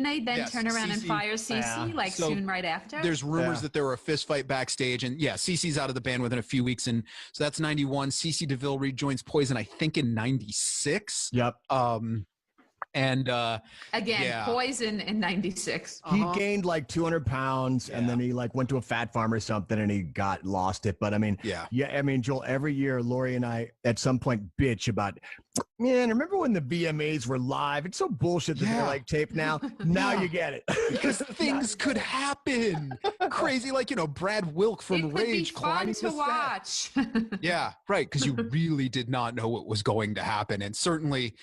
they then turn around and fire CeCe soon right after? There's rumors that there were a fist fight backstage, and CeCe's out of the band within a few weeks, and so that's 91. CeCe DeVille rejoins Poison, I think in 96. Yep. And again, Poison in 96. He gained like 200 pounds and then he like went to a fat farm or something and he lost it. But I mean, I mean, Joel, every year Lori and I at some point bitch about, man, remember when the VMAs were live? It's so bullshit that they're like taped now. Now you get it. Because things could happen. Crazy, like, Brad Wilk from Rage climbing to watch. Yeah, right. Because you really did not know what was going to happen. And certainly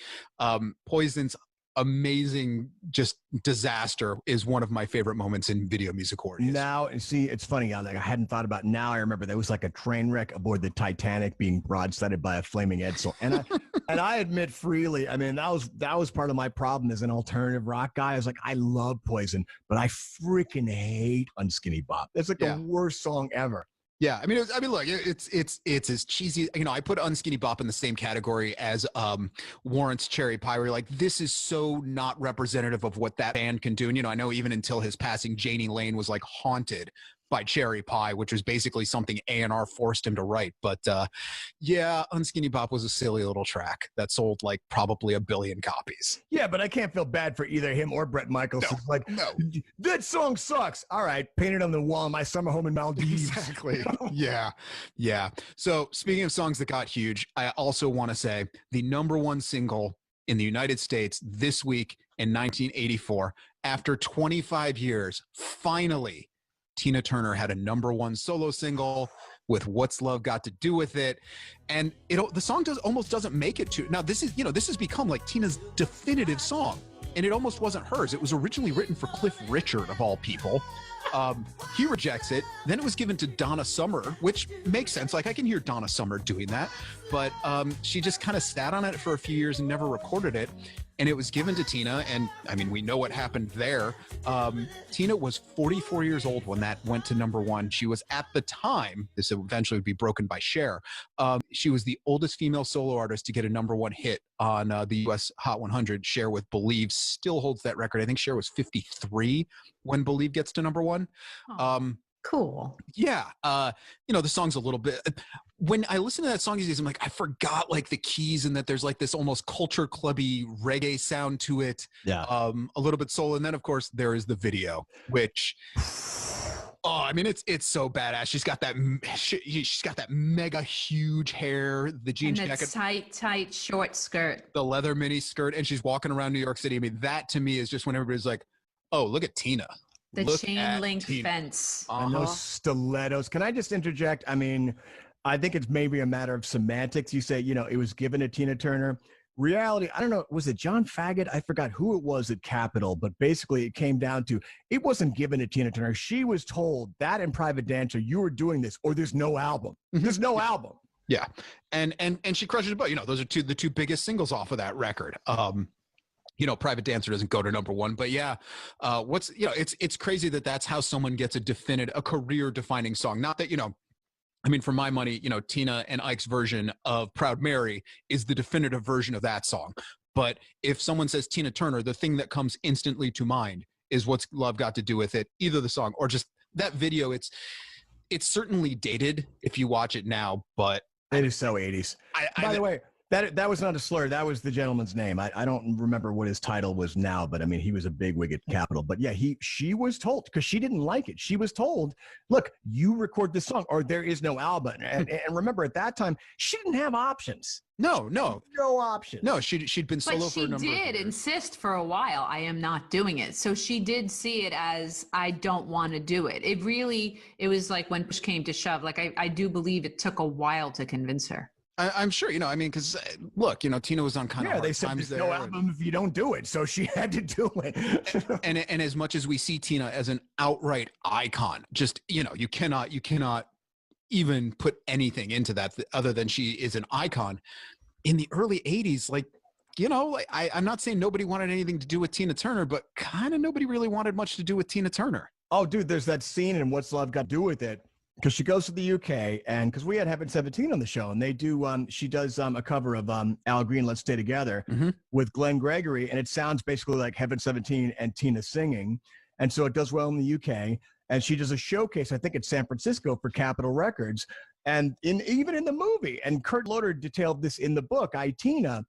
Poison's amazing just disaster is one of my favorite moments in video music horror. Now, see, it's funny. I hadn't thought about it. Now I remember there was like a train wreck aboard the Titanic being broadsided by a flaming Edsel. And I admit freely, I mean, that was part of my problem as an alternative rock guy. I was like, I love Poison, but I freaking hate Unskinny Bop. It's like the worst song ever. Yeah, I mean, look, it's as cheesy. I put Unskinny Bop in the same category as Warrant's Cherry Pie. Where you're like, this is so not representative of what that band can do. And I know even until his passing, Janie Lane was like haunted by Cherry Pie, which was basically something A&R forced him to write. But Unskinny Bop was a silly little track that sold like probably 1 billion copies. Yeah, but I can't feel bad for either him or Bret Michaels. No, it's like, that song sucks. All right, painted on the wall in my summer home in Maldives. Exactly. Yeah. So speaking of songs that got huge, I also want to say the #1 single in the United States this week in 1984, after 25 years, finally, Tina Turner had a #1 solo single. with What's Love Got to Do with It, and the song almost doesn't make it to. Now this has become like Tina's definitive song, and it almost wasn't hers. It was originally written for Cliff Richard of all people. He rejects it. Then it was given to Donna Summer, which makes sense. Like I can hear Donna Summer doing that, but she just kind of sat on it for a few years and never recorded it. And it was given to Tina, and I mean, we know what happened there. Tina was 44 years old when that went to number one. She was at the time, this eventually would be broken by Cher, she was the oldest female solo artist to get a number one hit on the US Hot 100. Cher with Believe still holds that record. I think Cher was 53 when Believe gets to number one. Cool. Yeah. The song's a little bit, when I listen to that song these days, I'm like, I forgot like the keys and that there's like this almost culture clubby reggae sound to it. Yeah. A little bit soul. And then of course there is the video, which, I mean, it's so badass. She's got that mega huge hair, the jeans and jacket, tight short skirt, the leather mini skirt. And she's walking around New York City. I mean, that to me is just when everybody's like, oh, look at Tina. The chain link fence. And those stilettos. Can I just interject? I mean, I think it's maybe a matter of semantics. You say, it was given to Tina Turner. Reality, I don't know, was it John Faggot? I forgot who it was at Capitol, but basically it came down to, it wasn't given to Tina Turner. She was told that in Private Dancer, you were doing this or there's no album. There's no album. Yeah. And she crushes it, but those are the two biggest singles off of that record. Private Dancer doesn't go to number one, but yeah, it's crazy that's how someone gets a career defining song. Not that, I mean, for my money, Tina and Ike's version of Proud Mary is the definitive version of that song. But if someone says Tina Turner, the thing that comes instantly to mind is What's Love Got to Do with It, either the song or just that video. It's certainly dated if you watch it now, but it is so 80s. By the way, that was not a slur. That was the gentleman's name. I don't remember what his title was now, but I mean, he was a big wig at Capitol. But yeah, she was told, because she didn't like it. She was told, look, you record this song or there is no album. And remember, at that time, she didn't have options. No options. No, she'd been solo for a number of years. But she did insist for a while, I am not doing it. So she did see it as, I don't want to do it. It was like when push came to shove. Like I do believe it took a while to convince her. I'm sure, I mean, because look, Tina was on kind of hard they said times there's there. no album if you don't do it, so she had to do it. and as much as we see Tina as an outright icon, just you cannot even put anything into that other than she is an icon. In the early 80s, I'm not saying nobody wanted anything to do with Tina Turner, but kind of nobody really wanted much to do with Tina Turner. Oh, dude, there's that scene in What's Love Got to Do with It. Because she goes to the UK, and because we had Heaven 17 on the show, and they do, she does a cover of Al Green, Let's Stay Together, with Glenn Gregory, and it sounds basically like Heaven 17 and Tina singing, and so it does well in the UK, and she does a showcase, I think it's San Francisco for Capitol Records, and even in the movie, and Kurt Loder detailed this in the book, Tina,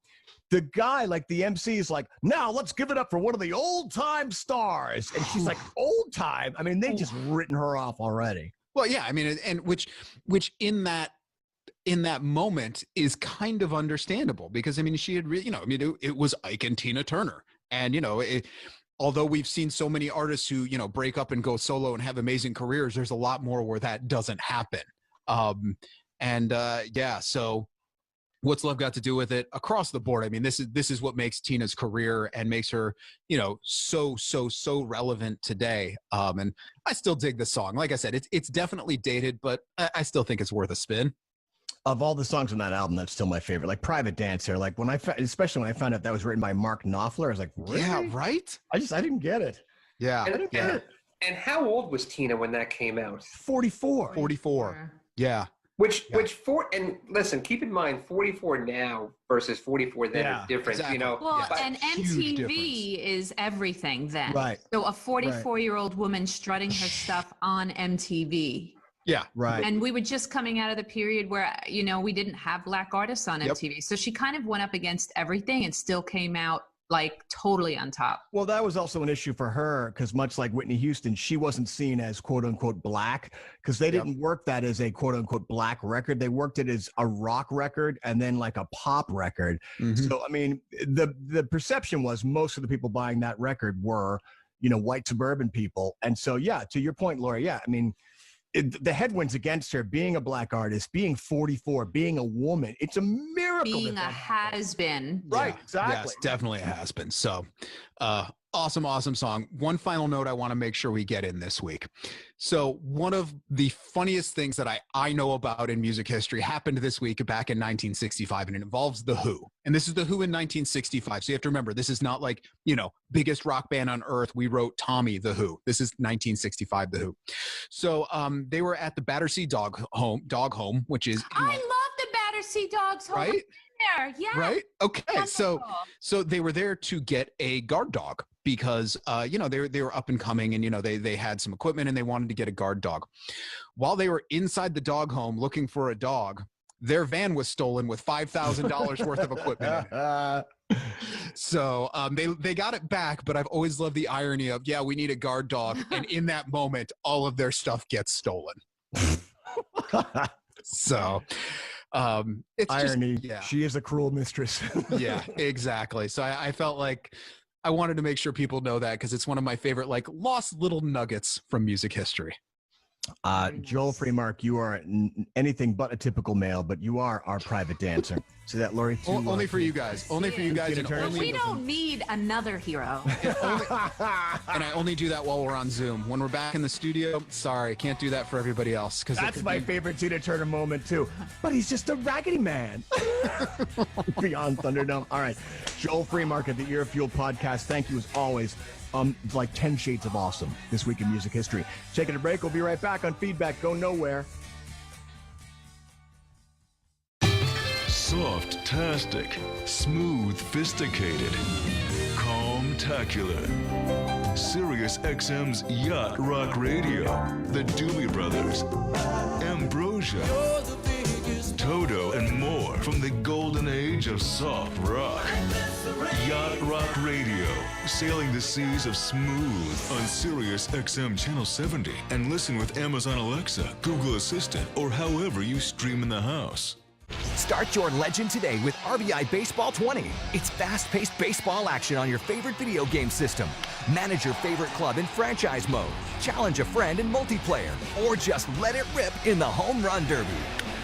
the guy, like the MC is like, now let's give it up for one of the old time stars, and she's like, old time? I mean, they just written her off already. Well, yeah, I mean, and which in that moment is kind of understandable because I mean, she had really, it was Ike and Tina Turner, and although we've seen so many artists who break up and go solo and have amazing careers, there's a lot more where that doesn't happen. So What's Love Got to Do with It across the board? I mean, this is what makes Tina's career and makes her, so relevant today. And I still dig the song. Like I said, it's definitely dated, but I still think it's worth a spin. Of all the songs on that album, that's still my favorite. Like Private Dancer, like especially when I found out that was written by Mark Knopfler, I was like, really? Yeah, right? I didn't get it. Yeah. I didn't get it. And how old was Tina when that came out? 44. 44. Yeah. And listen, keep in mind, 44 now versus 44 then is different, exactly. Well, and MTV is everything then. Right. So a 44-year-old woman strutting her stuff on MTV. Yeah, right. And we were just coming out of the period where, we didn't have black artists on MTV. So she kind of went up against everything and still came out like totally on top. Well, that was also an issue for her because much like Whitney Houston, she wasn't seen as quote unquote black because they didn't work that as a quote unquote black record. They worked it as a rock record and then like a pop record. So, I mean, the perception was most of the people buying that record were, white suburban people. And so, yeah, to your point, Laura, yeah, I mean, the headwinds against her, being a black artist, being 44, being a woman. It's a miracle. Being a has-been. Right, exactly. Yes, definitely a has-been. So, awesome song. One final note I want to make sure we get in this week. So one of the funniest things that I know about in music history happened this week back in 1965, and it involves The Who. And this is The Who in 1965. So you have to remember, this is not like, biggest rock band on earth. We wrote Tommy, The Who. This is 1965, The Who. So they were at the Battersea Dog Home, which is... I love the Battersea Dogs Home. Right? There. Yeah. Right? Okay. Wonderful. So they were there to get a guard dog because they were up and coming, and they had some equipment and they wanted to get a guard dog. While they were inside the dog home looking for a dog, their van was stolen with $5,000 worth of equipment in it. So they got it back, but I've always loved the irony of, we need a guard dog, and in that moment all of their stuff gets stolen. So it's irony. Just, she is a cruel mistress. Yeah, exactly. So I felt like I wanted to make sure people know that, because it's one of my favorite lost little nuggets from music history. Joel Freemark, you are anything but a typical male, but you are our private dancer. See that, Lori? Only for you guys. Only for you guys. But we don't need another hero. And I only do that while we're on Zoom. When we're back in the studio, sorry, can't do that for everybody else. That's my favorite Tina Turner moment too. But he's just a raggedy man. Beyond Thunderdome. All right, Joel Freemark at the Ear Fuel Podcast. Thank you as always. Like 10 shades of awesome this week in music history. Taking a break. We'll be right back on Feedback. Go nowhere. Soft-tastic, smooth-fisticated, calm-tacular. Sirius XM's Yacht Rock Radio. The Doobie Brothers. Ambrosia. Toto and more from the golden age of soft rock. Yacht Rock Radio, sailing the seas of smooth on Sirius XM Channel 70, and listen with Amazon Alexa, Google Assistant, or however you stream in the house. Start your legend today with RBI Baseball 20. It's fast-paced baseball action on your favorite video game system. Manage your favorite club in franchise mode, challenge a friend in multiplayer, or just let it rip in the Home Run Derby.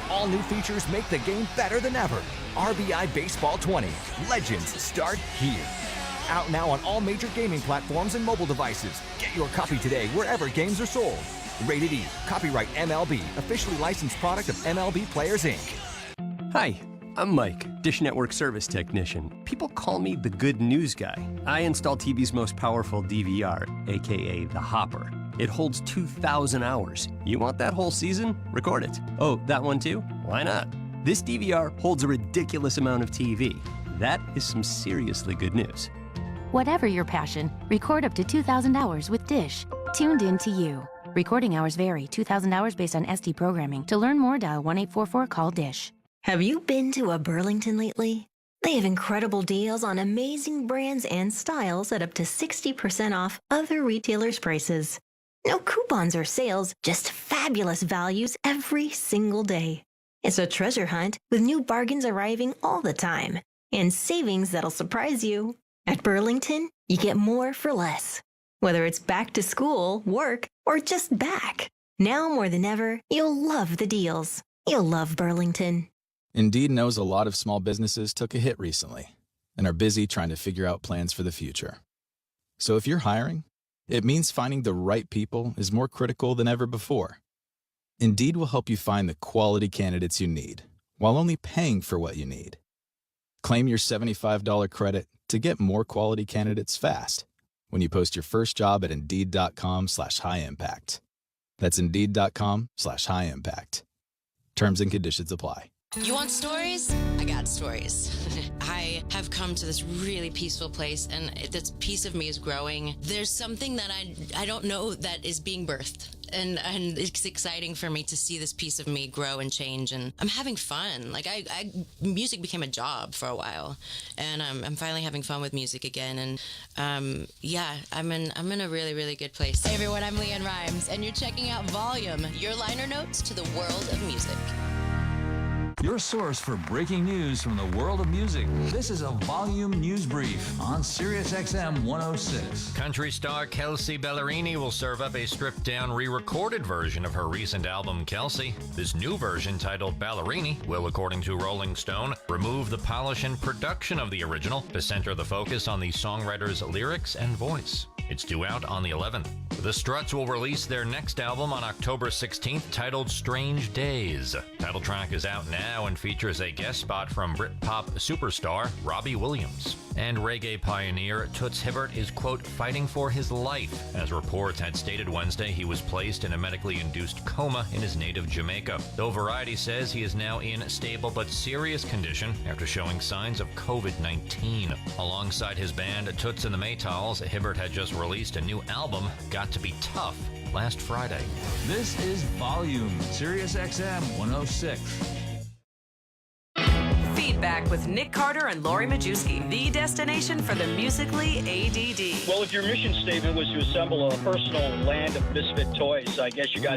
All new features make the game better than ever. RBI Baseball 20. Legends start here. Out now on all major gaming platforms and mobile devices. Get your copy today wherever games are sold. Rated E. Copyright MLB. Officially licensed product of MLB Players, Inc. Hi, I'm Mike, Dish Network Service Technician. People call me the good news guy. I install TV's most powerful DVR, aka the Hopper. It holds 2,000 hours. You want that whole season? Record it. Oh, that one too? Why not? This DVR holds a ridiculous amount of TV. That is some seriously good news. Whatever your passion, record up to 2,000 hours with Dish. Tuned in to you. Recording hours vary. 2,000 hours based on SD programming. To learn more, dial 1-844-CALL-DISH. Have you been to a Burlington lately? They have incredible deals on amazing brands and styles at up to 60% off other retailers' prices. No coupons or sales, just fabulous values every single day. It's a treasure hunt with new bargains arriving all the time and savings that'll surprise you. At Burlington, you get more for less. Whether it's back to school, work, or just back. Now more than ever, you'll love the deals. You'll love Burlington. Indeed knows a lot of small businesses took a hit recently and are busy trying to figure out plans for the future. So if you're hiring, it means finding the right people is more critical than ever before. Indeed will help you find the quality candidates you need while only paying for what you need. Claim your $75 credit to get more quality candidates fast when you post your first job at Indeed.com/high-impact. That's Indeed.com/high-impact. Terms and conditions apply. You want stories? I got stories. I have come to this really peaceful place, and this piece of me is growing. There's something that I don't know that is being birthed, and it's exciting for me to see this piece of me grow and change, and I'm having fun. Like music became a job for a while, and I'm finally having fun with music again, and I'm in a really, really good place. Hey everyone, I'm Leanne Rimes, and you're checking out Volume, your liner notes to the world of music. your source for breaking news from the world of music. This is a Volume News Brief on Sirius XM 106. Country star Kelsey Ballerini will serve up a stripped-down, re-recorded version of her recent album, Kelsey. This new version, titled Ballerini, will, according to Rolling Stone, remove the polish and production of the original to center the focus on the songwriter's lyrics and voice. It's due out on the 11th. The Struts will release their next album on October 16th, titled Strange Days. Title track is out now and features a guest spot from Britpop superstar Robbie Williams. And reggae pioneer Toots Hibbert is, quote, fighting for his life. As reports had stated Wednesday, he was placed in a medically induced coma in his native Jamaica. Though Variety says he is now in stable but serious condition after showing signs of COVID-19. Alongside his band Toots and the Maytals, Hibbert had just released a new album, Got to Be Tough, last Friday. This is Volume, Sirius XM 106. Feedback with Nick Carter and Lori Majewski, the destination for the musically ADD. Well, if your mission statement was to assemble a personal land of misfit toys, I guess you guys